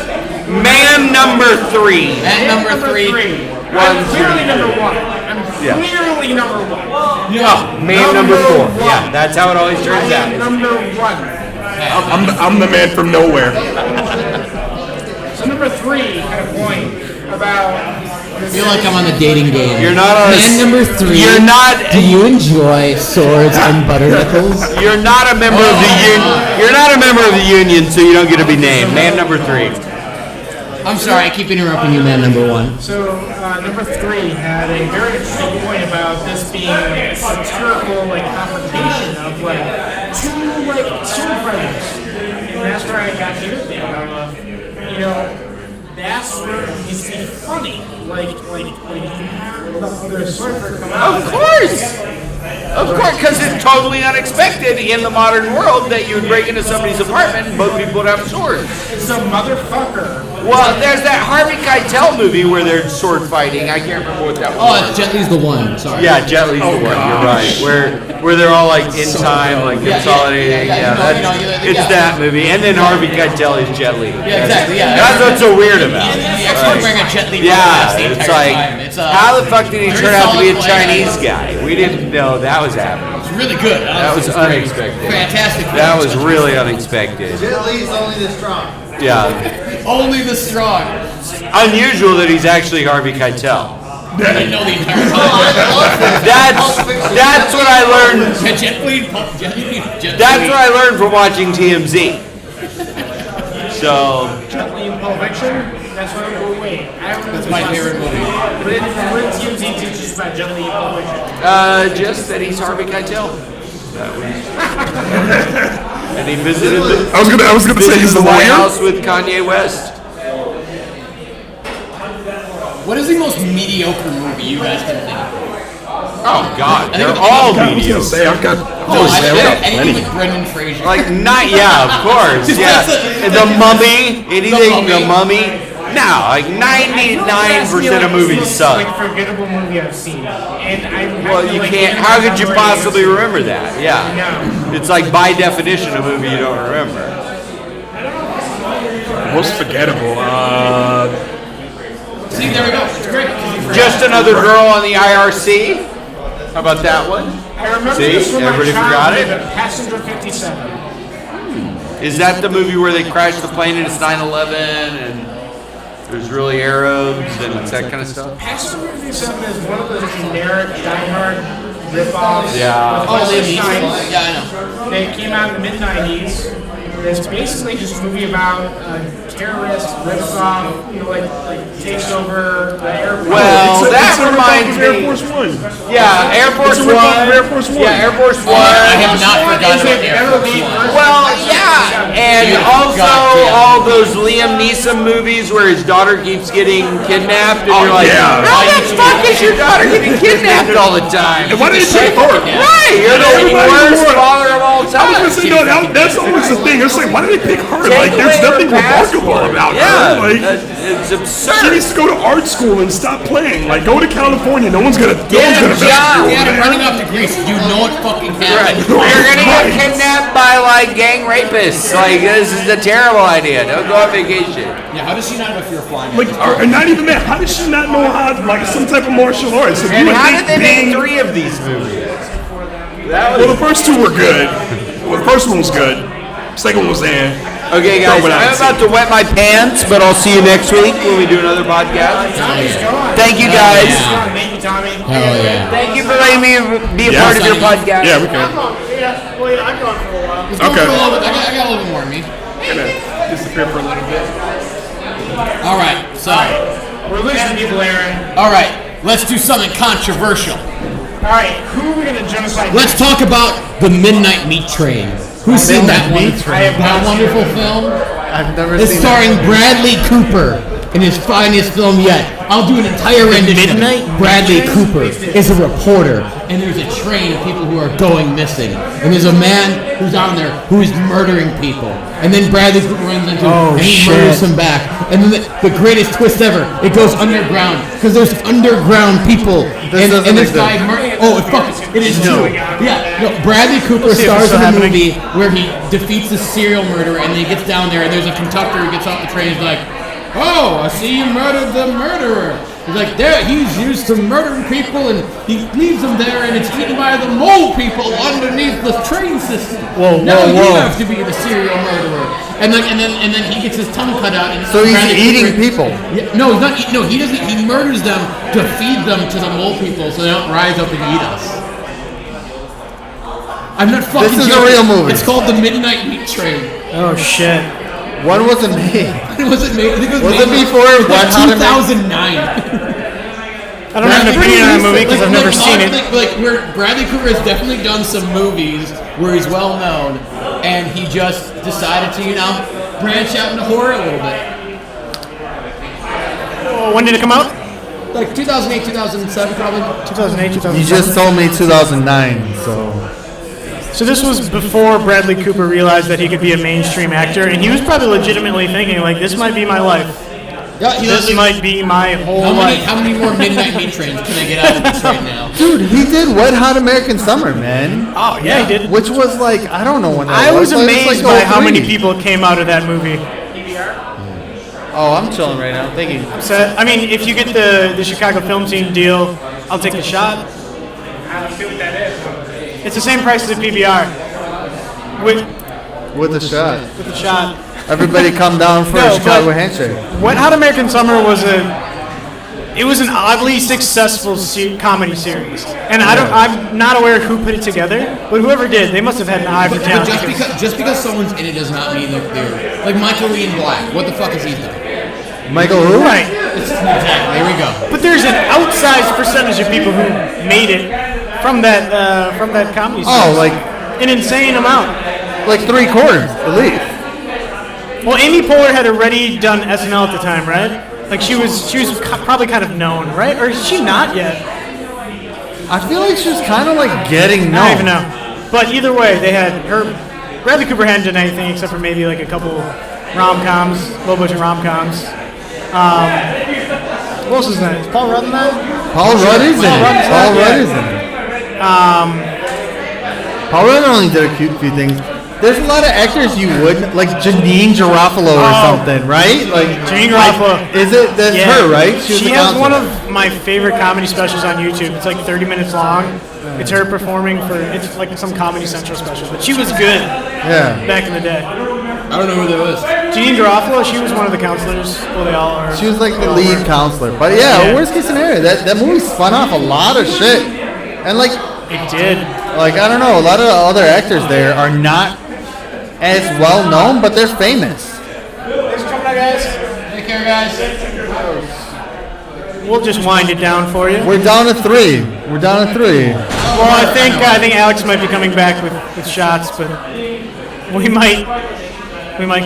Man number 3. And number 3. I'm clearly number 1. I'm clearly number 1. Man number 4. Yeah, that's how it always turns out. Number 1. I'm the man from nowhere. So number 3 had a point about. I feel like I'm on the dating game. You're not on Man number 3. You're not. Do you enjoy swords and butter nipples? You're not a member of the union. You're not a member of the union, so you don't get to be named. Man number 3. I'm sorry, I keep interrupting you, man number 1. So number 3 had a very interesting point about this being like a satirical like confrontation of like two like sword fighters, and that's where I got your thing. You know, that's where it needs to be funny. Like you have the other sword fighter come out. Of course, because it's totally unexpected in the modern world that you would break into somebody's apartment and both people would have swords. It's a motherfucker. Well, there's that Harvey Keitel movie where they're sword fighting. I can't remember what that was. Oh, Jet Li's the one. Sorry. Yeah, Jet Li's the one. You're right. Where they're all like in time, like consolidating. It's that movie. And then Harvey Keitel is Jet Li. Yeah, exactly. Yeah. That's what's so weird about it. The expert wearing a Jet Li. Yeah, it's like, how the fuck did he turn out to be a Chinese guy? We didn't know that was happening. It's really good. That was unexpected. Fantastic. That was really unexpected. Jet Li's only the strong. Yeah. Only the strong. Unusual that he's actually Harvey Keitel. I didn't know the entire time. That's what I learned. Jet Li. That's what I learned from watching TMZ. So. Jet Li and Pulp Fiction. That's what I'm going to wait. That's my favorite movie. What did TMZ teach us about Jet Li and Pulp Fiction? Just that he's Harvey Keitel. And he visited the. I was gonna say he's the White lawyer. House with Kanye West. What is the most mediocre movie you guys can think of? Oh God, they're all mediocre. I've got Anything with Brendan Fraser. Like yeah, of course, yeah. The Mummy, anything The Mummy. No, like 99% of movies suck. Like forgettable movie I've seen, and Well, you can't. How could you possibly remember that? Yeah, it's like by definition a movie you don't remember. Most forgettable. See, there we go. It's great. Just Another Girl on the IRC. How about that one? I remember See, this from everybody my forgot it? childhood, Passenger 57. Is that the movie where they crash the plane and it's 9/11 and there's really Arabs and it's that kind of stuff? Passenger 57 is one of those generic Die Hard rip-offs. Yeah. Oh, Yeah, I know. They came out in the mid-90s. It's basically just a movie about a terrorist rips off, like takes over the airport. Well, that reminds me. Air Force One. Yeah, Air Force It's a One. rip-off of Air Force One. Yeah, Air Force One. I have not forgotten about Air Force One. Well, yeah, and also all those Liam Neeson movies where his daughter keeps getting kidnapped, and you're like, yeah. how the fuck is your daughter getting kidnapped all the time? And why did it take her? Right, you're the worst father of all I time. was gonna say, no, that's always the thing. It's like, why did they pick her? Like, there's nothing remarkable about Yeah, her. Like, it's she absurd. needs to go to art school and stop playing. Like, go to California. No one's gonna Get a mess with job. you. Yeah, running off to Greece. You know it fucking Right. happened. You're gonna get kidnapped by like gang rapists. Like this is a terrible idea. Don't go on vacation. Yeah, how does she not know if you're flying? Like, or not even that. How did she not know how, like, some type of martial arts? If And you how would did they think make 3 of these movies? Well, the first 2 were good. Well, the first one was good. Second one was there. Okay, guys, I'm about to wet my pants, but I'll see you next week when we do another podcast. Thank you, guys. Thank you, Tommy. Hell yeah. Thank you for letting me be a part of your podcast. Yeah, we can. I've gone for a while. Okay. I got a little more in me. Disappear for a little bit. All right, so. We're losing people, Aaron. All right, let's do something controversial. All right, who are we gonna genocide? Let's talk about The Midnight Meat Train. Who's seen that one? I have That not wonderful film? I've never It's seen starring that. Bradley Cooper. in his finest film yet. I'll do an entire rendition. Bradley Cooper is a reporter, and there's a train of people who are going missing, and there's a man who's on there who is murdering people, and then Bradley Cooper runs into him, and he murders him back, and then the greatest twist ever, it goes underground, because there's underground people, and this guy it is true. Yeah, no, Bradley Cooper stars in a movie where he defeats a serial murderer, and he gets down there, and there's a conductor who gets off the train, and is like, "Oh, I see you murdered the murderer." He's like, there, he's used to murdering people, and he leaves them there, and it's eaten by the mole people underneath the train system. Now you have to be the serial murderer. And then he gets his tongue cut out. And so he's eating people. Yeah, no, he's not. No, he doesn't. He murders them to feed them to the mole people, so they don't rise up and eat us. I'm not fucking. This is a real movie. It's called The Midnight Meat Train. Oh shit. When was it made? It wasn't made. I think it was it made before like 2009? I don't have an opinion on that movie because I've never seen it. Where Bradley Cooper has definitely done some movies where he's well known, and he just decided to, branch out into horror a little bit. When did it come out? Like 2008, 2007, probably. 2008, 2007. You just told me 2009, so. So this was before Bradley Cooper realized that he could be a mainstream actor, and he was probably legitimately thinking, like, this might be my life. Yeah, this might be my whole life. How many more Midnight Meat Trains can I get out of this right now? Dude, he did Wet Hot American Summer, man. Oh, yeah, he did. Which was like, I don't know when that I was but amazed by how many people came out of that movie. Oh, I'm chilling right now. Thank you. So, I mean, if you get the Chicago Film Team deal, I'll take the shot. I don't see what that is. It's the same price as a PBR. With a shot. With a shot. Everybody come down for a Chicago handshake. Wet Hot American Summer was an oddly successful comedy series, and I'm not aware who put it together, but whoever did, they must have had an eye for talent. But just because someone's in it does not mean they're like Michael Ian Black. What the fuck is he doing? Michael who? Right. Exactly. There we go. But there's an outsized percentage of people who made it from that comedy series. Oh, like an insane amount. Like 3/4 at least. Well, Amy Poehler had already done SNL at the time, right? Like she was probably kind of known, right? Or is she not yet? I feel like she was kind of like getting known. I don't even know. But either way, they had her. Bradley Cooper hadn't done anything except for maybe like a couple rom-coms, low budget rom-coms. What else is that? Is Paul Rudd in that? Paul Rudd is in it. Paul Rudd is in it. Paul Rudd only did a few things. There's a lot of actors you wouldn't, like Janine Garofalo or something, right? Like Janine Garofalo. Is it? That's her, right? She has one of my favorite comedy specials on YouTube. It's like 30 minutes long. It's her performing it's like some Comedy Central special. But she was good. Yeah. Back in the day. I don't know who that was. Janine Garofalo. She was one of the counselors. Well, they all are. She was like the lead counselor. But yeah, worst case scenario, that movie spun off a lot of shit, and like it did. Like I don't know, a lot of other actors there are not as well known, but they're famous. Thanks for coming out, guys. Take care, guys. We'll just wind it down for you. We're down to 3. We're down to 3. Well, I think Alex might be coming back with shots, but we might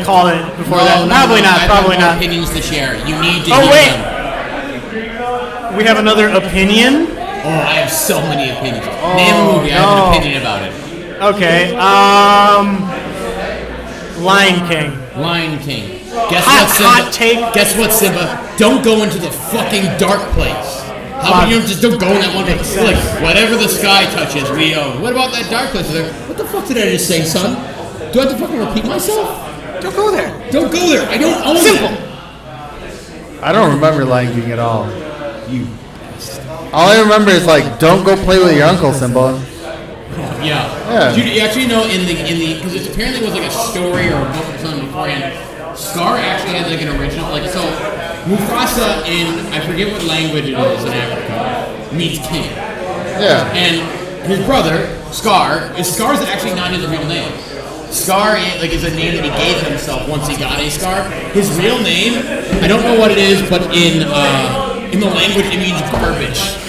call it before that. Probably not. Probably not. Opinions to share. You need to. Oh wait. Them. We have another opinion. Oh, I have so many opinions. Name a movie. I have an opinion about it. Okay. Lion King. Lion King. Hot take. Guess what, Simba? Don't go into the fucking dark place. How about you just don't go in that one place? Like, whatever the sky touches, we own. What about that dark place? Like, what the fuck did I just say, son? Do I have to fucking repeat myself? Don't go there. Don't go there. I don't own Simple. it. I don't remember Lion King at all. All I remember is like, don't go play with your uncle, Simba. Yeah. You actually know in the because it apparently was like a story or a book or something beforehand. Scar actually had like an original so Mufasa in I forget what language it is in Africa means king. Yeah. And his brother Scar's actually not his real name. Scar is a name that he gave himself once he got a scar. His real name I don't know what it is, but in the language it means garbage.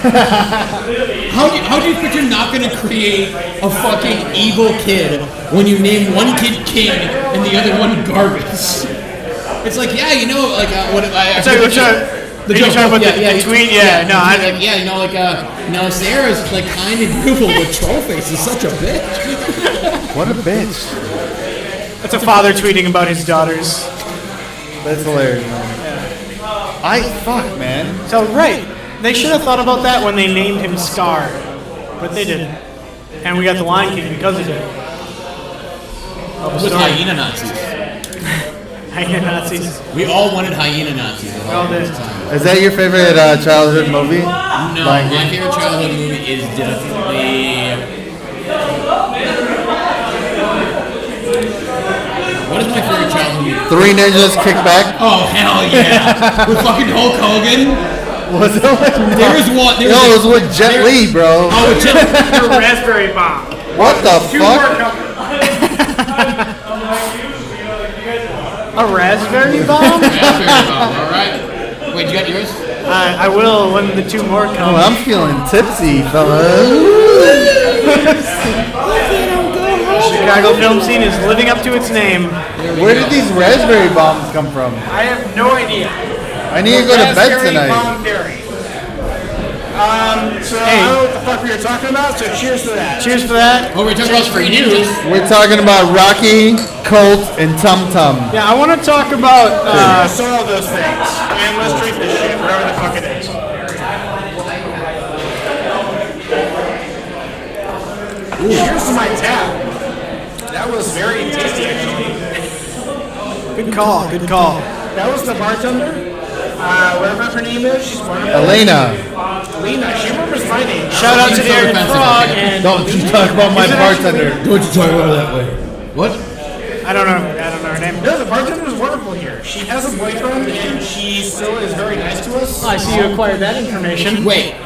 How do you think you're not going to create a fucking evil kid when you name one kid king and the other one garbage? It's like, yeah, you know, like what I Sorry, which the you're talking about the you- tweet? Yeah, no, I like, yeah, you know, like Sarah's like kind and beautiful, but Trollface is such a bitch. What a bitch. That's a father tweeting about his daughters. That's hilarious, man. Fuck, man. So, right. They should have thought about that when they named him Scar. But they didn't. And we got the Lion King because of it. With hyena Nazis. Hyena Nazis. We all wanted hyena Nazis. We all did. Is that your favorite childhood movie? No, my favorite childhood movie is definitely. What is my favorite childhood movie? Three Ninjas Kick Back. Oh hell yeah! With fucking Hulk Hogan. Was it? There was one. No, it was with Jet Li, bro. Oh, with Jet Li. Your raspberry bomb. What the fuck? A raspberry bomb? Raspberry bomb. All right. Wait, you got yours? I will when the two more come. Oh, I'm feeling tipsy, fella. Chicago film scene is living up to its name. Where did these raspberry bombs come from? I have no idea. I need to go to bed Raspberry tonight. bomb theory. So I don't know what the fuck we were talking about, so cheers to that. Cheers for that. Oh, we're talking about free news. We're talking about Rocky, Colt, and Tum Tum. Yeah, I want to talk about. Cheers to all those things. And let's drink this shit, whatever the fuck it is. Cheers to my tap. That was very tasty, actually. Good call. Good call. That was the bartender. Whatever her name is, she's wonderful. Elena. Elena, she remembers my name. Shout out to Aaron Frog and. Don't you talk about my bartender. Don't you talk about it that way. What? I don't know her name. No, the bartender is wonderful here. She has a boyfriend and she still is very nice to us. I see you acquired that information. Wait.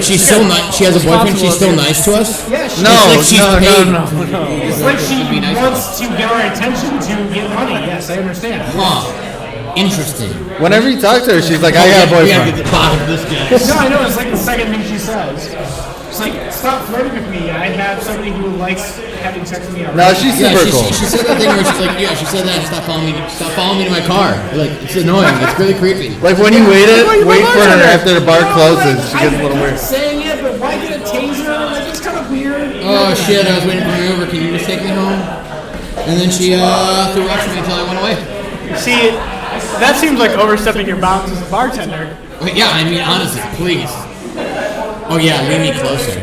She's still nice. She has a boyfriend. She's still nice to us. Yeah, she No, It's like she's paid. no. It's like she wants to get our attention to get money. Yes, I understand. Huh. Interesting. Whenever you talk to her, she's like, I got a We gotta get boyfriend. the bottom of this guy. No, I know. It's like the second thing she says. It's like, stop flirting with me. I have somebody who likes having sex with me already. No, she's Yeah, super cool. she said that thing where she's like, yeah, she said that. Stop following me to my car. Like, it's annoying. It's really creepy. Like when you wait for her after the bar closes, she gets a little weird. Saying it, but why get a taser? Like, it's kind of weird. Oh shit! I was waiting for my Uber. Can you just take me home? And then she threw rocks at me until I went away. See, that seems like overstepping your bounds as a bartender. But yeah, I mean, honestly, please. Oh yeah, lean me closer.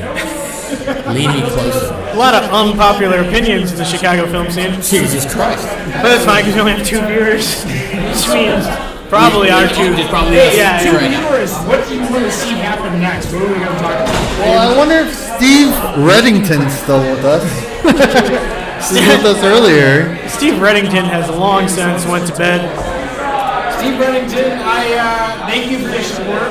Lean me closer. A lot of unpopular opinions in the Chicago film scene. Jesus Christ. But that's fine because we only have 2 viewers. Which means probably our 2. There's probably Yeah, Two right now. viewers, what do you want to see happen next? What are we going to talk about? Well, I wonder if Steve Reddington's still with us. He was with us earlier. Steve Reddington has long since went to bed. Steve Reddington, I thank you for your support.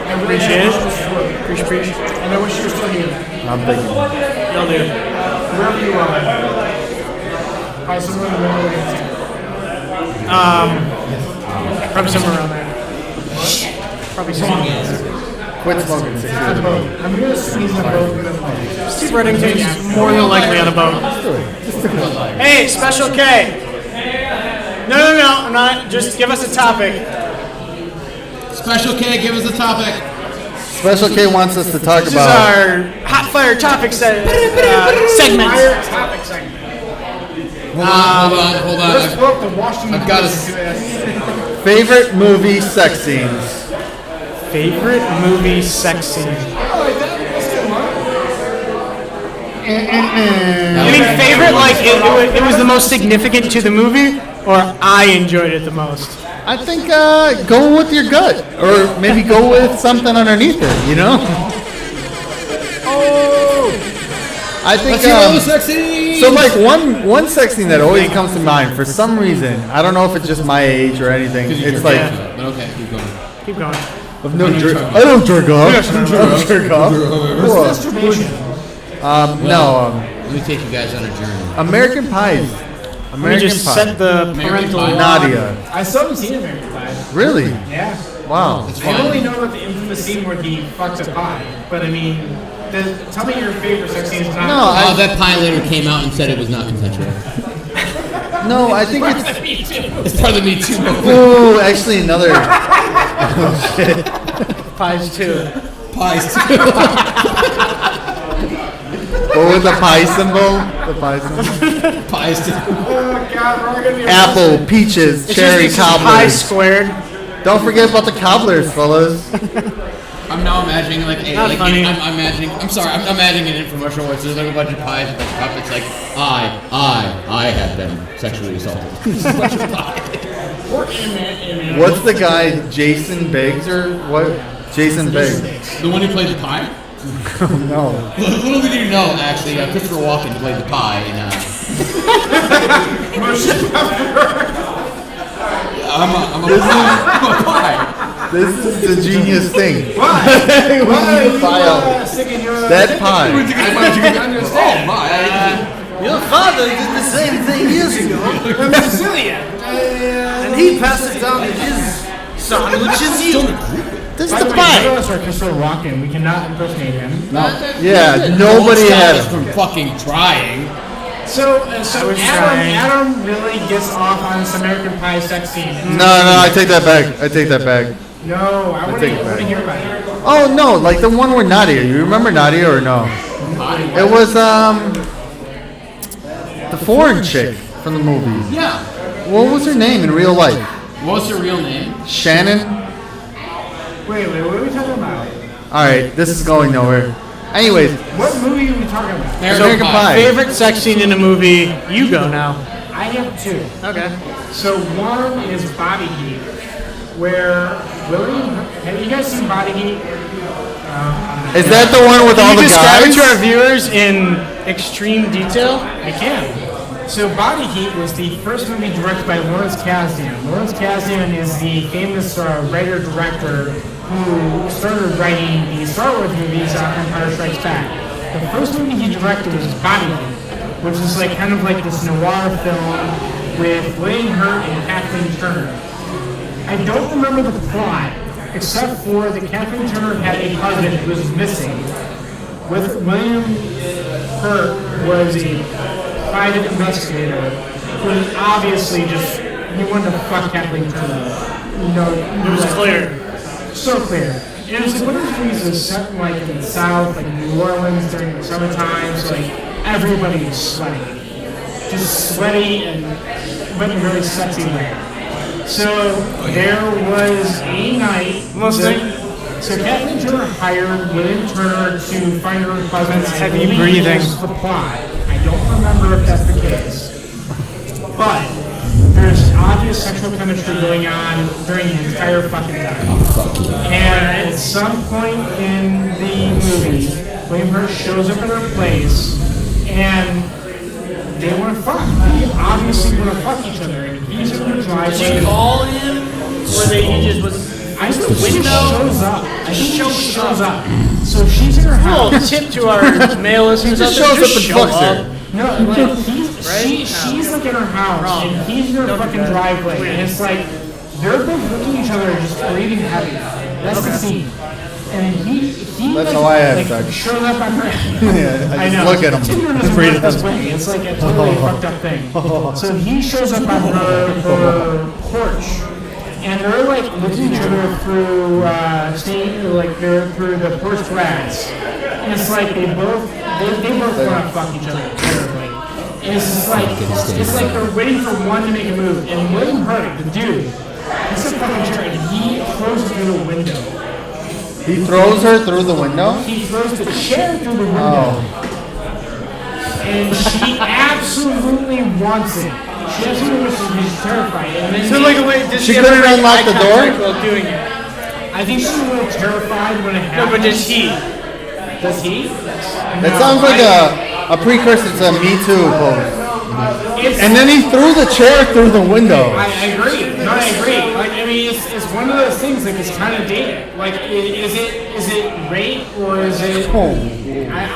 I really Appreciate it. support. Appreciate it. And I wish you were still here. I'm thinking. Y'all do. Wherever you are. Probably somewhere in the middle of the Probably somewhere around there. Probably somewhere. Quit smoking 6 years ago. I'm going to squeeze the boat. Steve Reddington's more than likely on a boat. Hey, Special K. No, I'm not. Just give us a topic. Special K, give us a topic. Special K wants us to talk This is about. our hot fire topic segment. Topic segment. Hold on. Let's go up to Washington. I've got a Favorite movie sex scenes. Favorite movie sex scene. You mean favorite, like it was the most significant to the movie, or I enjoyed it the most? I think go with your gut, or maybe go with something underneath it. You know. I think. Let's see all the sex scenes. So like one sex scene that always comes to mind for some reason. I don't know if it's just my age or anything. It's like But okay, keep going. Keep going. I don't jerk off. I don't jerk off. No. Let me take you guys on a journey. American Pies. Let me American just Pie. set the parental. Nadia. I still haven't seen American Pie. Really? Yeah. Wow. I only know about the infamous scene where he fucks a pie. But I mean, tell me your favorite sex scene. No, that pie later came out and said it was not consensual. No, I think it's. It's part of the Me Too movement. Ooh, actually another. Oh shit. Pies 2. Pies too. What was the pie symbol? The pie symbol. Pies too. Apple, peaches, cherry, It's just pie cobblers. squared. Don't forget about the cobblers, fellas. I'm now imagining like a Not funny. I'm imagining. I'm sorry. I'm imagining an infomercial where there's like a bunch of pies with a cup. It's like I have been sexually assaulted. It's a bunch of pies. What's the guy, Jason Biggs or what? Jason Biggs. The one who played the pie. No. Little did you know, actually, Christopher Walken played the pie in. I'm a pie. This is the genius thing. Why? That pie. Why would you understand? Your father did the same thing years ago. I'm Sicilian. And he passed it down to his son, which is you. This is By the the way, pie. none of us are Christopher Walken. We cannot impersonate him. Yeah, nobody Stop had us it. from fucking trying. So was trying. Adam really gets off on this American Pie sex scene. No, I take that back. I take that back. No, I want take it to back. hear about it. Oh no, like the one where Nadia. You remember Nadia or no? It was the foreign chick from the movie. Yeah. What was her name in real life? What's her real name? Shannon. Wait, what are we talking about? All right, this is going nowhere. Anyways, What movie are we talking about? American Pie. Favorite sex scene in a movie? You go now. I have two. Okay. So one is Body Heat, where William. Have you guys seen Body Heat? Is that the one with all Can the you describe it guys? to our viewers in extreme detail? I can. So Body Heat was the first movie directed by Lawrence Kasdan. Lawrence Kasdan is the famous writer-director who started writing the Star Wars movies Empire Strikes Back. The first movie he directed was Body Heat, which is like kind of like this noir film with William Hurt and Kathleen Turner. I don't remember the plot, except for that Kathleen Turner had a husband who was missing. With William Hurt was a private investigator who was obviously just he wanted to fuck Kathleen Turner. You know, It was clear. so clear. And it was like one of those movies that was set like in the South, like New Orleans during the summertime, so like everybody was sweaty. Just sweaty and but in a very sexy way. So there was a night so Kathleen Turner hired William Turner to find her husband. That's I heavy believe breathing. that's the plot. I don't remember if that's the case. But there's obvious sexual chemistry going on during the entire fucking time. And at some point in the movie, William Hurt shows up at her place and they want to fuck. They obviously want to fuck each other. And he's in the driveway. Did you call him? Or he just was. I think she shows up. I think she shows up. So she's in her Well, house. tip to our male listeners. just out there, shows up and show fucks her. No, like she's like in her house and he's in her fucking driveway, and it's like they're both looking at each other, just breathing heavy. That's the scene. And he That's like, how I have like, sex. shows up on her. Yeah, I just know. look at him. Tinder Just doesn't breathe work this heavy. way. It's like a totally fucked up thing. So he shows up on her porch. And they're like looking at each other through they're through the porch glass. And it's like they both want to fuck each other terribly. And it's just like they're waiting for one to make a move. And William Hurt, the dude, he's a fucking chair and he throws it through the window. He throws her through the window. He throws the chair through the window. Oh. And she absolutely wants it. She absolutely wants it. She's terrified. And then So like, wait, did She ever couldn't make unlock eye the door? contact while doing it? I think she's a little terrified when it No, happens. but does he? Does he? That sounds like a precursor to a Me Too pose. And then he threw the chair through the window. I agree. No, I agree. Like, I mean, it's one of those things. Like, it's kind of dated. Like, is it rape or is it? I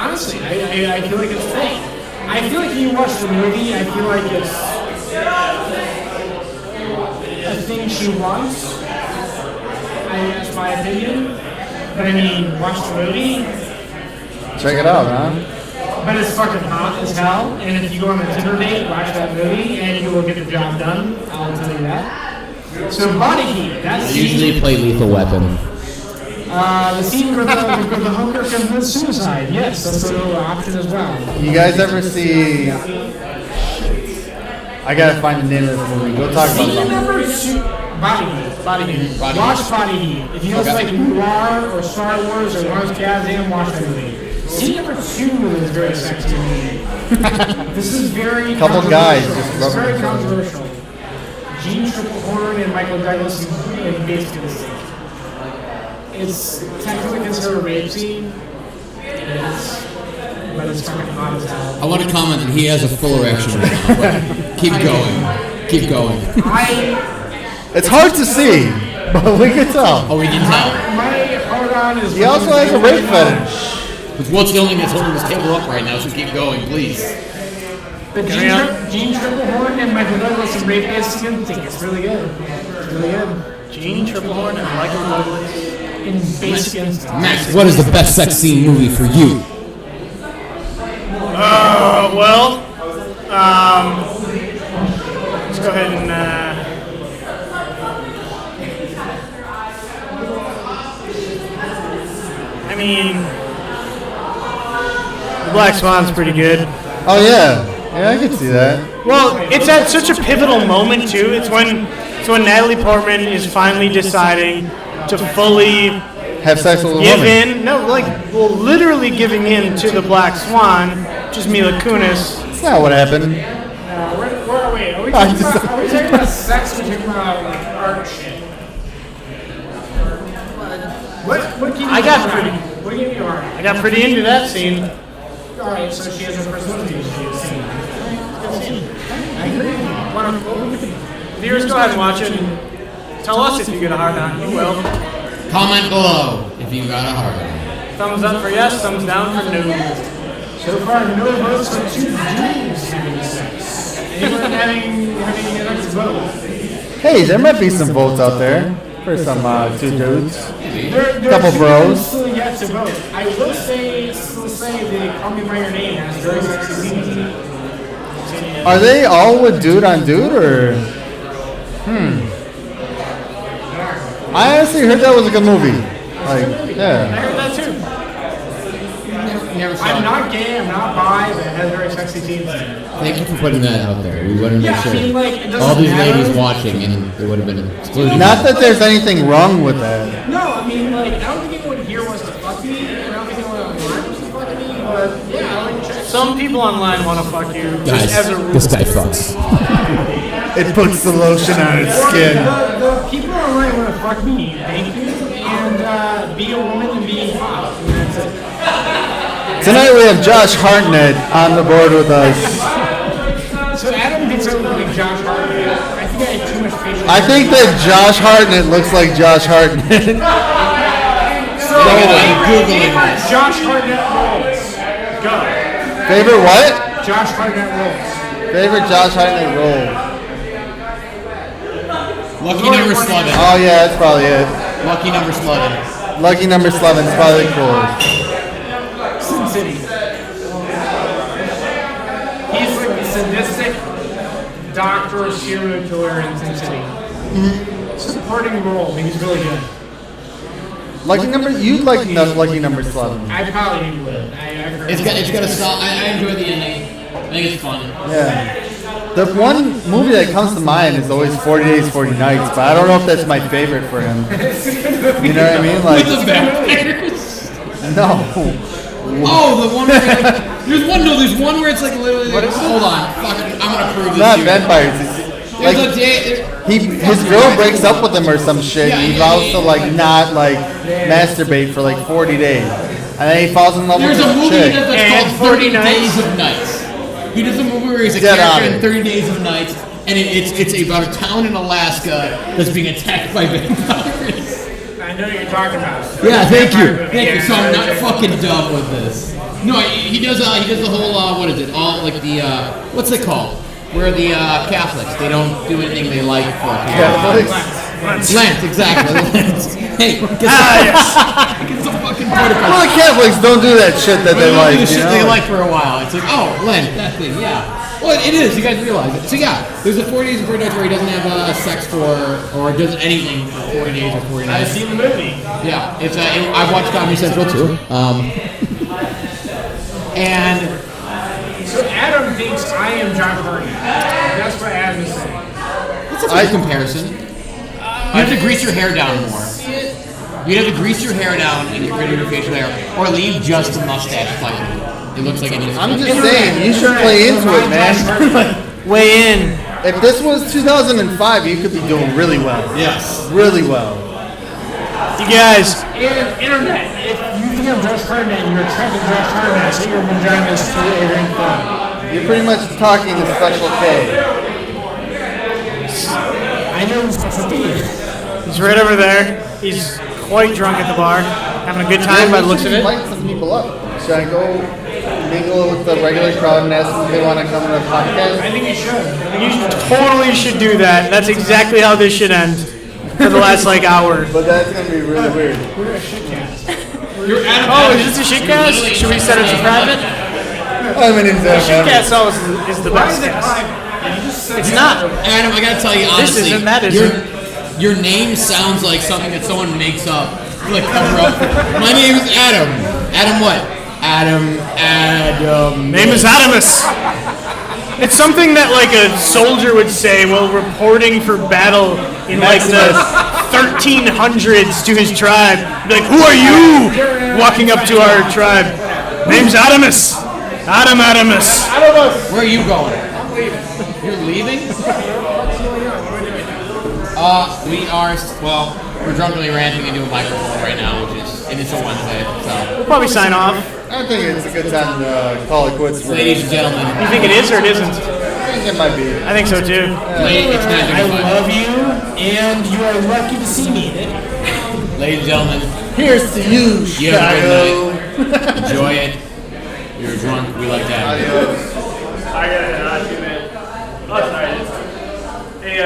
honestly, I feel like it's fake. I feel like you watch the movie. I feel like it's a thing she wants. That's my opinion. But I mean, watch the movie. Check it out, huh? but it's fucking hot as hell. And if you go on a Tinder date, watch that movie, and you will get the job done. I'll tell you that. So Body Heat. That's I usually play Lethal Weapon. the scene where the hooker commits suicide. Yes, that's an option as well. You guys ever see? I gotta find the name of this movie. Go talk about Scene it. number 2. Body Heat. Body Heat. Watch Body Heat. If you like noir or Star Wars or Lawrence Kasdan, watch that movie. Scene number 2 is very sexy to me. This is very Couple guys just It's rubbing very each other. controversial. Gene Tripplehorn and Michael Douglas in basically the same. It's technically considered a rape scene. But it's fucking hot as hell. I want to comment that he has a full erection right now. But keep going. Keep going. It's hard to see, but we can tell. Oh, we can tell. My hard-on is... He also has a rape fetish. Because Wilt's the only thing that's holding this table up right now, so keep going, please. But Gene Tripplehorn and Michael Douglas in Rape Basic Instinct. It's really good. It's really good. Gene Tripplehorn and Michael Douglas in Basic Instinct. Max, what is the best sex scene movie for you? Let's go ahead and. I mean, the Black Swan's pretty good. Oh yeah, yeah, I can see that. Well, it's at such a pivotal moment too. It's when Natalie Portman is finally deciding to fully Have sex with a give woman. in. No, literally giving in to the Black Swan, just Mila Kunis. That's not what happened. Where are we? Are we I talking just- about, are we talking about sex or talking about art shit? What gave you I got art? pretty. What gave you art? I got pretty into that scene. Alright, so she has her personality issue. I agree. Viewers, go ahead and watch it and tell us if you get a hard on. You will. Comment below if you got a hard one. Thumbs up for yes, thumbs down for no. So far, no votes for 2 dudes having sex. Anyone having an extra vote? Hey, there might be some votes out there for some 2 dudes. There Couple are 2 bros. dudes still yet to vote. I will still say the Call Me By Your Name has very sexy scenes in it. Are they all with dude on dude or? I honestly heard that was a good movie. Like, I yeah. heard that too. Never saw I'm it. not gay, I'm not bi, but it has very sexy scenes in it. Thank you for putting that out there. We wanted to make Yeah, I sure mean, like, it doesn't all these matter. ladies watching, and they would have been excluded. Not that there's anything wrong with that. No, I mean, like, I don't think anyone here wants to fuck me. I don't think anyone online wants to fuck me, but yeah, I like chicks. Some people online want to fuck you just Guys, as a rule. this guy fucks. It puts the lotion on its skin. The people online want to fuck me, thank you, and be a woman and be hot. And that's it. Tonight we have Josh Hartnett on the board with us. So Adam thinks I look like Josh Hartnett. I think I have too much facial I think that Josh Hartnett looks like Josh Hartnett. So, favorite Josh Hartnett roles. Go. Favorite what? Josh Hartnett roles. Favorite Josh Hartnett role? Lucky number 11. Oh yeah, that's probably it. Lucky number 11. Lucky number 11 is probably the coolest. Sin City. He's like the sadistic doctor or serial killer in Sin City. Supporting role, but he's really good. Lucky number, you'd like Lucky number 11. I probably would. It's got a solid. I enjoy the ending. I think it's fun. Yeah. The one movie that comes to mind is always 40 Days, 40 Nights, but I don't know if that's my favorite for him. You know what I mean? Like, With the vampires. no. Oh, the one where there's one where it's like literally. Hold on, fuck, I'm gonna prove this. Not to you. vampires. It's There's like a day. his girl breaks up with him or some shit. And he vows to like not like masturbate for like 40 days, and then he falls in love with There's a this movie chick. that's called 30 Days of Nights. He does a movie where he's a Get character on in it. 30 Days of Nights, and it's about a town in Alaska that's being attacked by vampires. I know what you're talking about. Yeah, thank you. So I'm not fucking dumb with this. No, he does the whole what is it? All like the what's it called? Where the Catholics they don't do anything they like for Catholics? Lent, exactly. Lent. Hey, get some fucking Well, the Catholics don't do that shit that they like. do the You shit they know? like for a while. It's like, oh, Lent, that thing, yeah. Well, it is. You guys realize it. So yeah, there's the 40 days and 40 nights where he doesn't have sex for or does anything for 40 days or 40 I've nights. seen the movie. Yeah, it's I've watched Comedy Central too. And So Adam thinks I am John Carney. That's what Adam is saying. that's a good comparison. You have to grease your hair down more. You have to grease your hair down and get rid of your facial hair, or leave just the mustache playing. It looks like it needs. I'm just saying, you should play into it, man. Weigh in. If this was 2005, you could be doing really well. Yes. Really well. You guys, And internet, if you think I'm Josh Hartnett and you're attracted to Josh Hartnett, say your vagina is too having fun. You're pretty much talking to Special K. I know who Special K is. he's right over there. He's quite drunk at the bar, having a good time by the looks of it. Invite some people up. Should I go mingle with the regular crowd and ask them if they want to come to the podcast? I think you should. You totally should do that. That's exactly how this should end for the last hour. But that's gonna be really weird. We're a shitcast. Oh, is this a shitcast? Should we set it to private? I'm an example. Shitcast always is the best cast. It's not. Adam, I gotta tell you This honestly, isn't, that isn't. your name sounds like something that someone makes up. Like cover up. My name is Adam. Adam what? Adam. Name is Adamus. It's something that a soldier would say while reporting for battle in the 1300s to his tribe. Be like, who are you? Walking up to our tribe. Name's Adamus. Adamus. Where are you going? You're leaving? We're drunkenly ranting into a microphone right now, and it's a Wednesday, so. We'll probably sign off. I think it's a good time to call it quits. Ladies and gentlemen. You think it is or it isn't? I think it might be. I think so too. It's I love you, and you are lucky to see me. Ladies and gentlemen, here's to you, you have a good night. Enjoy it. You're drunk. We like that. I got it. Man. Oh, sorry. Hey,